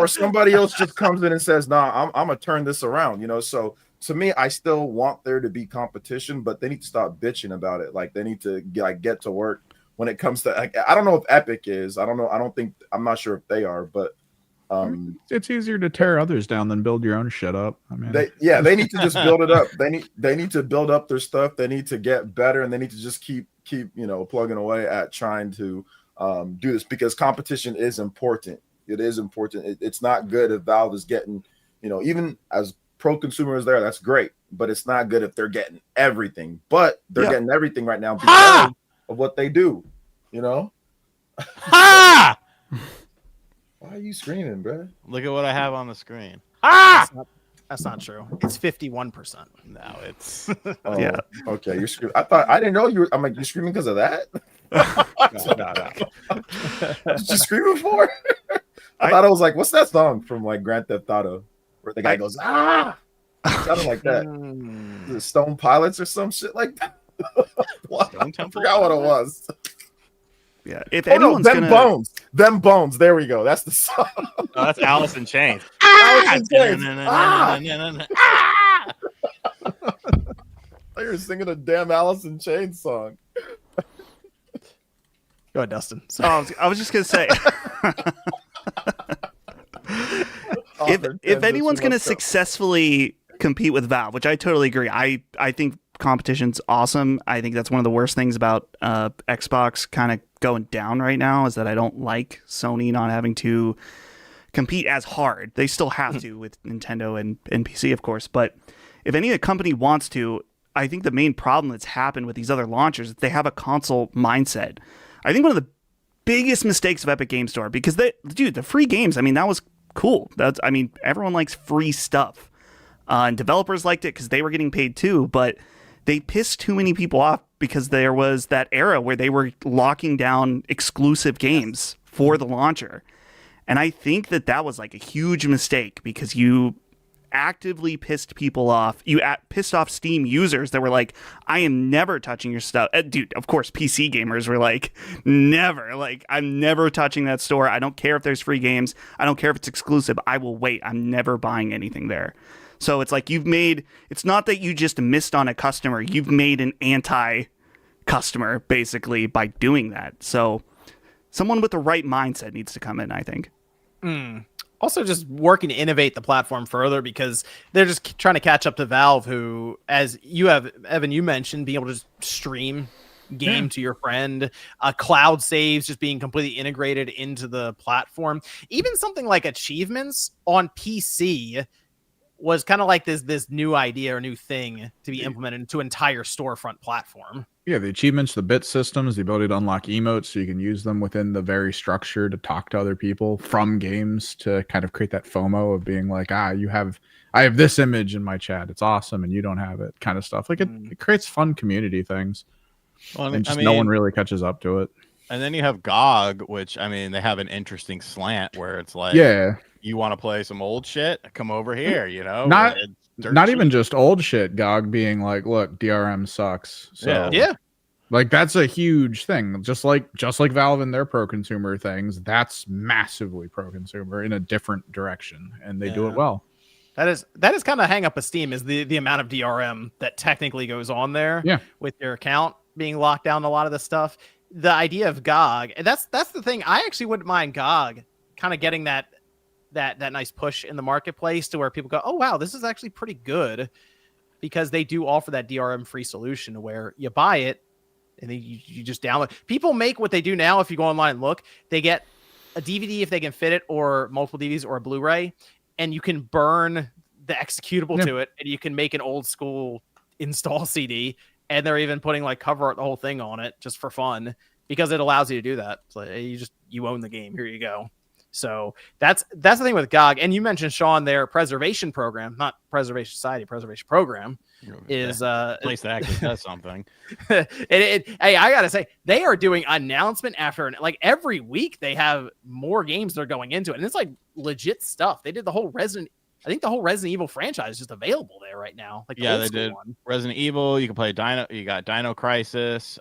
Speaker 3: somebody else just comes in and says, "Nah, I'm gonna turn this around." So to me, I still want there to be competition, but they need to stop bitching about it. Like, they need to get to work when it comes to. I don't know if Epic is. I don't know. I'm not sure if they are, but.
Speaker 4: It's easier to tear others down than build your own shit up. I mean,
Speaker 3: they need to just build it up. They need to build up their stuff. They need to get better, and they need to just keep plugging away at trying to do this, because competition is important. It is important. It's not good if Valve is getting, even as pro consumers there, that's great, but it's not good if they're getting everything. But they're getting everything right now because of what they do.
Speaker 5: Ha!
Speaker 3: Why are you screaming, bro?
Speaker 5: Look at what I have on the screen.
Speaker 1: That's not true. It's 51%.
Speaker 5: No, it's
Speaker 3: yeah. Okay, you're screaming. I didn't know you were. I'm like, you're screaming because of that?
Speaker 1: No.
Speaker 3: What did you screaming for? I thought it was like, what's that song from like Grand Theft Auto where the guy goes, ah? Sounded like that. The Stone Pilots or some shit like that. I forgot what it was.
Speaker 2: Yeah, if anyone's
Speaker 3: them bones. There we go. That's the song.
Speaker 5: Oh, that's Alice in Chains.
Speaker 3: Alice in Chains. You were singing a damn Alice in Chains song.
Speaker 1: Go ahead, Dustin. So,
Speaker 2: I was just gonna say, if anyone's gonna successfully compete with Valve, which I totally agree, I think competition's awesome. I think that's one of the worst things about Xbox kind of going down right now is that I don't like Sony not having to compete as hard. They still have to with Nintendo and PC, of course. But if any company wants to, I think the main problem that's happened with these other launchers is they have a console mindset. I think one of the biggest mistakes of Epic Game Store, because the free games, I mean, that was cool. Everyone likes free stuff. And developers liked it because they were getting paid too, but they pissed too many people off because there was that era where they were locking down exclusive games for the launcher. And I think that was like a huge mistake because you actively pissed people off. You pissed off Steam users that were like, I am never touching your stuff. Dude, of course, PC gamers were like, never. Like, I'm never touching that store. I don't care if there's free games. I don't care if it's exclusive. I will wait. I'm never buying anything there. So it's like it's not that you just missed on a customer. You've made an anti-customer, basically, by doing that. So someone with the right mindset needs to come in, I think.
Speaker 1: Also, just working to innovate the platform further because they're just trying to catch up to Valve, who, as you have, Evan, you mentioned, being able to just stream game to your friend, cloud saves just being completely integrated into the platform. Even something like achievements on PC was kind of like this new idea or new thing to be implemented into an entire storefront platform.
Speaker 4: Yeah, the achievements, the bit systems, the ability to unlock emotes so you can use them within the very structure to talk to other people from games to kind of create that FOMO of being like, I have this image in my chat. It's awesome and you don't have it kind of stuff. Like it creates fun community things. Well, and just no one really catches up to it.
Speaker 5: And then you have GOG, which, they have an interesting slant where it's like, you want to play some old shit? Come over here,
Speaker 4: Not even just old shit, GOG being like, look, DRM sucks. So, like, that's a huge thing. Just like Valve and their pro-consumer things, that's massively pro-consumer in a different direction, and they do it well.
Speaker 1: That is kind of hang up of Steam is the amount of DRM that technically goes on there with your account being locked down a lot of the stuff. The idea of GOG, and that's the thing. I actually wouldn't mind GOG kind of getting that nice push in the marketplace to where people go, oh wow, this is actually pretty good, because they do offer that DRM free solution where you buy it and then you just download. People make what they do now. If you go online and look, they get a DVD if they can fit it, or multiple DVDs, or a Blu-ray, and you can burn the executable to it, and you can make an old school install CD. And they're even putting like cover art, the whole thing on it just for fun, because it allows you to do that. So you own the game. Here you go. So that's the thing with GOG. And you mentioned, Sean, their preservation program, not Preservation Society, preservation program is
Speaker 5: place that actually does something.
Speaker 1: Hey, I gotta say, they are doing announcement after like every week they have more games they're going into it, and it's like legit stuff. They did the whole Resident Evil franchise is just available there right now. Like
Speaker 5: they did Resident Evil. You can play You got Dino Crisis.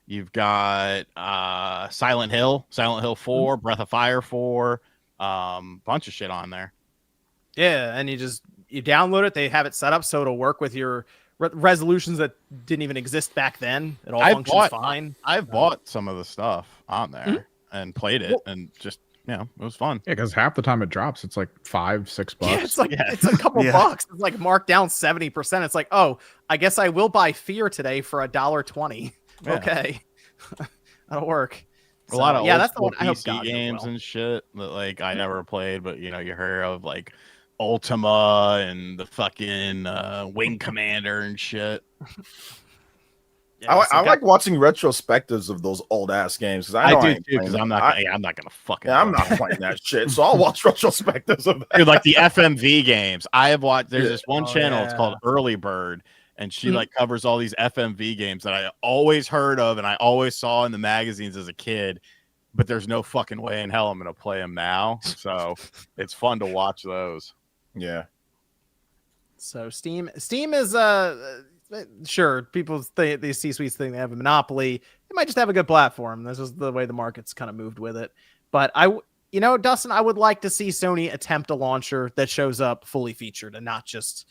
Speaker 5: You've got Silent Hill 4, Breath of Fire 4, bunch of shit on there.
Speaker 1: Yeah, and you download it. They have it set up so it'll work with your resolutions that didn't even exist back then. It all functions fine.
Speaker 5: I've bought some of the stuff on there and played it, and just it was fun.
Speaker 4: Yeah, because half the time it drops, it's like $5-6.
Speaker 1: Yeah, it's a couple bucks. It's like marked down 70%. It's like, oh, I guess I will buy Fear today for $1.20. Yeah. Okay, that'll work.
Speaker 5: A lot of that's the one I hope PC games and shit that like I never played, but you hear of like Ultima and the fucking Wing Commander and shit.
Speaker 3: I like watching retrospectives of those old ass games because I do too.
Speaker 5: Because I'm not gonna fucking.
Speaker 3: I'm not playing that shit. So I'll watch retrospectives of that.
Speaker 5: Dude, like the FMV games. I have watched. There's this one channel. It's called Early Bird, and she like covers all these FMV games that I always heard of and I always saw in the magazines as a kid. But there's no fucking way in hell I'm gonna play them now. So it's fun to watch those.
Speaker 3: Yeah.
Speaker 1: So Steam is sure, people think these C-suites think they have a monopoly. They might just have a good platform. This is the way the market's kind of moved with it. But Dustin, I would like to see Sony attempt a launcher that shows up fully featured and not just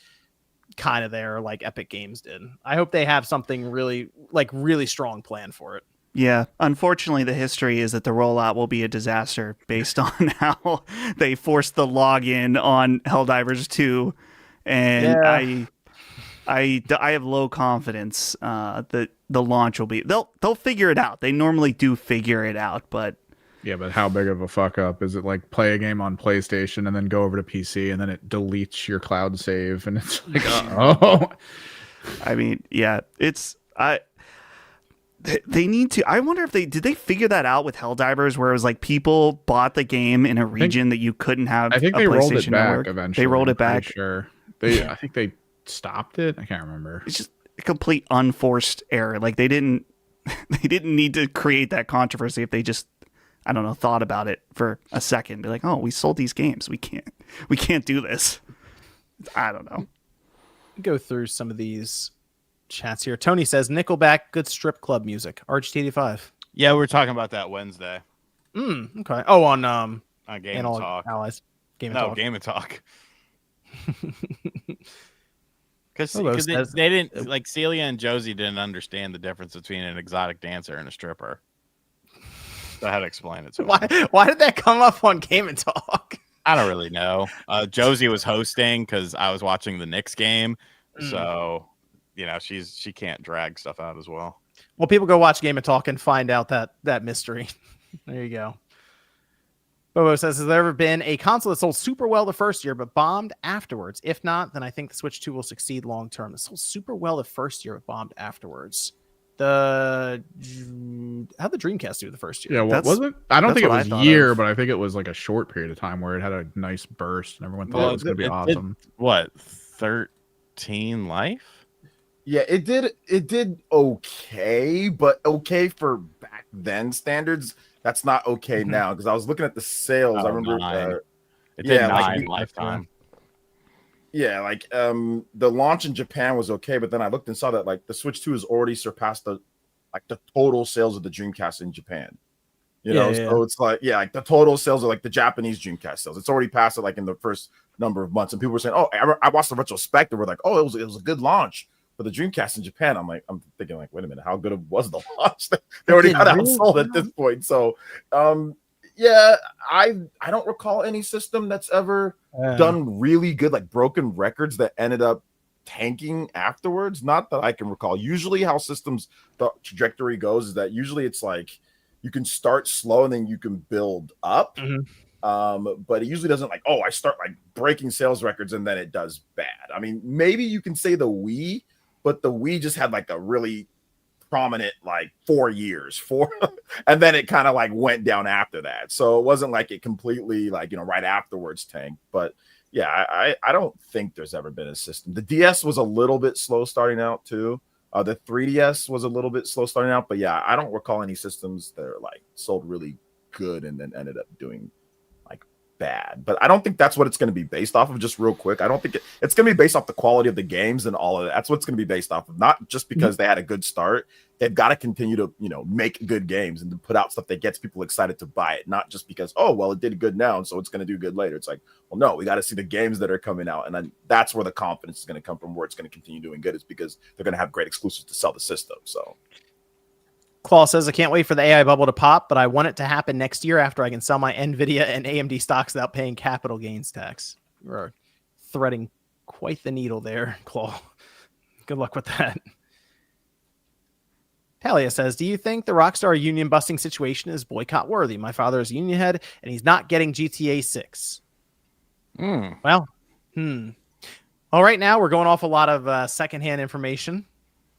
Speaker 1: kind of there like Epic Games did. I hope they have something really strong plan for it.
Speaker 2: Yeah, unfortunately, the history is that the rollout will be a disaster based on how they forced the login on Helldivers 2, and
Speaker 1: Yeah.
Speaker 2: I have low confidence that the launch will be. They'll figure it out. They normally do figure it out, but
Speaker 4: Yeah, but how big of a fuck up is it? Like play a game on PlayStation and then go over to PC and then it deletes your cloud save and it's like, oh.
Speaker 2: I mean, yeah, They need to. I wonder if did they figure that out with Helldivers, where it was like people bought the game in a region that you couldn't have.
Speaker 4: I think
Speaker 2: a
Speaker 4: they rolled it
Speaker 2: PlayStation
Speaker 4: back
Speaker 2: Network.
Speaker 4: eventually.
Speaker 2: They rolled
Speaker 4: I'm
Speaker 2: it back.
Speaker 4: pretty Sure. I think they stopped it. I can't remember.
Speaker 2: It's just a complete unforced error. Like they didn't need to create that controversy if they just, I don't know, thought about it for a second. Be like, oh, we sold these games. We can't do this. I don't know.
Speaker 1: Go through some of these chats here. Tony says Nickelback, good strip club music. RGT85.
Speaker 5: Yeah, we were talking about that Wednesday
Speaker 1: Okay. Oh, on
Speaker 5: on Game and
Speaker 1: Analog
Speaker 5: Talk.
Speaker 1: Allies. Game and
Speaker 5: No,
Speaker 1: Talk.
Speaker 5: Game and Talk. Because
Speaker 1: Hello,
Speaker 5: they
Speaker 1: says-
Speaker 5: didn't, like, Celia and Josie didn't understand the difference between an exotic dancer and a stripper. So I had to explain it to them.
Speaker 1: Why did that come up on Game and Talk?
Speaker 5: I don't really know. Josie was hosting because I was watching the Knicks game, so she can't drag stuff out as well.
Speaker 1: Well, people go watch Game and Talk and find out that mystery. There you go. Bobo says, has there ever been a console that sold super well the first year but bombed afterwards? If not, then I think the Switch 2 will succeed long term. It sold super well the first year but bombed afterwards. How'd the Dreamcast do the first year?
Speaker 4: Yeah, what was it? I don't
Speaker 2: that's
Speaker 4: think it
Speaker 2: what I
Speaker 4: was
Speaker 2: thought
Speaker 4: year,
Speaker 2: of.
Speaker 4: but I think it was like a short period of time where it had a nice burst and everyone thought it was going to be awesome.
Speaker 5: What, 13 life?
Speaker 3: Yeah, it did okay, but okay for back then standards. That's not okay now because I was looking at the sales. I remember,
Speaker 5: 9. It did 9 lifetime.
Speaker 3: Yeah, like the launch in Japan was okay, but then I looked and saw that like the Switch 2 has already surpassed the total sales of the Dreamcast in Japan. So it's like like the total sales are like the Japanese Dreamcast sales. It's already passed it like in the first number of months, and people were saying, "Oh, I watched the retrospective." We're like, "Oh, it was a good launch for the Dreamcast in Japan." I'm thinking like, wait a minute, how good was the launch? They already got outsold at this point. So, yeah, I don't recall any system that's ever done really good, like broken records that ended up tanking afterwards. Not that I can recall. Usually, how systems the trajectory goes is that usually it's like you can start slow and then you can build up. But it usually doesn't like, oh, I start like breaking sales records and then it does bad. I mean, maybe you can say the Wii, but the Wii just had like a really prominent like 4 years and then it kind of like went down after that. So it wasn't like it completely like, right afterwards tanked. But yeah, I don't think there's ever been a system. The DS was a little bit slow starting out too. The 3DS was a little bit slow starting out, but yeah, I don't recall any systems that are like sold really good and then ended up doing like bad. But I don't think that's what it's going to be based off of. Just real quick, I don't think it's going to be based off the quality of the games and all of that. That's what it's going to be based off of. Not just because they had a good start. They've got to continue to make good games and to put out stuff that gets people excited to buy it. Not just because it did good now and so it's going to do good later. It's like, well, no, we got to see the games that are coming out, and then that's where the confidence is going to come from. Where it's going to continue doing good is because they're going to have great exclusives to sell the system. So.
Speaker 1: Claw says, I can't wait for the AI bubble to pop, but I want it to happen next year after I can sell my NVIDIA and AMD stocks without paying capital gains tax. You're threading quite the needle there, Claw. Good luck with that. Talia says, do you think the Rockstar union busting situation is boycott worthy? My father is a union head and he's not getting GTA 6. Well, right now we're going off a lot of secondhand information.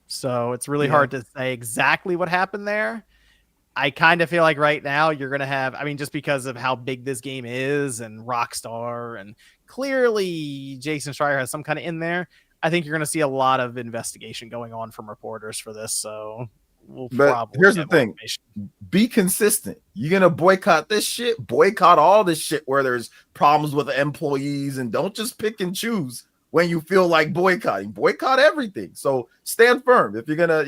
Speaker 1: So it's really hard to say exactly what happened there. I kind of feel like right now you're going to have, just because of how big this game is and Rockstar, and clearly Jason Schreier has some kind of in there. I think you're going to see a lot of investigation going on from reporters for this. So
Speaker 3: but here's the thing, be consistent. You're going to boycott this shit, boycott all this shit where there's problems with the employees, and don't just pick and choose. When you feel like boycott everything. So stand firm. If you're gonna,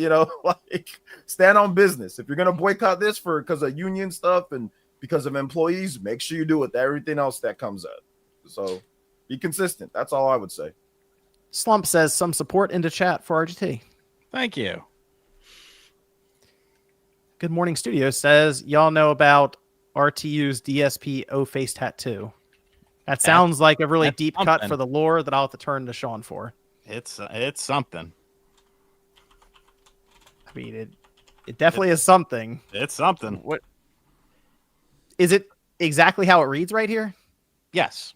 Speaker 3: stand on business. If you're gonna boycott this because of union stuff and because of employees, make sure you do it with everything else that comes up. So be consistent. That's all I would say.
Speaker 1: Slump says some support into chat for RGT.
Speaker 5: Thank you.
Speaker 1: Good Morning Studio says, y'all know about RTU's DSP O-Face tattoo. That sounds like a really deep cut for the lore that I'll have to turn to Sean for.
Speaker 5: It's something.
Speaker 1: I mean, it definitely is something.
Speaker 5: It's something.
Speaker 1: What is it exactly how it reads right here?
Speaker 5: Yes.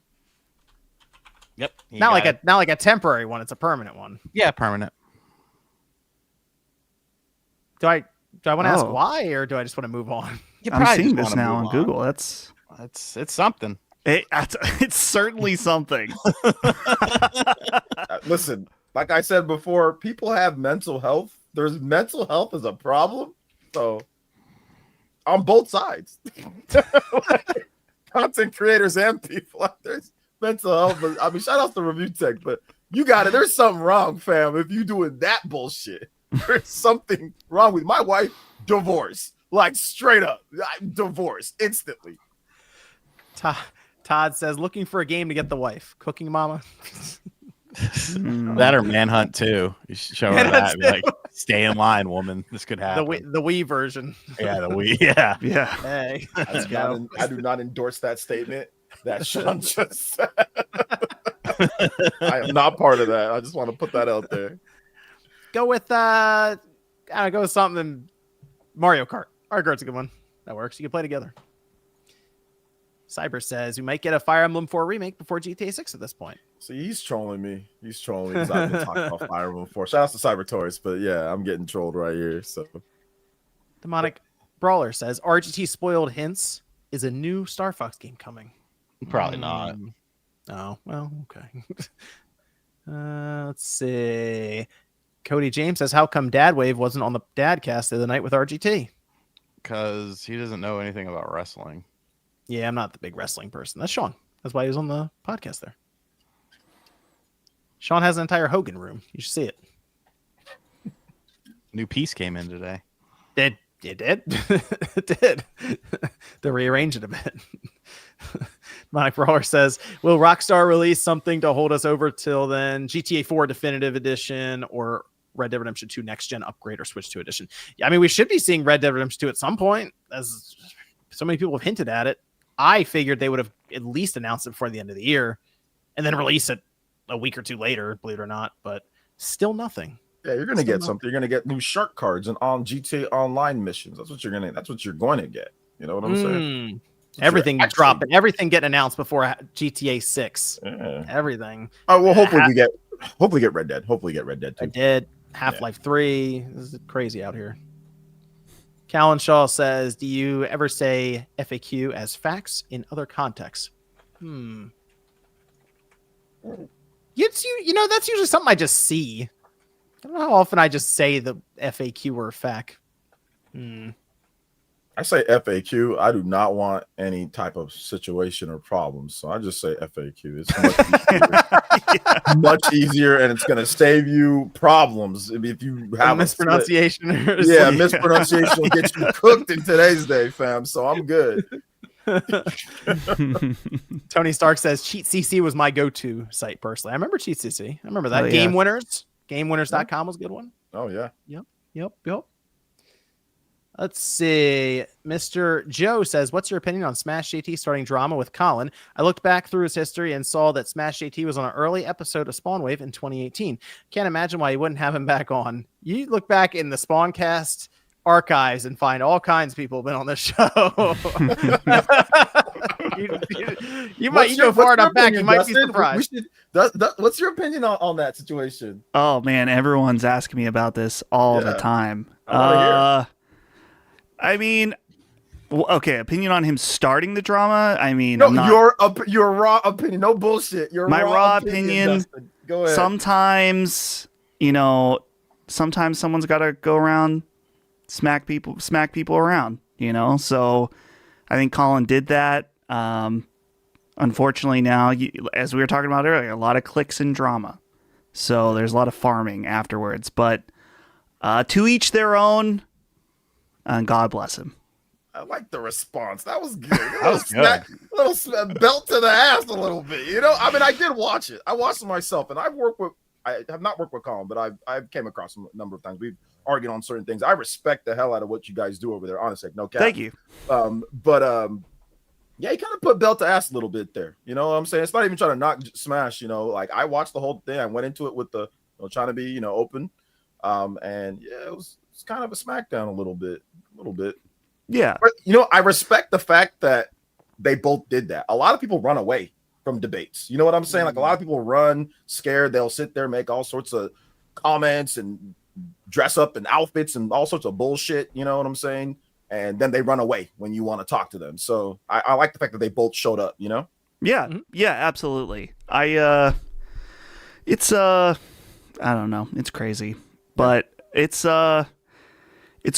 Speaker 5: Yep.
Speaker 1: Not like a temporary one, it's a permanent one.
Speaker 5: Yeah, permanent.
Speaker 1: Do I want to ask why, or do I just want to move on?
Speaker 2: I'm seeing this now on Google.
Speaker 5: It's something.
Speaker 2: It's certainly something.
Speaker 3: Listen, like I said before, people have mental health. There's mental health is a problem. So on both sides, content creators and people out there's mental health. But I mean, shout out to Review Tech, but you got it. There's something wrong, fam. If you doing that bullshit, there's something wrong with my wife. Divorce, like straight up, divorce instantly.
Speaker 1: Todd says, looking for a game to get the wife. Cooking Mama.
Speaker 5: That or Manhunt too. You should show her that. Be like, stay in line, woman. This could happen.
Speaker 1: The Wii version.
Speaker 5: Yeah, the Wii. Yeah.
Speaker 2: Yeah.
Speaker 1: Hey,
Speaker 3: I do not endorse that statement that Sean just said. I am not part of that. I just want to put that out there.
Speaker 1: Go with go with something. Mario Kart. Mario Kart's a good one. That works. You can play together. Cyber says we might get a Fire Emblem 4 remake before GTA 6 at this point.
Speaker 3: See, he's trolling me. He's trolling me because I've been talking about Fire Emblem 4. Shout out to Cyber Toys, but yeah, I'm getting trolled right here. So,
Speaker 1: Demonic Brawler says RGT spoiled hints is a new Star Fox game coming.
Speaker 5: Probably not.
Speaker 1: Oh, well, okay. Let's see. Cody James says, how come Dad Wave wasn't on the Dadcast the other night with RGT?
Speaker 5: Because he doesn't know anything about wrestling.
Speaker 1: Yeah, I'm not the big wrestling person. That's Sean. That's why he was on the podcast there. Sean has an entire Hogan room. You should see it.
Speaker 5: New piece came in today.
Speaker 1: It did? It did. To rearrange it a bit. Mike Brawler says, will Rockstar release something to hold us over till then? GTA 4 Definitive Edition or Red Dead Redemption 2 Next Gen Upgrade or Switch 2 Edition? Yeah, I mean, we should be seeing Red Dead Redemption 2 at some point, as so many people have hinted at it. I figured they would have at least announced it before the end of the year and then release it a week or two later, believe it or not, but still nothing.
Speaker 3: Yeah, you're gonna get something. You're gonna get new shark cards and on GTA Online missions. That's what you're going to get. You know what I'm saying?
Speaker 1: Everything dropping, everything getting announced before GTA 6.
Speaker 3: Yeah.
Speaker 1: Everything.
Speaker 3: Oh well, hopefully get Red Dead. Hopefully get Red Dead too.
Speaker 1: I did. Half-Life 3. This is crazy out here. Callan Shaw says, do you ever say FAQ as facts in other contexts? You know, that's usually something I just see. I don't know how often I just say the FAQ or fact.
Speaker 3: I say FAQ. I do not want any type of situation or problems, so I just say FAQ. It's much easier, and it's going to save you problems if you have
Speaker 1: mispronunciation.
Speaker 3: Mispronunciation will get you cooked in today's day, fam. So I'm good.
Speaker 1: Tony Stark says Cheat CC was my go-to site personally. I remember Cheat CC. I remember that. Game Winners. GameWinners.com was a good one.
Speaker 3: Oh yeah.
Speaker 1: Yep. Let's see. Mr. Joe says, what's your opinion on Smash JT starting drama with Colin? I looked back through his history and saw that Smash JT was on an early episode of Spawn Wave in 2018. Can't imagine why you wouldn't have him back on. You look back in the Spawncast archives and find all kinds of people have been on this show. you might go far enough back, you might be surprised.
Speaker 3: What's your opinion on that situation?
Speaker 2: Oh man, everyone's asking me about this all the time. I mean, okay, opinion on him starting the drama. I mean,
Speaker 3: no, your raw opinion, no bullshit.
Speaker 2: My raw opinion.
Speaker 3: Go ahead.
Speaker 2: Sometimes someone's got to go around, smack people around. So I think Colin did that. Unfortunately, now, as we were talking about earlier, a lot of clicks and drama. So there's a lot of farming afterwards. But to each their own. And God bless him.
Speaker 3: I like the response. That was good. Little belt to the ass a little bit. I mean, I did watch it. I watched it myself, and I've worked with I have not worked with Colin, but I've came across him a number of times. We've argued on certain things. I respect the hell out of what you guys do over there. Honestly, no cap.
Speaker 2: Thank you.
Speaker 3: Yeah, he kind of put belt to ass a little bit there. You know what I'm saying? It's not even trying to knock smash. You know, like I watched the whole thing. I went into it with the trying to be open. And yeah, it's kind of a smackdown a little bit.
Speaker 2: Yeah.
Speaker 3: But I respect the fact that they both did that. A lot of people run away from debates. You know what I'm saying? Like a lot of people run scared. They'll sit there, make all sorts of comments and dress up in outfits and all sorts of bullshit. You know what I'm saying? And then they run away when you want to talk to them. So I like the fact that they both showed up,
Speaker 2: Yeah. Mm-hmm. Yeah, absolutely. I don't know. It's crazy, but it's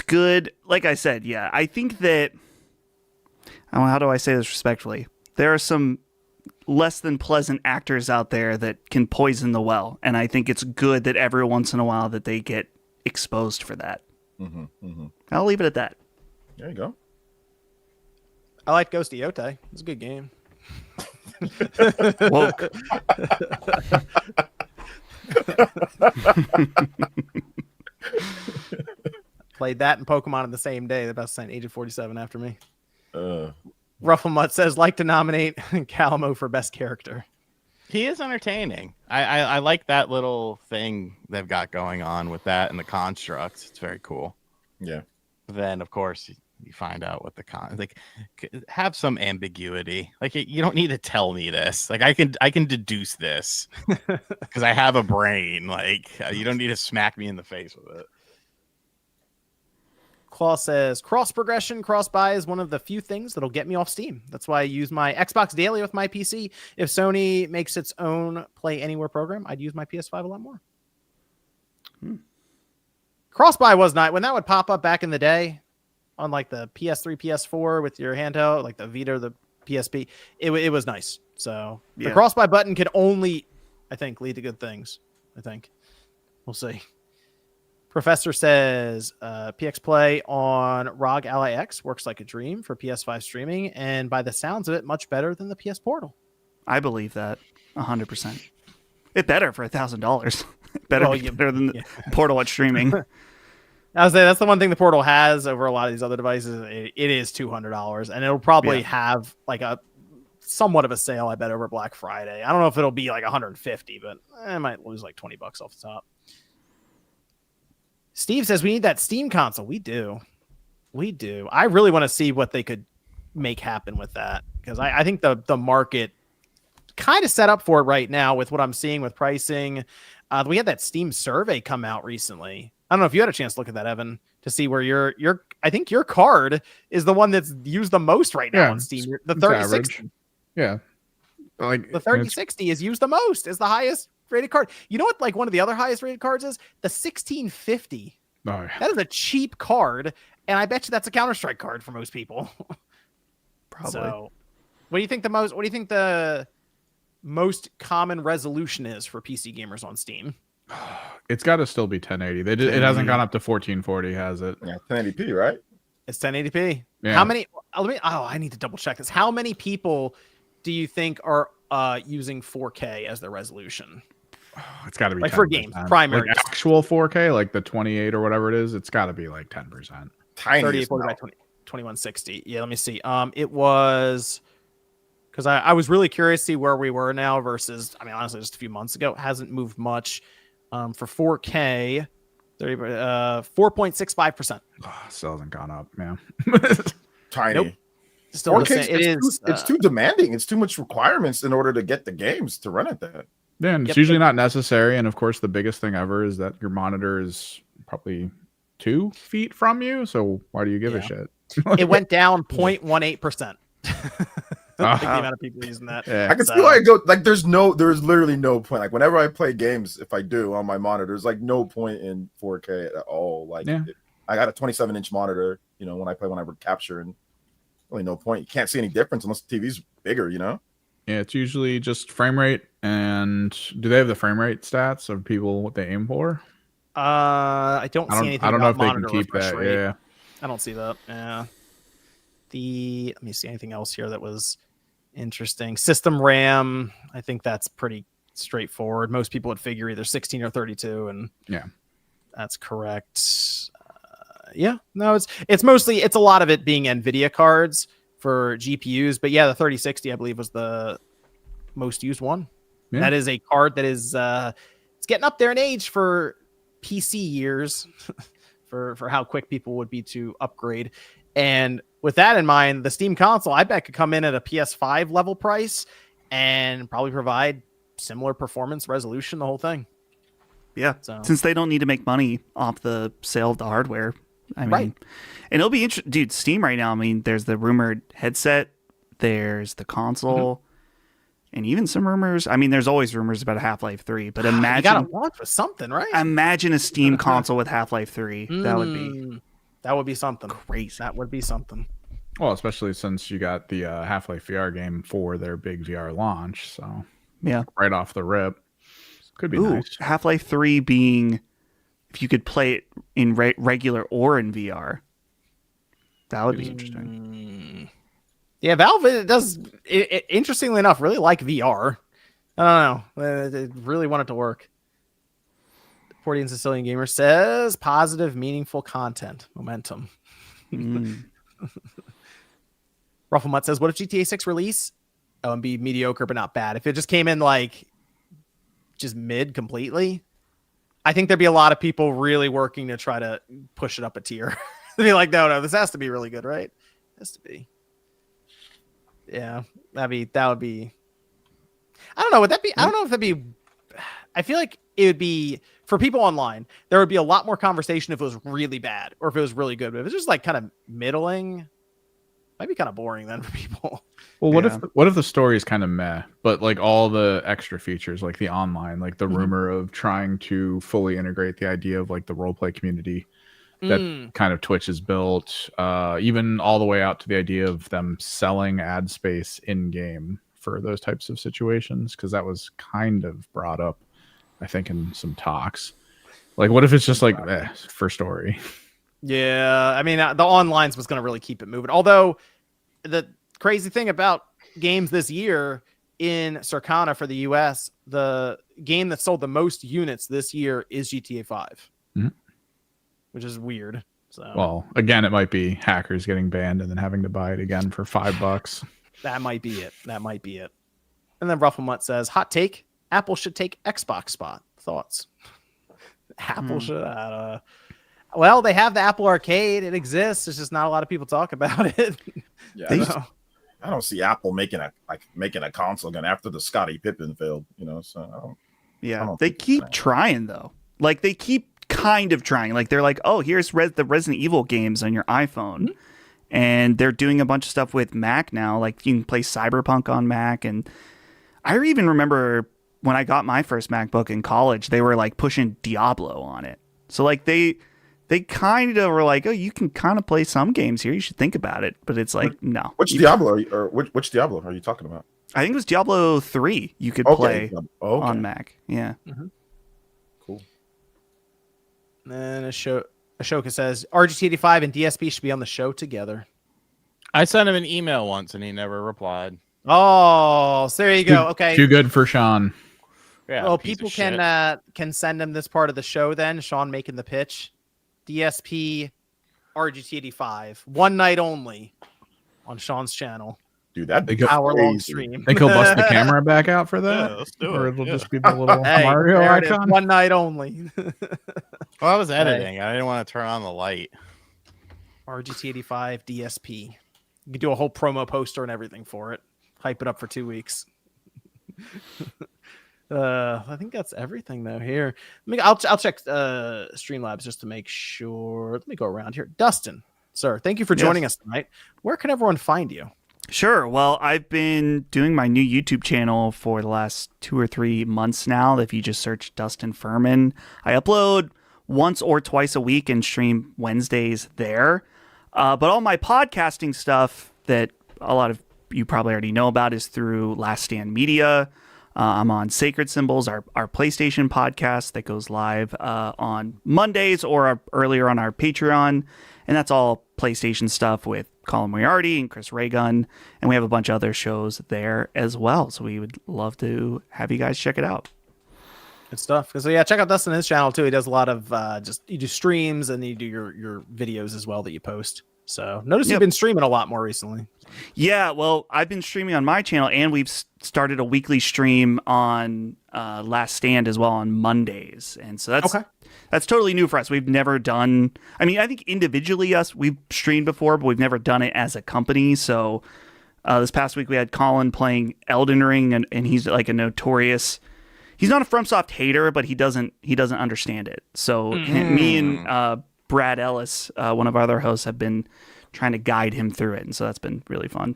Speaker 2: good. Like I said, yeah, I think that, how do I say this respectfully? There are some less than pleasant actors out there that can poison the well. And I think it's good that every once in a while that they get exposed for that. I'll leave it at that.
Speaker 3: There you go.
Speaker 1: I like Ghost Yote. It's a good game.
Speaker 2: Woke.
Speaker 1: Played that and Pokemon in the same day. They're about to sign Agent 47 after me. Rufflemutt says, like to nominate Calamo for best character.
Speaker 5: He is entertaining. I like that little thing they've got going on with that and the constructs. It's very cool.
Speaker 3: Yeah.
Speaker 5: Then, of course, you find out what have some ambiguity. Like, you don't need to tell me this. Like, I can deduce this because I have a brain. Like, you don't need to smack me in the face with it.
Speaker 1: Claw says, cross progression, cross buy is one of the few things that'll get me off Steam. That's why I use my Xbox daily with my PC. If Sony makes its own Play Anywhere program, I'd use my PS5 a lot more. Cross buy was not when that would pop up back in the day on like the PS3, PS4 with your handheld, like the Vita or the PSP. It was nice. So the cross buy button could only, I think, lead to good things. I think we'll see. Professor says PX Play on ROG Ally X works like a dream for PS5 streaming, and by the sounds of it, much better than the PS Portal.
Speaker 2: I believe that 100%. It better for $1,000. Better than the Portal at streaming.
Speaker 1: I was saying that's the one thing the Portal has over a lot of these other devices. It is $200, and it'll probably have like a somewhat of a sale. I bet over Black Friday. I don't know if it'll be like 150, but I might lose like $20 off the top. Steve says we need that Steam console. We do. I really want to see what they could make happen with that, because I think the market kind of set up for it right now with what I'm seeing with pricing. We had that Steam survey come out recently. I don't know if you had a chance to look at that, Evan, to see where I think your card is the one that's used the most right now on Steam. The 3060.
Speaker 4: Yeah. Like
Speaker 1: the 3060 is used the most. Is the highest rated card. You know what? Like one of the other highest rated cards is the 1650.
Speaker 4: Oh, yeah.
Speaker 1: That is a cheap card, and I bet you that's a Counter-Strike card for most people.
Speaker 2: Probably. So,
Speaker 1: what do you think the most common resolution is for PC gamers on Steam?
Speaker 4: It's got to still be 1080. It hasn't gone up to 1440, has it?
Speaker 3: Yeah, 1080p, right?
Speaker 1: It's 1080p.
Speaker 4: Yeah.
Speaker 1: How many? I need to double check this. How many people do you think are using 4K as their resolution?
Speaker 4: It's got to be
Speaker 1: like
Speaker 4: 10%.
Speaker 1: for games, primary,
Speaker 4: like actual 4K, like the 28 or whatever it is. It's got to be like 10%.
Speaker 3: Tiny.
Speaker 1: 3840 by 2160. Yeah, let me see. It was because I was really curious to see where we were now versus. I mean, honestly, just a few months ago, it hasn't moved much. For 4K, 4.65%.
Speaker 4: Still hasn't gone up, man.
Speaker 3: Tiny.
Speaker 1: Nope. Still the same.
Speaker 3: It's too demanding. It's too much requirements in order to get the games to run at that.
Speaker 4: Yeah, and it's usually not necessary. And of course, the biggest thing ever is that your monitor is probably 2 feet from you. So why do you give a shit?
Speaker 1: It went down 0.18%. The amount of people using that.
Speaker 3: Yeah. I can see why I go like there's literally no point. Like whenever I play games, if I do on my monitor, there's like no point in 4K at all. Like I got a 27-inch monitor, when I play when I capture, and really no point. You can't see any difference unless the TV's bigger,
Speaker 4: Yeah, it's usually just frame rate. And do they have the frame rate stats of people what they aim for?
Speaker 1: I don't see anything.
Speaker 4: I don't know if they
Speaker 1: can
Speaker 4: keep that.
Speaker 1: Rate.
Speaker 4: Yeah,
Speaker 1: I don't see that. Yeah. Let me see anything else here that was interesting. System RAM, I think that's pretty straightforward. Most people would figure either 16 or 32, and
Speaker 4: Yeah.
Speaker 1: that's correct. Yeah, no, it's mostly, it's a lot of it being NVIDIA cards for GPUs, but yeah, the 3060 I believe was the most used one.
Speaker 4: Yeah.
Speaker 1: That is a card that is it's getting up there in age for PC years for how quick people would be to upgrade. And with that in mind, the Steam console I bet could come in at a PS5 level price and probably provide similar performance, resolution, the whole thing.
Speaker 2: Yeah,
Speaker 1: So
Speaker 2: since they don't need to make money off the sale of the hardware. I mean,
Speaker 1: Right.
Speaker 2: And it'll be interesting. Dude, Steam right now, I mean, there's the rumored headset, there's the console, and even some rumors. I mean, there's always rumors about a Half-Life 3, but
Speaker 1: you gotta
Speaker 2: imagine
Speaker 1: launch with something, right?
Speaker 2: imagine a Steam console with Half-Life 3. That would be
Speaker 1: something.
Speaker 2: crazy.
Speaker 1: That would be something.
Speaker 4: Well, especially since you got the Half-Life VR game for their big VR launch, so
Speaker 2: Yeah.
Speaker 4: right off the rip, could be
Speaker 2: Ooh,
Speaker 4: nice.
Speaker 2: Half-Life 3 being, if you could play it in regular or in VR, that would be interesting.
Speaker 1: Yeah, Valve interestingly enough, really like VR. I don't know. They really want it to work. 40 Sicilian Gamer says positive, meaningful content, momentum. Rufflemut says, what if GTA 6 release? Oh, and be mediocre, but not bad. If it just came in like just mid completely, I think there'd be a lot of people really working to try to push it up a tier. They'd be like, no, this has to be really good, right? It has to be. Yeah, that would be. I don't know. Would that be? I don't know if that'd be. I feel like it would be for people online. There would be a lot more conversation if it was really bad or if it was really good. But if it's just like kind of middling, might be kind of boring then for people.
Speaker 4: Well, what if the story is kind of meh, but like all the extra features, like the online, like the rumor of trying to fully integrate the idea of like the roleplay community that kind of Twitch has built, even all the way out to the idea of them selling ad space in game for those types of situations, because that was kind of brought up, I think, in some talks. Like, what if it's just like for story?
Speaker 1: Yeah, I mean, the online's was going to really keep it moving. Although the crazy thing about games this year in Circana for the US, the game that sold the most units this year is GTA 5, which is weird. So,
Speaker 4: well, again, it might be hackers getting banned and then having to buy it again for $5.
Speaker 1: That might be it. And then Rufflemut says, hot take, Apple should take Xbox spot. Thoughts? Apple should. Well, they have the Apple Arcade. It exists. There's just not a lot of people talk about it.
Speaker 3: Yeah, I don't see Apple making a console again after the Scottie Pippen failed. So I don't
Speaker 2: they keep trying though. Like they keep kind of trying. Like they're like, oh, here's the Resident Evil games on your iPhone, and they're doing a bunch of stuff with Mac now. Like you can play Cyberpunk on Mac, and I even remember when I got my first MacBook in college, they were like pushing Diablo on it. So like they kind of were like, oh, you can kind of play some games here. You should think about it. But it's like, no.
Speaker 3: Which Diablo which Diablo are you talking about?
Speaker 2: I think it was Diablo 3 you could play on Mac. Yeah.
Speaker 3: Cool.
Speaker 1: And then Ashoka says, RGT85 and DSP should be on the show together.
Speaker 5: I sent him an email once and he never replied.
Speaker 1: Oh, so there you go. Okay.
Speaker 4: Too good for Sean.
Speaker 5: Yeah,
Speaker 1: well, people can send him this part of the show then. Sean making the pitch. DSP RGT85. One night only on Sean's channel.
Speaker 3: Dude, that'd be
Speaker 1: hour-long stream.
Speaker 4: Think he'll bust the camera back out for that?
Speaker 5: Yeah, let's do
Speaker 4: or
Speaker 5: it.
Speaker 4: it'll just be the little
Speaker 1: Hey,
Speaker 4: Mario
Speaker 1: there it is.
Speaker 4: icon?
Speaker 1: One night only.
Speaker 5: Well, I was editing. I didn't want to turn on the light.
Speaker 1: RGT85 DSP. You can do a whole promo poster and everything for it. Hype it up for 2 weeks. I think that's everything though here. I'll check Streamlabs just to make sure. Let me go around here. Dustin, sir, thank you for joining us tonight. Where can everyone find you?
Speaker 2: Sure. Well, I've been doing my new YouTube channel for the last 2 or 3 months now. If you just search Dustin Furman, I upload once or twice a week and stream Wednesdays there. But all my podcasting stuff that a lot of you probably already know about is through Last Stand Media. I'm on Sacred Symbols, our PlayStation podcast that goes live on Mondays or earlier on our Patreon. And that's all PlayStation stuff with Colin Moriarty and Chris Raygun, and we have a bunch of other shows there as well. So we would love to have you guys check it out.
Speaker 1: Good stuff. So yeah, check out Dustin his channel too. He does a lot of you do streams and you do your videos as well that you post. So notice you've been streaming a lot more recently.
Speaker 2: Yeah, well, I've been streaming on my channel, and we've started a weekly stream on Last Stand as well on Mondays, and so that's totally new for us. We've never done. I mean, I think individually we've streamed before, but we've never done it as a company. So this past week we had Colin playing Elden Ring, and he's like a notorious. He's not a FromSoft hater, but he doesn't understand it. So me and Brad Ellis, one of our other hosts, have been trying to guide him through it, and so that's been really fun.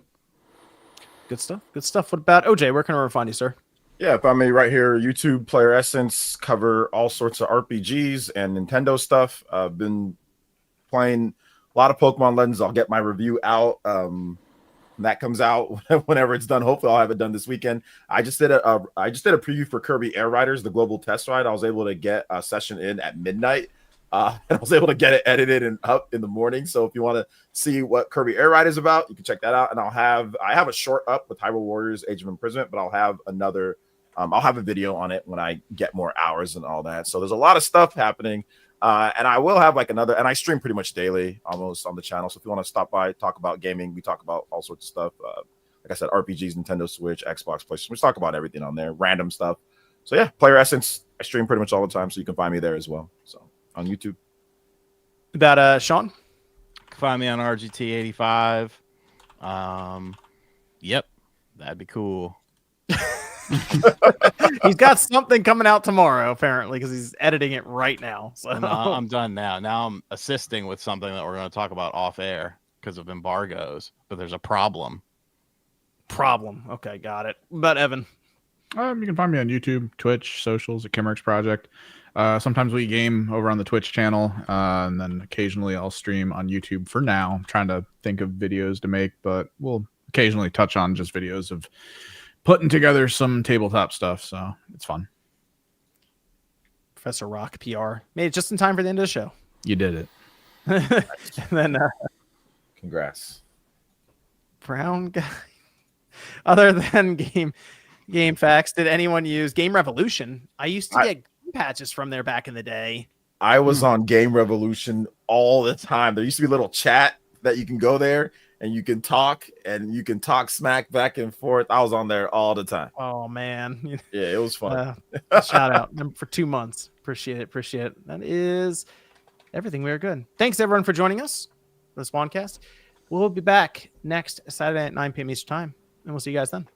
Speaker 1: Good stuff. Good stuff. What about OJ? Where can I find you, sir?
Speaker 3: Yeah, find me right here, YouTube Player Essence. Cover all sorts of RPGs and Nintendo stuff. I've been playing a lot of Pokemon Legends. I'll get my review out. That comes out whenever it's done. Hopefully, I'll have it done this weekend. I just did a preview for Kirby Air Riders, the global test ride. I was able to get a session in at midnight. And I was able to get it edited and up in the morning. So if you want to see what Kirby Air Ride is about, you can check that out. And I have a short up with Hyrule Warriors Age of Imprisonment, but I'll have I'll have a video on it when I get more hours and all that. So there's a lot of stuff happening. And I will have and I stream pretty much daily almost on the channel. So if you want to stop by, talk about gaming, we talk about all sorts of stuff. Like I said, RPGs, Nintendo Switch, Xbox, PlayStation. We talk about everything on there, random stuff. So yeah, Player Essence. I stream pretty much all the time, so you can find me there as well. So on YouTube.
Speaker 1: About Sean?
Speaker 5: Find me on RGT85. Yep, that'd be cool.
Speaker 1: He's got something coming out tomorrow, apparently, because he's editing it right now. So
Speaker 5: no, I'm done now. Now I'm assisting with something that we're going to talk about off air because of embargoes. But there's a problem.
Speaker 1: Okay, got it. But Evan,
Speaker 4: you can find me on YouTube, Twitch, socials at Kimmerix Project. Sometimes we game over on the Twitch channel, and then occasionally I'll stream on YouTube. For now, I'm trying to think of videos to make, but we'll occasionally touch on just videos of putting together some tabletop stuff. So it's fun.
Speaker 1: Professor Rock PR made it just in time for the end of the show.
Speaker 4: You did it.
Speaker 1: And then,
Speaker 3: congrats,
Speaker 1: Brown guy. Other than Game Facts, did anyone use Game Revolution? I used to get patches from there back in the day.
Speaker 3: I was on Game Revolution all the time. There used to be a little chat that you can go there and you can talk smack back and forth. I was on there all the time.
Speaker 1: Oh man.
Speaker 3: Yeah, it was fun.
Speaker 1: Shout out for 2 months. Appreciate it. That is everything. We are good. Thanks everyone for joining us for the Spawncast. We'll be back next Saturday at 9 p.m. Eastern time, and we'll see you guys then.